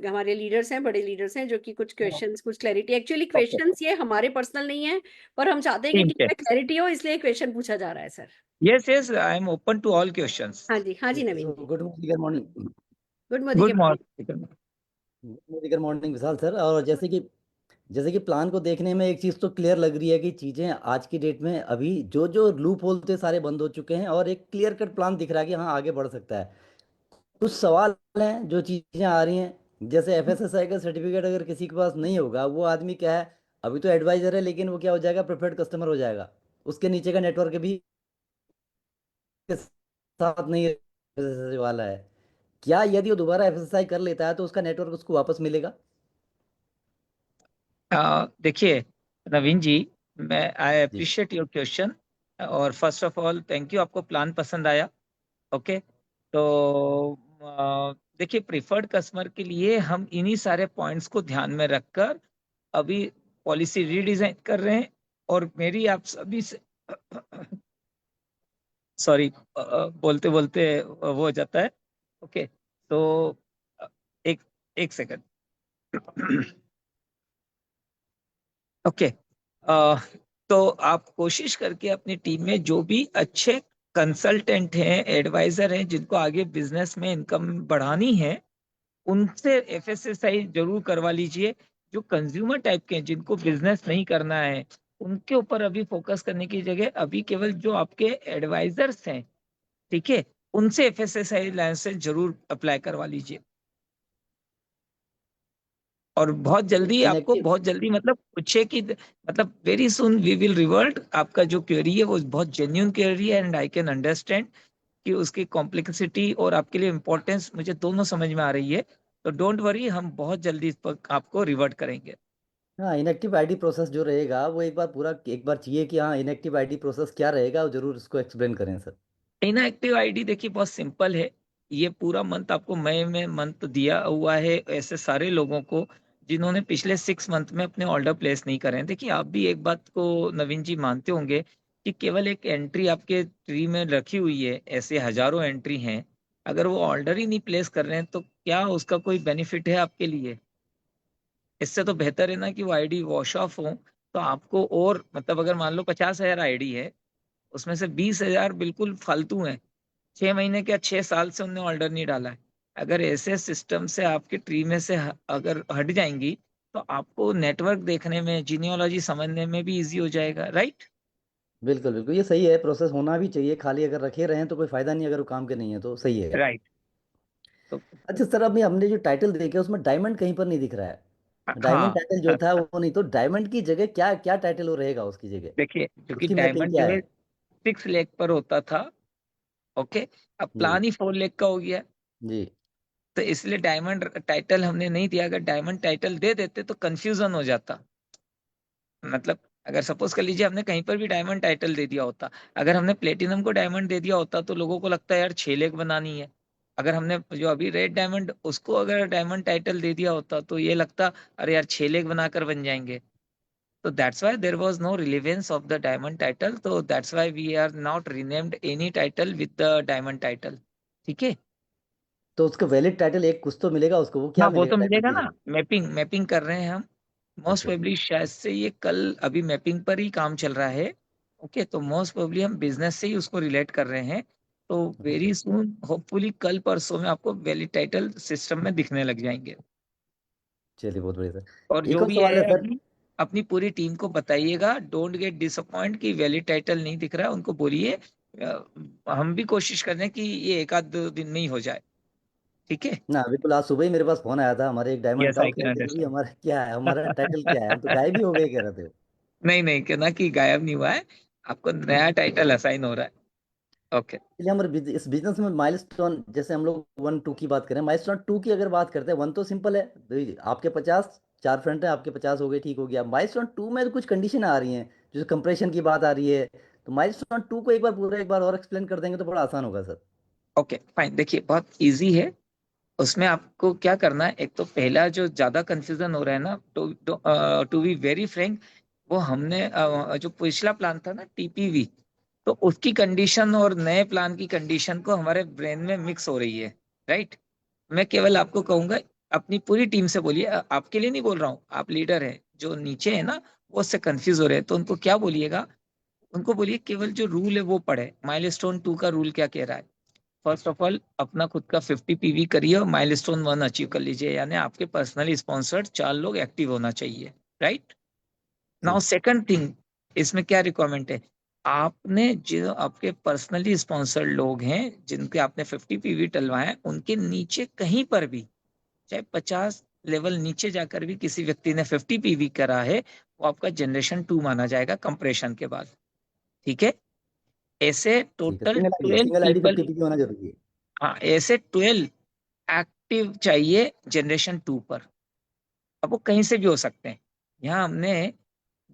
Speaker 3: हमारे लीडर्स हैं, बड़े लीडर्स हैं जो कि कुछ क्वेश्चंस, कुछ क्लैरिटी, एक्चुअली
Speaker 2: ओके,
Speaker 3: क्वेश्चंस ये हमारे पर्सनल नहीं है, पर हम चाहते हैं कि
Speaker 2: टीम
Speaker 3: टीम
Speaker 2: के,
Speaker 3: में क्लैरिटी हो, इसलिए क्वेश्चन पूछा जा रहा है sir.
Speaker 2: Yes yes, I am open to all questions.
Speaker 3: हाँ जी नवीन
Speaker 5: So
Speaker 3: जी।
Speaker 5: good morning, good morning.
Speaker 3: Good morning
Speaker 2: good morning.
Speaker 5: Good morning, Vishal sir. और जैसे कि प्लान को देखने में एक चीज़ तो क्लियर लग रही है कि चीज़ें आज की डेट में अभी जो जो लूप होल थे सारे बंद हो चुके हैं और एक क्लियर कट प्लान दिख रहा है कि हाँ आगे बढ़ सकता है। कुछ सवाल हैं जो चीज़ें आ रही हैं, जैसे एफएसएसआई का सर्टिफिकेट अगर किसी के पास नहीं होगा, वो आदमी क्या है, अभी तो एडवाइजर है लेकिन वो क्या हो जाएगा, प्रेफर्ड कस्टमर हो जाएगा। उसके नीचे का नेटवर्क भी के साथ नहीं FSSAI वाला है। क्या यदि वो दोबारा एफएसएसआई कर लेता है तो उसका नेटवर्क उसको वापस मिलेगा?
Speaker 2: देखिए नवीन जी, मैं आई
Speaker 5: जी
Speaker 2: अप्रिशिएट योर क्वेश्चन, और first of all thank you, आपको प्लान पसंद आया। ओके, तो देखिए प्रिफर्ड कस्टमर के लिए हम इन्हीं सारे पॉइंट्स को ध्यान में रखकर अभी पॉलिसी रीडिजाइन कर रहे हैं, और मेरी आप सभी से सॉरी, बोलते बोलते वो हो जाता है। ओके, तो अ, एक एक सेकंड। ओके, तो आप कोशिश करके अपनी टीम में जो भी अच्छे कंसल्टेंट हैं, एडवाइजर हैं, जिनको आगे बिजनेस में इनकम बढ़ानी है, उनसे एफएसएसआई जरूर करवा लीजिए। जो कंज्यूमर टाइप के हैं, जिनको बिजनेस नहीं करना है, उनके ऊपर अभी फोकस करने की जगह अभी केवल जो आपके एडवाइजर्स हैं, ठीक है, उनसे एफएसएसआई लाइसेंस जरूर अप्लाई करवा लीजिए। और बहुत जल्दी आपको,
Speaker 5: इनएक्टिव
Speaker 2: बहुत जल्दी मतलब कुछ है कि मतलब very soon we will revert. आपका जो क्वेरी है वो बहुत जेन्युइन क्वेरी है, एंड आई कैन अंडरस्टैंड कि उसकी कॉम्प्लेक्सिटी और आपके लिए इम्पोर्टेंस मुझे दोनों समझ में आ रही है। तो डोंट वरी, हम बहुत जल्दी इस पर आपको रिवर्ट करेंगे।
Speaker 5: हाँ, इनएक्टिव आईडी प्रोसेस जो रहेगा वो एक बार चाहिए कि हाँ इनएक्टिव आईडी प्रोसेस क्या रहेगा, वो जरूर इसको एक्सप्लेन करें सर।
Speaker 2: इनएक्टिव आईडी देखिए बहुत सिंपल है। ये पूरा मंथ आपको मई में मंथ दिया हुआ है ऐसे सारे लोगों को जिन्होंने पिछले 6 मंथ में अपने ऑर्डर प्लेस नहीं करे हैं। देखिए आप भी एक बात को नवीन जी मानते होंगे कि केवल एक एंट्री आपके ट्री में रखी हुई है, ऐसे हजारों एंट्री हैं, अगर वो ऑर्डर ही नहीं प्लेस कर रहे हैं तो क्या उसका कोई बेनिफिट है आपके लिए? इससे तो बेहतर है ना कि वो आईडी वॉश ऑफ हो। तो आपको, और मतलब अगर मान लो 50,000 आईडी है, उसमें से 20,000 बिल्कुल फालतू हैं, 6 महीने के या 6 साल से उनने ऑर्डर नहीं डाला है। अगर ऐसे सिस्टम से आपके ट्री में से अगर हट जाएंगी तो आपको नेटवर्क देखने में, जीनियोलॉजी समझने में भी इजी हो जाएगा, राइट?
Speaker 5: बिल्कुल बिल्कुल, ये सही है, प्रोसेस होना भी चाहिए। खाली अगर रखे रहें तो कोई फायदा नहीं, अगर वो काम के नहीं है तो सही है।
Speaker 2: राइट। तो
Speaker 5: अच्छा सर, अभी हमने जो टाइटल देखे उसमें डायमंड कहीं पर नहीं दिख रहा है। डायमंड
Speaker 2: हाँ
Speaker 5: टाइटल जो था वो नहीं, तो डायमंड की जगह क्या क्या टाइटल वो रहेगा उसकी जगह?
Speaker 2: देखिए, क्योंकि
Speaker 5: उसकी मैपिंग
Speaker 2: डायमंड
Speaker 5: क्या
Speaker 2: जो
Speaker 5: है?
Speaker 2: है 6 लाख पर होता था। ओके, अब
Speaker 5: जी।
Speaker 2: प्लान ही 4 लाख का हो गया।
Speaker 5: जी।
Speaker 2: तो इसलिए डायमंड टाइटल हमने नहीं दिया। अगर डायमंड टाइटल दे देते तो कंफ्यूजन हो जाता। मतलब अगर सपोज कर लीजिए हमने कहीं पर भी डायमंड टाइटल दे दिया होता, अगर हमने प्लेटिनम को डायमंड दे दिया होता तो लोगों को लगता है यार 6 लाख बनानी है। अगर हमने जो अभी रेड डायमंड उसको अगर डायमंड टाइटल दे दिया होता तो ये लगता अरे यार 6 लाख बनाकर बन जाएंगे। तो that's why there was no relevance of the diamond title, तो that's why we are not renamed any title with the diamond title. ठीक है।
Speaker 5: तो उसका वैलिड टाइटल एक कुछ तो मिलेगा उसको, वो क्या
Speaker 2: हाँ वो
Speaker 5: मिलेगा
Speaker 2: तो
Speaker 5: डायमंड
Speaker 2: मिलेगा
Speaker 5: की
Speaker 2: ना।
Speaker 5: जगह?
Speaker 2: मैपिंग मैपिंग कर रहे हैं हम। Most
Speaker 5: okay.
Speaker 2: प्रोबेबली शायद से ये कल अभी मैपिंग पर ही काम चल रहा है। ओके, तो मोस्ट प्रोबेबली हम बिजनेस से ही उसको रिलेट कर रहे हैं। तो
Speaker 5: ओके।
Speaker 2: वेरी सून होपफुली कल परसों में आपको वैलिड टाइटल सिस्टम में दिखने लग जाएंगे।
Speaker 5: चलिए बहुत बढ़िया सर।
Speaker 2: और
Speaker 5: एक
Speaker 2: जो
Speaker 5: और
Speaker 2: भी
Speaker 5: सवाल
Speaker 2: है
Speaker 5: है सर।
Speaker 2: अभी अपनी पूरी टीम को बताइएगा, डोंट गेट डिसअपॉइंट कि वैलिड टाइटल नहीं दिख रहा है। उनको बोलिए हम भी कोशिश कर रहे हैं कि ये एक आध दो दिन में ही हो जाए। ठीक है।
Speaker 5: ना बिल्कुल, आज सुबह ही मेरे पास फोन आया था हमारे एक डायमंड
Speaker 2: यस
Speaker 5: का, वो
Speaker 2: आई
Speaker 5: कह
Speaker 2: कैन
Speaker 5: रहे थे अभी
Speaker 2: अंडरस्टैंड।
Speaker 5: हमारा क्या है, हमारा टाइटल क्या है, हम तो गायब ही हो गए कह रहे थे।
Speaker 2: नहीं नहीं, कहना कि गायब नहीं हुआ है, आपको नया टाइटल असाइन हो रहा है। ओके।
Speaker 5: इसलिए हमारे इस बिजनेस में माइलस्टोन, जैसे हम लोग 1 2 की बात करें, माइलस्टोन 2 की अगर बात करते हैं, 1 तो सिंपल है, आपके 50 4 फ्रंट है, आपके 50 हो गए, ठीक हो गया। माइलस्टोन 2 में तो कुछ कंडीशन आ रही हैं, जैसे कंप्रेशन की बात आ रही है। तो माइलस्टोन 2 को एक बार पूरा एक बार और एक्सप्लेन कर देंगे तो बड़ा आसान होगा सर।
Speaker 2: ओके फाइन, देखिए बहुत इजी है। उसमें आपको क्या करना है, एक तो पहला जो ज्यादा कंफ्यूजन हो रहा है ना, टू बी वेरी फ्रैंक, वो हमने जो पिछला प्लान था ना टीपीवी, तो उसकी कंडीशन और नए प्लान की कंडीशन को हमारे ब्रेन में मिक्स हो रही है। राइट। मैं केवल आपको कहूंगा अपनी पूरी टीम से बोलिए, आपके लिए नहीं बोल रहा हूँ, आप लीडर हैं, जो नीचे है ना वो उससे कंफ्यूज हो रहे हैं, तो उनको क्या बोलिएगा, उनको बोलिए केवल जो रूल है वो पढ़े। माइलस्टोन 2 का रूल क्या कह रहा है। फर्स्ट ऑफ ऑल अपना खुद का 50 पीवी करिए और माइलस्टोन 1 अचीव कर लीजिए, यानी आपके पर्सनली स्पॉन्सर्ड 4 लोग एक्टिव होना चाहिए। राइट। नाउ
Speaker 5: ठीक।
Speaker 2: सेकंड थिंग, इसमें क्या रिक्वायरमेंट है, आपने जो आपके पर्सनली स्पॉन्सर्ड लोग हैं जिनके आपने 50 पीवी टलवाए हैं, उनके नीचे कहीं पर भी, चाहे 50 लेवल नीचे जाकर भी किसी व्यक्ति ने 50 पीवी करा है, वो आपका जनरेशन 2 माना जाएगा कंप्रेशन के बाद। ठीक है। ऐसे
Speaker 5: ठीक है,
Speaker 2: total
Speaker 5: single ID,
Speaker 2: 12
Speaker 5: single ID
Speaker 2: people,
Speaker 5: 50 होना जरूरी है।
Speaker 2: हाँ ऐसे 12 एक्टिव चाहिए जनरेशन 2 पर। अब वो कहीं से भी हो सकते हैं। यहाँ हमने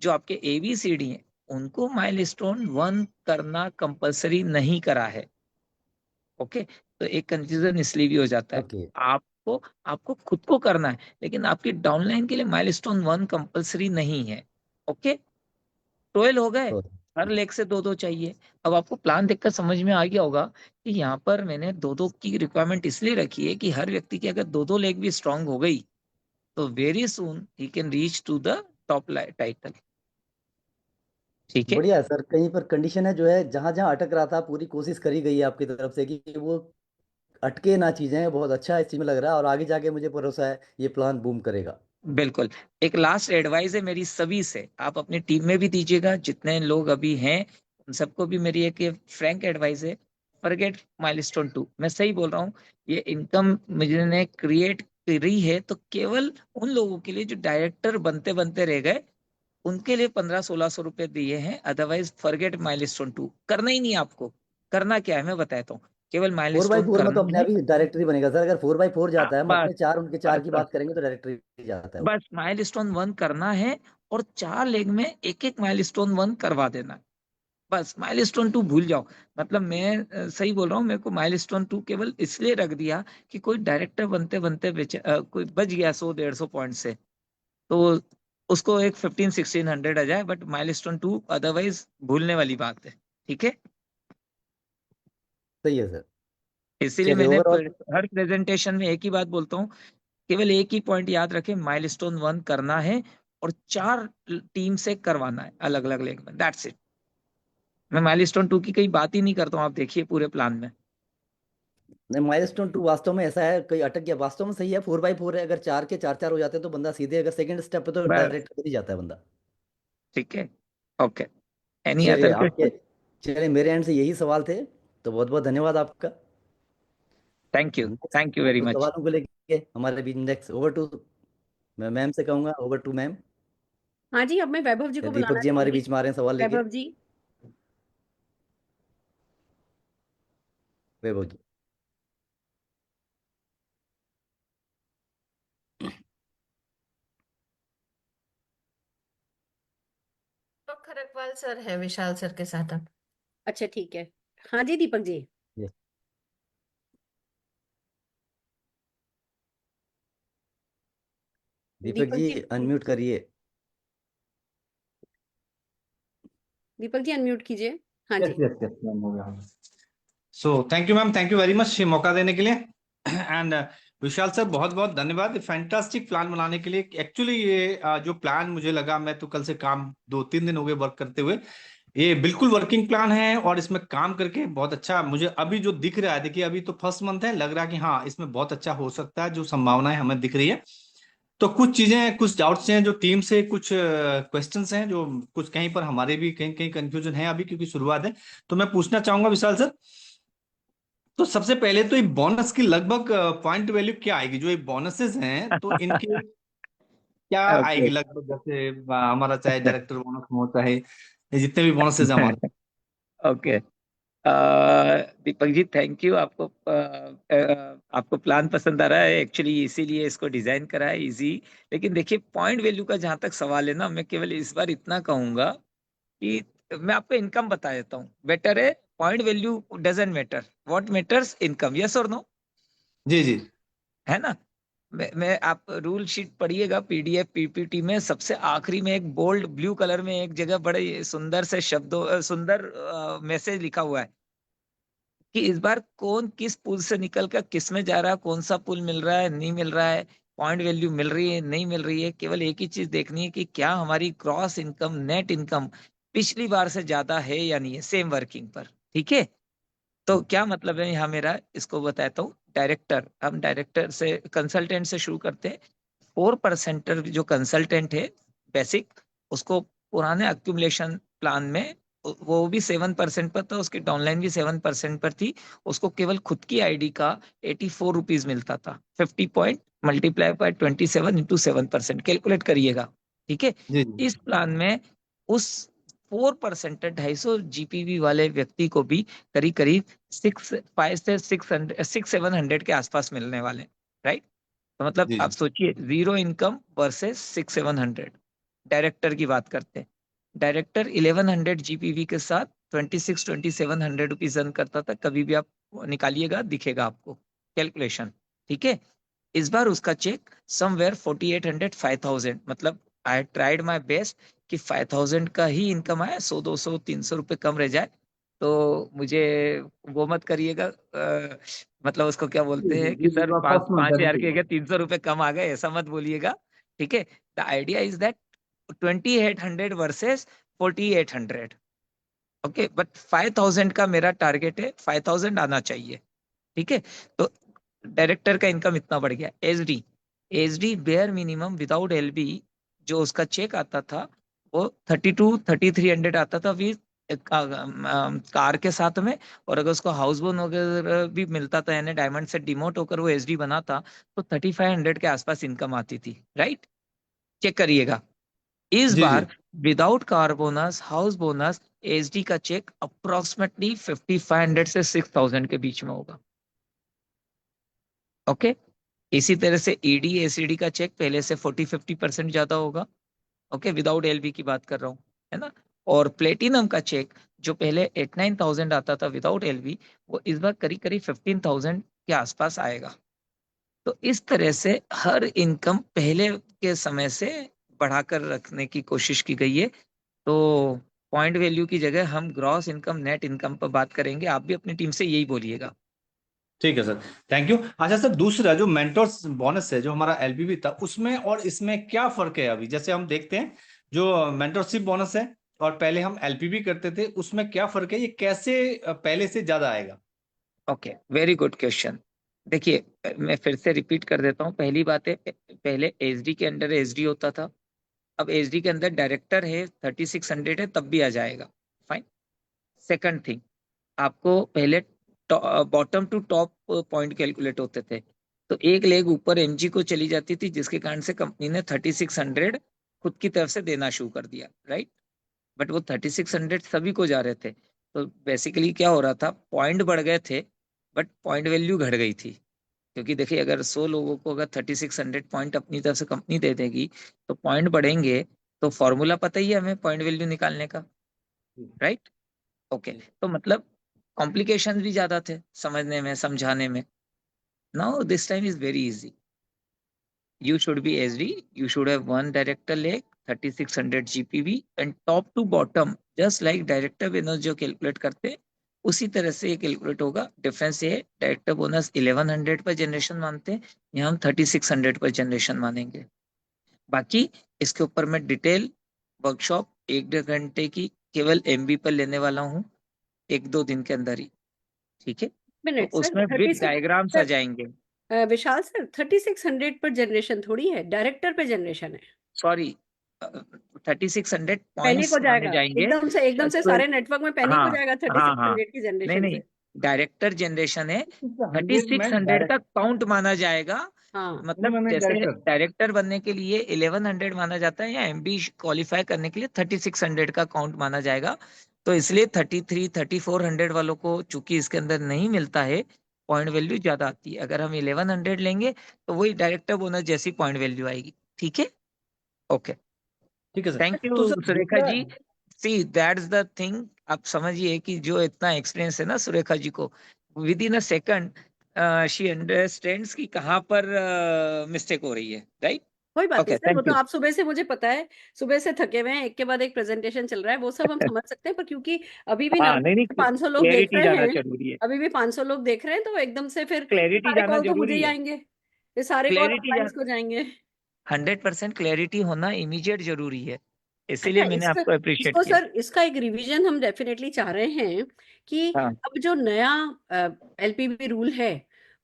Speaker 2: जो आपके ABCD हैं उनको माइलस्टोन 1 करना कंपलसरी नहीं करा है। ओके, तो एक कंफ्यूजन इसलिए भी हो जाता है।
Speaker 5: ओके।
Speaker 2: आपको आपको खुद को करना है, लेकिन आपकी डाउनलाइन के लिए माइलस्टोन 1 कंपलसरी नहीं है। ओके, 12 हो गए,
Speaker 5: तो
Speaker 2: हर लेग से दो दो चाहिए। अब आपको प्लान देखकर समझ में आ गया होगा कि यहाँ पर मैंने दो दो की रिक्वायरमेंट इसलिए रखी है कि हर व्यक्ति की अगर दो दो लेग भी स्ट्रांग हो गई तो वेरी सून ही can reach to the top title. ठीक है।
Speaker 5: बढ़िया है सर, कहीं पर कंडीशन है जो है, जहां जहां अटक रहा था पूरी कोशिश करी गई है आपकी तरफ से कि वो अटके ना चीजें। बहुत अच्छा इस चीज में लग रहा है, और आगे जाके मुझे भरोसा है ये प्लान बूम करेगा।
Speaker 2: बिल्कुल। एक लास्ट एडवाइस है मेरी सभी से, आप अपनी टीम में भी दीजिएगा, जितने लोग अभी हैं उन सबको भी मेरी एक फ्रैंक एडवाइस है, फॉरगेट माइलस्टोन 2। मैं सही बोल रहा हूँ। ये इनकम मुझे क्रिएट करी है तो केवल उन लोगों के लिए जो डायरेक्टर बनते बनते रह गए, उनके लिए 1500-1600 रुपए दिए हैं। अदरवाइज फॉरगेट माइलस्टोन 2, करना ही नहीं है आपको। करना क्या है मैं बताता हूँ, केवल
Speaker 5: 4 बाई
Speaker 2: माइलस्टोन
Speaker 5: 4 में तो
Speaker 2: करना
Speaker 5: अपने
Speaker 2: है।
Speaker 5: आप ही डायरेक्टरी बनेगा सर, अगर 4 बाई 4
Speaker 2: हाँ,
Speaker 5: जाता है, हम
Speaker 2: बस
Speaker 5: अपने 4 उनके 4
Speaker 2: बस
Speaker 5: की
Speaker 2: बस
Speaker 5: बात करेंगे तो डायरेक्टरी जाता है वो।
Speaker 2: बस माइलस्टोन 1 करना है, और 4 लेग में एक एक माइलस्टोन 1 करवा देना है। बस माइलस्टोन 2 भूल जाओ। मतलब मैं सही बोल रहा हूँ, मेरे को माइलस्टोन 2 केवल इसलिए रख दिया कि कोई डायरेक्टर बनते बनते कोई बच गया 100-150 पॉइंट से, तो उसको एक 1500-1600 आ जाए, बट माइलस्टोन 2 अदरवाइज भूलने वाली बात है। ठीक है।
Speaker 5: सही है सर।
Speaker 2: इसीलिए
Speaker 5: चलिए
Speaker 2: मैंने
Speaker 5: ओवरऑल।
Speaker 2: हर प्रेजेंटेशन में एक ही बात बोलता हूँ, केवल एक ही पॉइंट याद रखें, माइलस्टोन 1 करना है और 4 टीम से करवाना है अलग अलग लेग में, दैट्स इट। मैं माइलस्टोन 2 की कहीं बात ही नहीं करता हूँ, आप देखिए पूरे प्लान में।
Speaker 5: नहीं, माइलस्टोन 2 वास्तव में ऐसा है, कहीं अटक गया वास्तव में सही है। 4 बाई 4 है, अगर 4 के 4 4 हो जाते हैं तो बंदा सीधे, अगर सेकंड स्टेप पे तो
Speaker 2: बस
Speaker 5: डायरेक्ट कर ही जाता है बंदा।
Speaker 2: ठीक है। ओके, एनी
Speaker 5: चलिए
Speaker 2: अदर
Speaker 5: आपके,
Speaker 2: क्वेश्चन।
Speaker 5: चलिए मेरे एंड से यही सवाल थे, तो बहुत बहुत धन्यवाद आपका।
Speaker 2: Thank you,
Speaker 5: next
Speaker 2: thank you very
Speaker 5: कुछ
Speaker 2: मच।
Speaker 5: सवालों को लेके हमारे बीच, नेक्स्ट ओवर टू मैं मैम से कहूंगा, ओवर टू मैम।
Speaker 3: हाँ जी, अब मैं वैभव जी को
Speaker 5: दीपक
Speaker 3: बुलाना
Speaker 5: जी हमारे
Speaker 3: चाहूंगी।
Speaker 5: बीच में आ रहे हैं सवाल लेके।
Speaker 3: वैभव जी।
Speaker 5: वैभव जी।
Speaker 6: दीपक खरकवाल सर है विशाल सर के साथ अब।
Speaker 3: अच्छा ठीक है। हाँ जी दीपक जी।
Speaker 5: Yes. दीपक
Speaker 3: दीपक
Speaker 5: जी
Speaker 3: जी
Speaker 5: अनम्यूट करिए।
Speaker 3: दीपक जी अनम्यूट कीजिए। हाँ
Speaker 7: यस
Speaker 3: जी।
Speaker 7: यस यस मैम, हो गया। So thank you ma'am, thank you very much ये मौका देने के लिए। एंड विशाल सर बहुत बहुत धन्यवाद फैंटास्टिक प्लान बनाने के लिए। एक्चुअली ये जो प्लान मुझे लगा, मैं तो कल से काम 2-3 दिन हो गए वर्क करते हुए, ये बिल्कुल वर्किंग प्लान है और इसमें काम करके बहुत अच्छा मुझे अभी जो दिख रहा है। देखिए अभी तो फर्स्ट मंथ है, लग रहा है कि हाँ इसमें बहुत अच्छा हो सकता है, जो संभावनाएं हमें दिख रही है। तो कुछ चीजें, कुछ डाउट्स हैं जो टीम से, कुछ क्वेश्चंस हैं जो कुछ कहीं पर हमारे भी कहीं कहीं कंफ्यूजन है अभी, क्योंकि शुरुआत है। तो मैं पूछना चाहूंगा विशाल सर, तो सबसे पहले तो ये बोनस की लगभग पॉइंट वैल्यू क्या आएगी? जो ये बोनसेस हैं तो इनकी क्या आएगी
Speaker 2: Okay.
Speaker 7: लगभग? जैसे हमारा चाहे डायरेक्टर बोनस हो, चाहे ये जितने भी बोनसेस हैं हमारे।
Speaker 2: Okay. Deepak ji thank you. आपको प्लान पसंद आ रहा है, एक्चुअली इसीलिए इसको डिजाइन करा है इजी। लेकिन देखिए पॉइंट वैल्यू का जहां तक सवाल है ना, मैं केवल इस बार इतना कहूंगा कि मैं आपको इनकम बता देता हूँ, बेटर है। Point value doesn't matter, what matters income, yes और नो,
Speaker 7: जी जी
Speaker 2: है ना? मैं आप रूल शीट पढ़िएगा पीडीएफ पीपीटी में, सबसे आखिरी में एक बोल्ड ब्लू कलर में एक जगह बड़े सुंदर से शब्दों सुंदर मैसेज लिखा हुआ है कि इस बार कौन किस पुल से निकल कर किस में जा रहा है, कौन सा पुल मिल रहा है नहीं मिल रहा है, पॉइंट वैल्यू मिल रही है नहीं मिल रही है। केवल एक ही चीज देखनी है कि क्या हमारी क्रॉस इनकम, नेट इनकम पिछली बार से ज्यादा है या नहीं है सेम वर्किंग पर। ठीक है, तो क्या मतलब है यहाँ मेरा, इसको बताता हूँ। डायरेक्टर, हम डायरेक्टर से कंसल्टेंट से शुरू करते हैं। 4% जो कंसल्टेंट है बेसिक, उसको पुराने अक्यूमुलेशन प्लान में वो भी 7% पर था, उसकी डाउनलाइन भी 7% पर थी। उसको केवल खुद की आईडी का 84 रुपीज मिलता था। 50 point multiply by 27 into 7%, calculate करिएगा। ठीक है,
Speaker 7: जी जी।
Speaker 2: इस प्लान में उस 4% 250 जीपीवी वाले व्यक्ति को भी करीब करीब 6-700 के आसपास मिलने वाले, राइट? तो मतलब
Speaker 7: जी
Speaker 2: आप
Speaker 7: जी
Speaker 2: सोचिए, जीरो इनकम वर्सेस 6-700। डायरेक्टर की बात करते हैं। डायरेक्टर 1100 जीपीवी के साथ 26-2700 रुपीज अर्न करता था। कभी भी आप निकालिएगा दिखेगा आपको कैलकुलेशन। ठीक है, इस बार उसका चेक समवेयर 4800 5000, मतलब आई ट्राइड माई बेस्ट कि 5000 का ही इनकम आए, 100-200-300 रुपए कम रह जाए। तो मुझे वो मत करिएगा, मतलब उसको क्या
Speaker 7: जी
Speaker 2: बोलते
Speaker 7: जी
Speaker 2: हैं कि
Speaker 7: जी जी,
Speaker 2: सर पाँच
Speaker 7: फर्स्ट मंथ
Speaker 2: पाँच
Speaker 7: है
Speaker 2: हजार
Speaker 7: देखिए।
Speaker 2: के 300 रुपए कम आ गए, ऐसा मत बोलिएगा। ठीक है, the idea is that 2800 versus 4800। Okay, but 5000 का मेरा टारगेट है, 5000 आना चाहिए। ठीक है, तो डायरेक्टर का इनकम इतना बढ़ गया। SD, SD bare minimum without LB जो उसका चेक आता था वो 32-3300 आता था विद कार के साथ में। और अगर उसको हाउस बोन वगैरह भी मिलता था, यानी डायमंड से डिमोट होकर वो एसडी बना था, तो 3500 के आसपास इनकम आती थी, राइट? चेक करिएगा। इस
Speaker 7: जी जी
Speaker 2: बार without car bonus, house bonus, SD का चेक अप्रोक्सीमेटली 5500 से 6000 के बीच में होगा। ओके, इसी तरह से ईडी एसीडी का चेक पहले से 40-50% ज्यादा होगा। ओके, विदाउट एलबी की बात कर रहा हूँ, है ना? और प्लेटिनम का चेक जो पहले 8-9,000 आता था विदाउट एलबी, वो इस बार करीब करीब 15,000 के आसपास आएगा। तो इस तरह से हर इनकम पहले के समय से बढ़ाकर रखने की कोशिश की गई है। तो पॉइंट वैल्यू की जगह हम ग्रॉस इनकम, नेट इनकम पर बात करेंगे। आप भी अपनी टीम से यही बोलिएगा।
Speaker 7: ठीक है सर, थैंक यू। अच्छा सर, दूसरा जो मेंटोर्स बोनस है जो हमारा एलपीवी था, उसमें और इसमें क्या फर्क है? अभी जैसे हम देखते हैं जो मेंटरशिप बोनस है और पहले हम एलपीवी करते थे, उसमें क्या फर्क है? ये कैसे पहले से ज्यादा आएगा?
Speaker 2: Okay, very good question. देखिए मैं फिर से रिपीट कर देता हूँ। पहली बात है, पहले एसडी के अंडर एसडी होता था, अब एसडी के अंदर डायरेक्टर है, 3600 है, तब भी आ जाएगा, फाइन। सेकंड थिंग, आपको पहले bottom to top point calculate होते थे, तो एक लेग ऊपर एमजी को चली जाती थी, जिसके कारण से कंपनी ने 3600 खुद की तरफ से देना शुरू कर दिया, राइट। बट वो 3600 सभी को जा रहे थे, तो बेसिकली क्या हो रहा था, पॉइंट बढ़ गए थे बट पॉइंट वैल्यू घट गई थी। क्योंकि देखिए, अगर 100 लोगों को अगर 3600 पॉइंट अपनी तरफ से कंपनी दे देगी तो पॉइंट बढ़ेंगे, तो फॉर्मूला पता ही है हमें पॉइंट वैल्यू निकालने का, राइट। ओके, तो मतलब कॉम्प्लिकेशन भी ज्यादा थे समझने में, समझाने में। Now this time is very easy. You should be SD. You should have one director leg, 3600 GPV, and top to bottom, just like director bonus जो कैलकुलेट करते हैं उसी तरह से ये कैलकुलेट होगा। डिफरेंस ये है, डायरेक्टर बोनस 1100 पर जनरेशन मानते हैं, यहाँ हम 3600 पर जनरेशन मानेंगे। बाकी इसके ऊपर मैं डिटेल वर्कशॉप 1-1.5 घंटे की केवल MB पर लेने वाला हूँ, 1-2 दिन के अंदर ही, ठीक है। तो
Speaker 3: मिनट सर,
Speaker 2: उसमें विद डायग्राम्स आ जाएंगे।
Speaker 3: विशाल सर 3600 पर जनरेशन थोड़ी है, डायरेक्टर पे जनरेशन है।
Speaker 2: सॉरी, 3600
Speaker 3: पैनिक
Speaker 2: पॉइंट्स
Speaker 3: हो
Speaker 2: माने
Speaker 3: जाएगा
Speaker 2: जाएंगे।
Speaker 3: एकदम से सारे नेटवर्क में पैनिक हो
Speaker 2: हाँ
Speaker 3: जाएगा
Speaker 2: हाँ हाँ,
Speaker 3: 3600 की
Speaker 2: नहीं
Speaker 3: जनरेशन
Speaker 2: नहीं,
Speaker 3: से।
Speaker 2: डायरेक्टर जनरेशन है,
Speaker 7: 100 में
Speaker 2: 3600 का काउंट माना जाएगा।
Speaker 3: हाँ
Speaker 2: मतलब
Speaker 7: मैंने
Speaker 2: जैसे
Speaker 7: डायरेक्टर
Speaker 2: डायरेक्टर बनने के लिए 1100 माना जाता है, या MB क्वालिफाई करने के लिए 3600 का काउंट माना जाएगा। तो इसलिए 3400 वालों को चूंकि इसके अंदर नहीं मिलता है, पॉइंट वैल्यू ज्यादा आती है। अगर हम 1100 लेंगे तो वही डायरेक्टर बोनस जैसी पॉइंट वैल्यू आएगी, ठीक है। ओके,
Speaker 7: ठीक है सर।
Speaker 2: थैंक यू
Speaker 7: तो सर
Speaker 2: सुरेखा
Speaker 7: दूसरा
Speaker 2: जी। सी दैट्स द थिंग, आप समझिए कि जो इतना एक्सपीरियंस है ना सुरेखा जी को, with in a second she understands कि कहाँ पर मिस्टेक हो रही है, राइट।
Speaker 3: कोई बात नहीं
Speaker 2: ओके,
Speaker 3: सर, वो
Speaker 2: थैंक
Speaker 3: तो
Speaker 2: यू।
Speaker 3: आप सुबह से, मुझे पता है सुबह से थके हुए हैं, एक के बाद एक प्रेजेंटेशन चल रहा है, वो सब हम समझ सकते हैं, पर क्योंकि अभी भी ना
Speaker 2: हाँ, नहीं नहीं,
Speaker 3: 500 लोग देख
Speaker 2: क्लैरिटी
Speaker 3: रहे
Speaker 2: जाना
Speaker 3: हैं,
Speaker 2: जरूरी है,
Speaker 3: अभी भी 500 लोग देख रहे हैं, तो एकदम से फिर
Speaker 2: क्लैरिटी
Speaker 3: सारे
Speaker 2: जाना
Speaker 3: कॉल तो मुझे
Speaker 2: जरूरी
Speaker 3: ही
Speaker 2: है,
Speaker 3: आएंगे, ये सारे कॉल
Speaker 2: क्लैरिटी
Speaker 3: ऑनलाइन को जाएंगे।
Speaker 2: 100% क्लैरिटी होना इमीडिएट जरूरी है,
Speaker 3: अच्छा,
Speaker 2: इसीलिए मैंने
Speaker 3: इसका
Speaker 2: आपको अप्रिशिएट
Speaker 3: इसको
Speaker 2: किया।
Speaker 3: सर, इसका एक रिवीजन हम डेफिनेटली चाह रहे हैं कि
Speaker 2: हाँ,
Speaker 3: अब जो नया LPB रूल है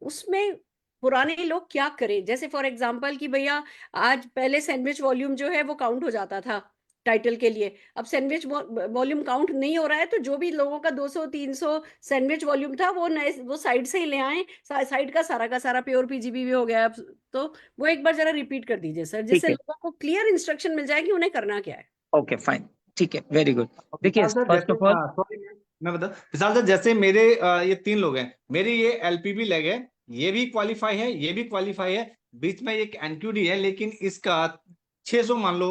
Speaker 3: उसमें पुराने लोग क्या करें। जैसे फॉर एग्जांपल कि भैया आज पहले सैंडविच वॉल्यूम जो है वो काउंट हो जाता था टाइटल के लिए, अब सैंडविच वॉल्यूम काउंट नहीं हो रहा है, तो जो भी लोगों का 200-300 सैंडविच वॉल्यूम था वो नए, वो साइड से ही ले आए, साइड का सारा प्योर PGP भी हो गया अब। तो वो एक बार जरा रिपीट कर दीजिए सर,
Speaker 2: ठीक
Speaker 3: जिससे
Speaker 2: है,
Speaker 3: लोगों को क्लियर इंस्ट्रक्शन मिल जाए कि उन्हें करना क्या है।
Speaker 2: ओके फाइन, ठीक है, वेरी गुड। देखिए,
Speaker 7: विशाल सर
Speaker 2: फर्स्ट
Speaker 7: जैसे
Speaker 2: ऑफ ऑल,
Speaker 7: सॉरी मैं बता, विशाल सर जैसे मेरे ये 3 लोग हैं, मेरे ये LPB लेग है, ये भी क्वालिफाई है, ये भी क्वालिफाई है, बीच में एक NQD है, लेकिन इसका 600 मान लो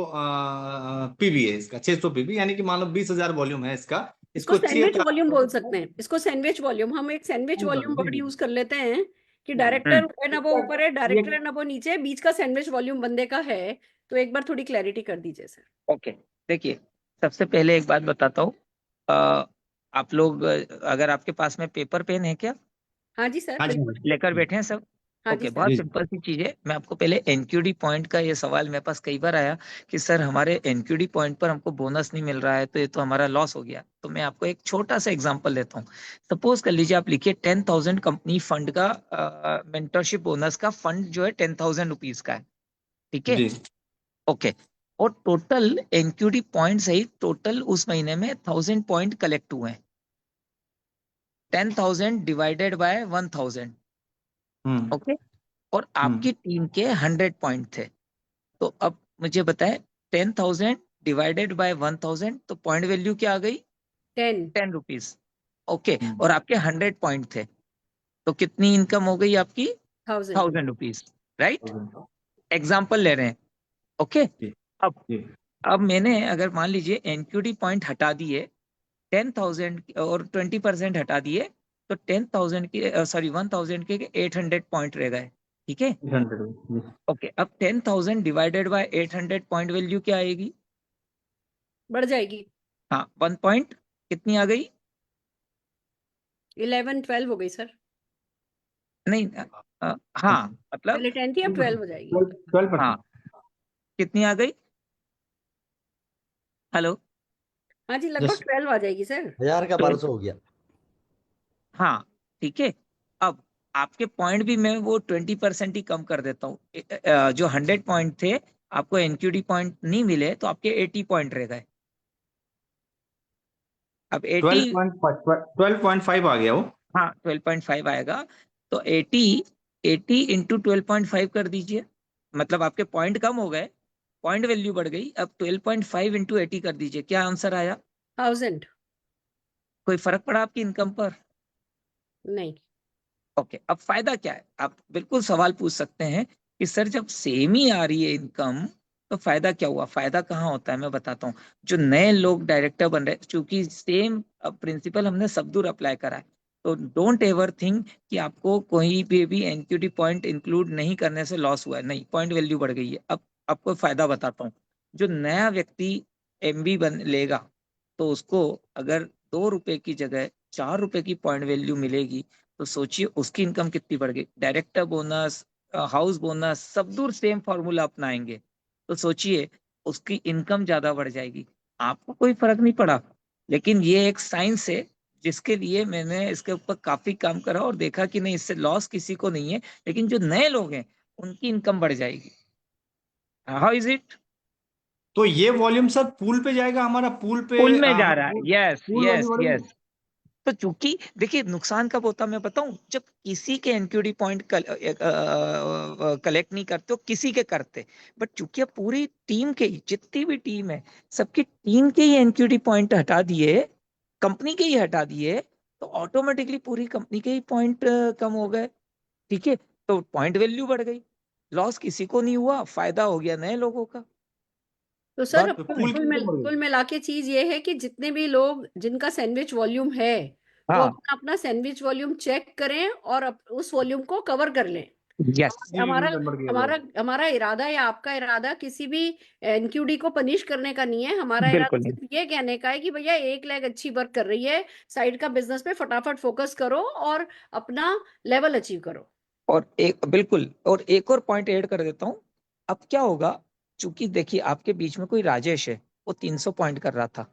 Speaker 7: PB है, इसका 600 PB, यानी कि मान लो 20,000 वॉल्यूम है इसका,
Speaker 3: इसको
Speaker 7: इसको
Speaker 3: सैंडविच
Speaker 7: 6
Speaker 3: वॉल्यूम बोल सकते हैं, इसको सैंडविच वॉल्यूम, हम एक सैंडविच वॉल्यूम वर्ड यूज कर लेते हैं कि डायरेक्टर है ना वो ऊपर है, डायरेक्टर है ना वो नीचे है, बीच का सैंडविच वॉल्यूम बंदे का है। तो एक बार थोड़ी क्लैरिटी कर दीजिए सर।
Speaker 2: ओके, देखिए, सबसे पहले एक बात बताता हूँ, आप लोग अगर आपके पास में पेपर पेन है क्या,
Speaker 3: हाँ जी सर,
Speaker 7: हाँ जी
Speaker 3: बिल्कुल।
Speaker 2: लेकर बैठे हैं सब।
Speaker 3: हाँ जी
Speaker 2: ओके,
Speaker 3: सर।
Speaker 2: बहुत
Speaker 7: जी
Speaker 2: सिंपल सी चीज है। मैं आपको पहले एनक्यूडी पॉइंट का ये सवाल मेरे पास कई बार आया कि सर हमारे एनक्यूडी पॉइंट पर हमको बोनस नहीं मिल रहा है, तो ये तो हमारा लॉस हो गया। तो मैं आपको एक छोटा सा एग्जांपल देता हूँ। सपोज कर लीजिए, आप लिखिए 10,000 कंपनी फंड का मेंटरशिप बोनस का फंड जो है 10,000 रुपीज का है, ठीक है।
Speaker 7: जी
Speaker 2: ओके, और टोटल एनक्यूडी पॉइंट सहित टोटल उस महीने में 1000 पॉइंट कलेक्ट हुए हैं। 10,000 डिवाइडेड बाय 1000, ओके। और आपकी टीम के 100 पॉइंट थे। तो अब मुझे बताएं, 10,000 डिवाइडेड बाय 1000, तो पॉइंट वैल्यू क्या आ गई? 10 रुपीज, ओके। और आपके 100 पॉइंट थे, तो कितनी इनकम हो गई आपकी? 1000 रुपीज, राइट। एग्जाम्पल ले रहे हैं, ओके। अब अब मैंने अगर मान लीजिए एनक्यूडी पॉइंट हटा दिए 10,000 और 20% हटा दिए, तो 10,000 की सॉरी 1000 के 800 पॉइंट रह गए, ठीक है।
Speaker 7: 800
Speaker 2: ओके, अब 10,000 डिवाइडेड बाय 800 पॉइंट वैल्यू क्या आएगी?
Speaker 3: बढ़ जाएगी।
Speaker 2: हाँ, 1 पॉइंट कितनी आ गई?
Speaker 3: 11-12 हो गई सर।
Speaker 2: नहीं, हाँ मतलब
Speaker 3: पहले 10 थी, अब 12 हो जाएगी।
Speaker 7: 12%।
Speaker 2: हाँ, कितनी आ गई? हेलो,
Speaker 3: हाँ जी, लगभग 12 आ जाएगी सर।
Speaker 5: 1000 का 1200 हो गया।
Speaker 2: हाँ, ठीक है। अब आपके पॉइंट भी मैं वो 20% ही कम कर देता हूँ। जो 100 पॉइंट थे, आपको एनक्यूडी पॉइंट नहीं मिले, तो आपके 80 पॉइंट रह गए। अब 80,
Speaker 7: 12.5 आ गया वो।
Speaker 2: हाँ 12.5 आएगा। तो 80 80 इंटू 12.5 कर दीजिए, मतलब आपके पॉइंट कम हो गए, पॉइंट वैल्यू बढ़ गई, अब 12.5 इंटू 80 कर दीजिए, क्या आंसर आया?
Speaker 3: 1000।
Speaker 2: कोई फर्क पड़ा आपकी इनकम पर?
Speaker 3: नहीं।
Speaker 2: ओके, अब फायदा क्या है? आप बिल्कुल सवाल पूछ सकते हैं कि सर जब सेम ही आ रही है इनकम तो फायदा क्या हुआ? फायदा कहाँ होता है मैं बताता हूँ। जो नए लोग डायरेक्टर बन रहे हैं, चूंकि सेम प्रिंसिपल हमने सब दूर अप्लाई करा है, तो डोंट एवर थिंक कि आपको कोई भी एनक्यूटी पॉइंट इंक्लूड नहीं करने से लॉस हुआ है, नहीं, पॉइंट वैल्यू बढ़ गई है। अब आपको फायदा बताता हूँ। जो नया व्यक्ति एमबी बन लेगा तो उसको अगर 2 रुपए की जगह 4 रुपए की पॉइंट वैल्यू मिलेगी, तो सोचिए उसकी इनकम कितनी बढ़ गई। डायरेक्टर बोनस, हाउस बोनस, सब दूर सेम फॉर्मूला अपनाएंगे, तो सोचिए उसकी इनकम ज्यादा बढ़ जाएगी। आपको कोई फर्क नहीं पड़ा, लेकिन ये एक साइंस है जिसके लिए मैंने इसके ऊपर काफी काम करा और देखा कि नहीं, इससे लॉस किसी को नहीं है, लेकिन जो नए लोग हैं उनकी इनकम बढ़ जाएगी। How is it?
Speaker 7: तो ये वॉल्यूम सर पूल पे जाएगा, हमारा पूल पे
Speaker 2: पुल में जा
Speaker 7: हमारा
Speaker 2: रहा है, यस
Speaker 7: पूल
Speaker 2: यस
Speaker 7: वैल्यू बढ़ेगी।
Speaker 2: यस। तो चूंकि देखिए नुकसान कब होता है मैं बताऊं, जब किसी के एनक्यूडी पॉइंट कलेक्ट नहीं करते हो, किसी के करते, बट चूंकि अब पूरी टीम के ही, जितनी भी टीम है सबकी टीम के ही एनक्यूडी पॉइंट हटा दिए, कंपनी के ही हटा दिए, तो ऑटोमेटिकली पूरी कंपनी के ही पॉइंट कम हो गए। ठीक है, तो पॉइंट वैल्यू बढ़ गई, लॉस किसी को नहीं हुआ, फायदा हो गया नए लोगों का।
Speaker 3: तो सर
Speaker 7: तो पूल की इनकम बढ़ गई।
Speaker 3: कुल मिला के चीज ये है कि जितने भी लोग जिनका सैंडविच वॉल्यूम है वो
Speaker 2: हाँ,
Speaker 3: अपना अपना सैंडविच वॉल्यूम चेक करें और उस वॉल्यूम को कवर कर लें।
Speaker 2: यस,
Speaker 3: हमारा
Speaker 7: नंबर की
Speaker 3: हमारा हमारा इरादा या आपका इरादा किसी भी एनक्यूडी को पनिश करने का नहीं है। हमारा इरादा
Speaker 2: बिल्कुल नहीं।
Speaker 3: सिर्फ ये कहने का है कि भैया एक लेग अच्छी वर्क कर रही है, साइड का बिजनेस पे फटाफट फोकस करो और अपना लेवल अचीव करो।
Speaker 2: और एक बिल्कुल, और एक और पॉइंट ऐड कर देता हूँ। अब क्या होगा, चूंकि देखिए आपके बीच में कोई राजेश है, वो 300 पॉइंट कर रहा था,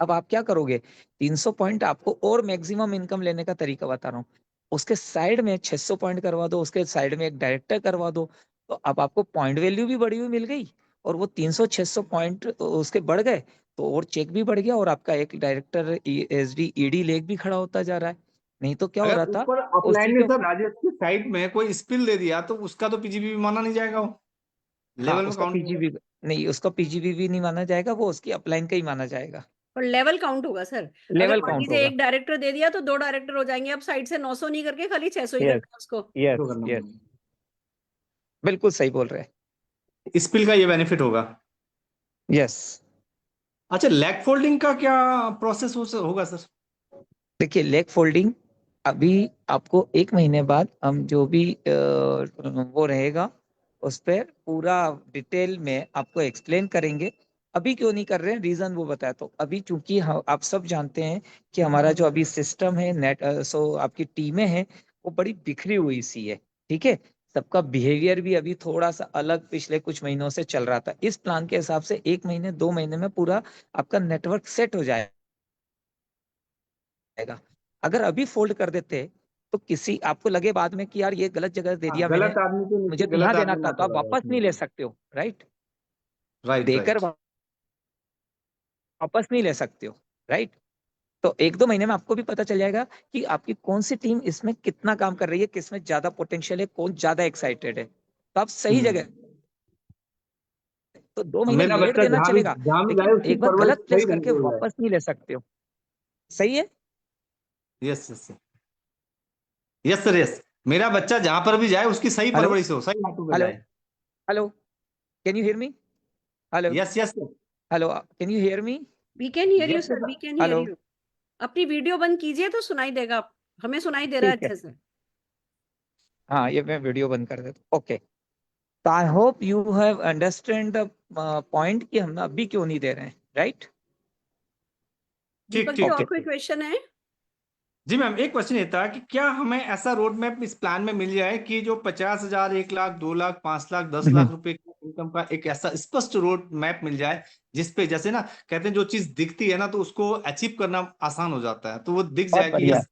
Speaker 2: अब आप क्या करोगे? 300 पॉइंट आपको और मैक्सिमम इनकम लेने का तरीका बता रहा हूँ, उसके साइड में 600 पॉइंट करवा दो, उसके साइड में एक डायरेक्टर करवा दो, तो अब आपको पॉइंट वैल्यू भी बढ़ी हुई मिल गई, और वो 300-600 पॉइंट उसके बढ़ गए, तो और चेक भी बढ़ गया, और आपका एक डायरेक्टर एसडी ईडी लेग भी खड़ा होता जा रहा है। नहीं तो क्या हो
Speaker 7: अगर
Speaker 2: रहा था,
Speaker 7: ऊपर
Speaker 2: उसी
Speaker 7: अपलाइन में
Speaker 2: के,
Speaker 7: सर राजेश की साइड में कोई स्पिल दे दिया तो उसका तो पीजीबी माना नहीं जाएगा, वो
Speaker 2: हाँ
Speaker 7: लेवल में
Speaker 2: उसका
Speaker 7: काउंट नहीं
Speaker 2: पीजीबी नहीं, उसका पीजीबी भी नहीं माना जाएगा, वो उसकी अपलाइन का ही माना जाएगा।
Speaker 3: और लेवल काउंट होगा सर। अगर
Speaker 2: लेवल
Speaker 3: मान
Speaker 2: काउंट
Speaker 3: लीजिए
Speaker 2: होगा।
Speaker 3: एक डायरेक्टर दे दिया तो 2 डायरेक्टर हो जाएंगे। अब साइड से 900 नहीं करके खाली 600 ही
Speaker 2: यस
Speaker 3: करना है उसको।
Speaker 2: यस
Speaker 7: करना
Speaker 2: यस,
Speaker 7: पड़ेगा।
Speaker 2: बिल्कुल सही बोल रहे हैं।
Speaker 7: स्पिल का ये बेनिफिट होगा।
Speaker 2: यस,
Speaker 7: अच्छा, लेग फोल्डिंग का क्या प्रोसेस होगा सर?
Speaker 2: देखिए लेग फोल्डिंग अभी आपको 1 महीने बाद हम जो भी वो रहेगा उस पर पूरा डिटेल में आपको एक्सप्लेन करेंगे। अभी क्यों नहीं कर रहे हैं, रीजन वो बताया। तो अभी चूंकि आप सब जानते हैं कि हमारा जो अभी सिस्टम है नेट, सो आपकी टीमें हैं वो बड़ी बिखरी हुई सी है। ठीक है, सबका बिहेवियर भी अभी थोड़ा सा अलग पिछले कुछ महीनों से चल रहा था। इस प्लान के हिसाब से 1 महीने 2 महीने में पूरा आपका नेटवर्क सेट हो जाएगा। अगर अभी फोल्ड कर देते तो किसी आपको लगे बाद में कि यार ये गलत जगह दे
Speaker 7: हाँ,
Speaker 2: दिया मैंने,
Speaker 7: गलत आदमी के
Speaker 2: मुझे
Speaker 7: नीचे
Speaker 2: तो यहाँ
Speaker 7: गलत
Speaker 2: देना
Speaker 7: आदमी
Speaker 2: था,
Speaker 7: ना
Speaker 2: तो आप
Speaker 7: पड़ा
Speaker 2: वापस नहीं ले सकते हो, राइट?
Speaker 7: राइट
Speaker 2: देकर
Speaker 7: राइट।
Speaker 2: वापस नहीं ले सकते हो, राइट? तो 1-2 महीने में आपको भी पता चल जाएगा कि आपकी कौन सी टीम इसमें कितना काम कर रही है, किसमें ज्यादा पोटेंशियल है, कौन ज्यादा एक्साइटेड है, तो आप सही जगह। तो 2 महीने
Speaker 7: मेरा
Speaker 2: लेट
Speaker 7: बच्चा
Speaker 2: देना चलेगा,
Speaker 7: जहाँ भी जाए
Speaker 2: लेकिन
Speaker 7: उसकी
Speaker 2: एक बार
Speaker 7: परवरिश
Speaker 2: गलत प्लेस
Speaker 7: सही ढंग
Speaker 2: करके
Speaker 7: से हो जाए।
Speaker 2: वापस नहीं ले सकते हो। सही है।
Speaker 7: Yes yes yes sir, yes. मेरा बच्चा जहां पर भी जाए उसकी सही
Speaker 2: हेलो
Speaker 7: परवरिश हो, सही हाथों पे
Speaker 2: हेलो
Speaker 7: जाए।
Speaker 2: Hello, can you hear me? Hello
Speaker 7: yes yes
Speaker 2: hello, can you hear me?
Speaker 3: We can hear you
Speaker 7: yes
Speaker 3: sir,
Speaker 7: sir.
Speaker 3: We can hear
Speaker 2: hello,
Speaker 3: you. अपनी वीडियो बंद कीजिए तो सुनाई देगा। हमें सुनाई दे रहा है
Speaker 2: ठीक है,
Speaker 3: अच्छे से।
Speaker 2: हाँ ये मैं वीडियो बंद कर देता हूँ। ओके, तो I hope you have understand the point कि हम अभी क्यों नहीं दे रहे हैं, राइट?
Speaker 3: दीपक
Speaker 7: ठीक
Speaker 3: जी
Speaker 7: ठीक
Speaker 3: और
Speaker 2: ओके,
Speaker 3: कोई क्वेश्चन है?
Speaker 7: जी मैम, एक क्वेश्चन ये था कि क्या हमें ऐसा रोड मैप इस प्लान में मिल जाए कि जो 50,000, 1 लाख, 2 लाख, 5 लाख, 10 लाख रुपए की इनकम का एक ऐसा स्पष्ट रोड मैप मिल जाए, जिसपे जैसे ना कहते हैं जो चीज दिखती है ना तो उसको अचीव करना आसान हो जाता है, तो वो दिख
Speaker 2: बहुत
Speaker 7: जाए कि
Speaker 2: बढ़िया।
Speaker 7: यस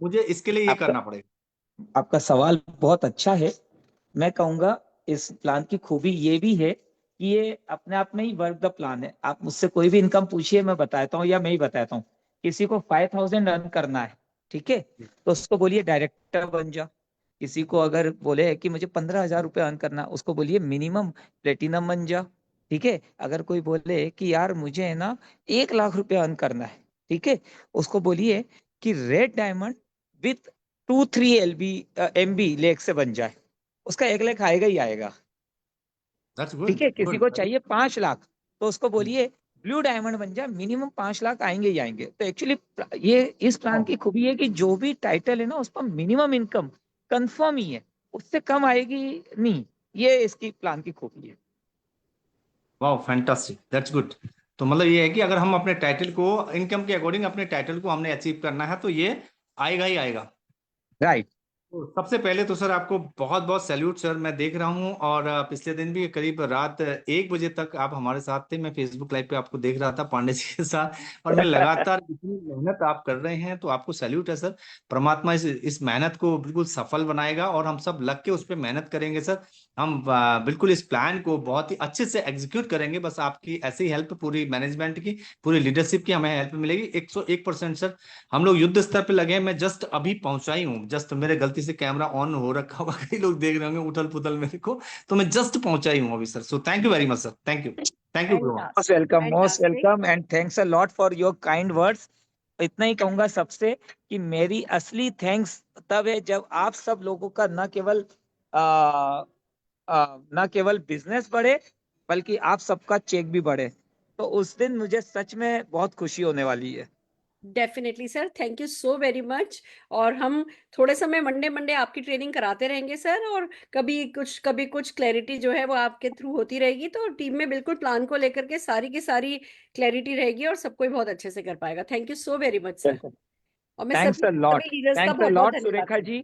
Speaker 7: मुझे इसके लिए ये
Speaker 2: आपका
Speaker 7: करना पड़ेगा।
Speaker 2: आपका सवाल बहुत अच्छा है। मैं कहूंगा इस प्लान की खूबी ये भी है कि ये अपने आप में ही वर्क द प्लान है। आप मुझसे कोई भी इनकम पूछिए, मैं बताता हूँ, या मैं ही बताता हूँ। किसी को 5,000 अर्न करना है, ठीक है, तो उसको बोलिए डायरेक्टर बन जा। किसी को अगर बोले कि मुझे 15,000 रुपये अर्न करना, उसको बोलिए मिनिमम प्लेटिनम बन जा। ठीक है, अगर कोई बोले कि यार मुझे है ना 1 लाख रुपये अर्न करना है, ठीक है, उसको बोलिए कि रेड डायमंड विथ 2-3 MB लेख से बन जाए, उसका 1 लाख आएगा ही आएगा।
Speaker 7: दैट्स
Speaker 2: ठीक
Speaker 7: गुड
Speaker 2: है, किसी
Speaker 7: गुड
Speaker 2: को चाहिए 5 लाख, तो उसको बोलिए ब्लू डायमंड बन जाए, मिनिमम 5 लाख आएंगे ही आएंगे। तो एक्चुअली ये इस प्लान की खूबी है कि जो भी टाइटल है ना उस पर मिनिमम इनकम कंफर्म ही है, उससे कम आएगी नहीं। ये इसकी प्लान की खूबी है।
Speaker 7: Wow fantastic, that's good. तो मतलब ये है कि अगर हम अपने टाइटल को इनकम के अकॉर्डिंग अपने टाइटल को हमने अचीव करना है तो ये आएगा ही आएगा।
Speaker 2: राइट।
Speaker 7: तो सबसे पहले तो सर आपको बहुत बहुत सैल्यूट सर। मैं देख रहा हूँ और पिछले दिन भी करीब रात 1 बजे तक आप हमारे साथ थे। मैं फेसबुक लाइव पे आपको देख रहा था पांडे जी के साथ, और मैं लगातार इतनी मेहनत आप कर रहे हैं, तो आपको सैल्यूट है सर। परमात्मा इस मेहनत को बिल्कुल सफल बनाएगा और हम सब लग के उस पर मेहनत करेंगे सर। हम बिल्कुल इस प्लान को बहुत ही अच्छे से एग्जीक्यूट करेंगे। बस आपकी ऐसी हेल्प, पूरी मैनेजमेंट की, पूरी लीडरशिप की हमें हेल्प मिलेगी 101% सर। हम लोग युद्ध स्तर पे लगे हैं। मैं जस्ट अभी पहुंचा ही हूँ, जस्ट मेरे गलती से कैमरा ऑन हो रखा होगा, कई लोग देख रहे होंगे उथल पुथल मेरे को, तो मैं जस्ट पहुंचा ही हूँ अभी sir. So thank you very much sir, thank you, thank you bro.
Speaker 2: Most welcome, most
Speaker 3: Fantastic.
Speaker 2: Welcome and thanks a lot for your kind words. इतना ही कहूंगा सबसे कि मेरी असली थैंक्स तब है जब आप सब लोगों का न केवल बिजनेस बढ़े, बल्कि आप सबका चेक भी बढ़े। तो उस दिन मुझे सच में बहुत खुशी होने वाली है।
Speaker 3: Definitely sir, thank you so very much. और हम थोड़े समय मंडे आपकी ट्रेनिंग कराते रहेंगे सर, और कभी कुछ क्लैरिटी जो है वो आपके थ्रू होती रहेगी, तो टीम में बिल्कुल प्लान को लेकर के सारी की सारी क्लैरिटी रहेगी और सब कोई बहुत अच्छे से कर पाएगा। Thank you so very much sir. और मैं
Speaker 2: थैंक्स
Speaker 3: सभी
Speaker 2: अ लॉट,
Speaker 3: सभी लीडर्स का
Speaker 2: थैंक्स अ
Speaker 3: बहुत बहुत
Speaker 2: लॉट
Speaker 3: धन्यवाद
Speaker 2: सुरेखा
Speaker 3: करती
Speaker 2: जी।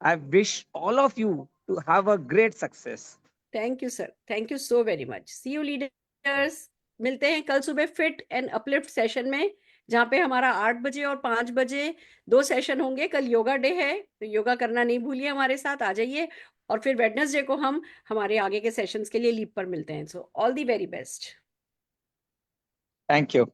Speaker 2: I wish all of you to have a great success.
Speaker 3: हूँ। Thank you sir, thank you so very much. See you leaders. मिलते हैं कल सुबह फिट एंड अपलिफ्ट सेशन में, जहाँ पे हमारा 8 बजे और 5 बजे 2 सेशन होंगे। कल योगा डे है, तो योगा करना नहीं भूलिए, हमारे साथ आ जाइए। और फिर वेडनेसडे को हम हमारे आगे के सेशंस के लिए लीव पर मिलते हैं। So all the very best.
Speaker 2: Thank you.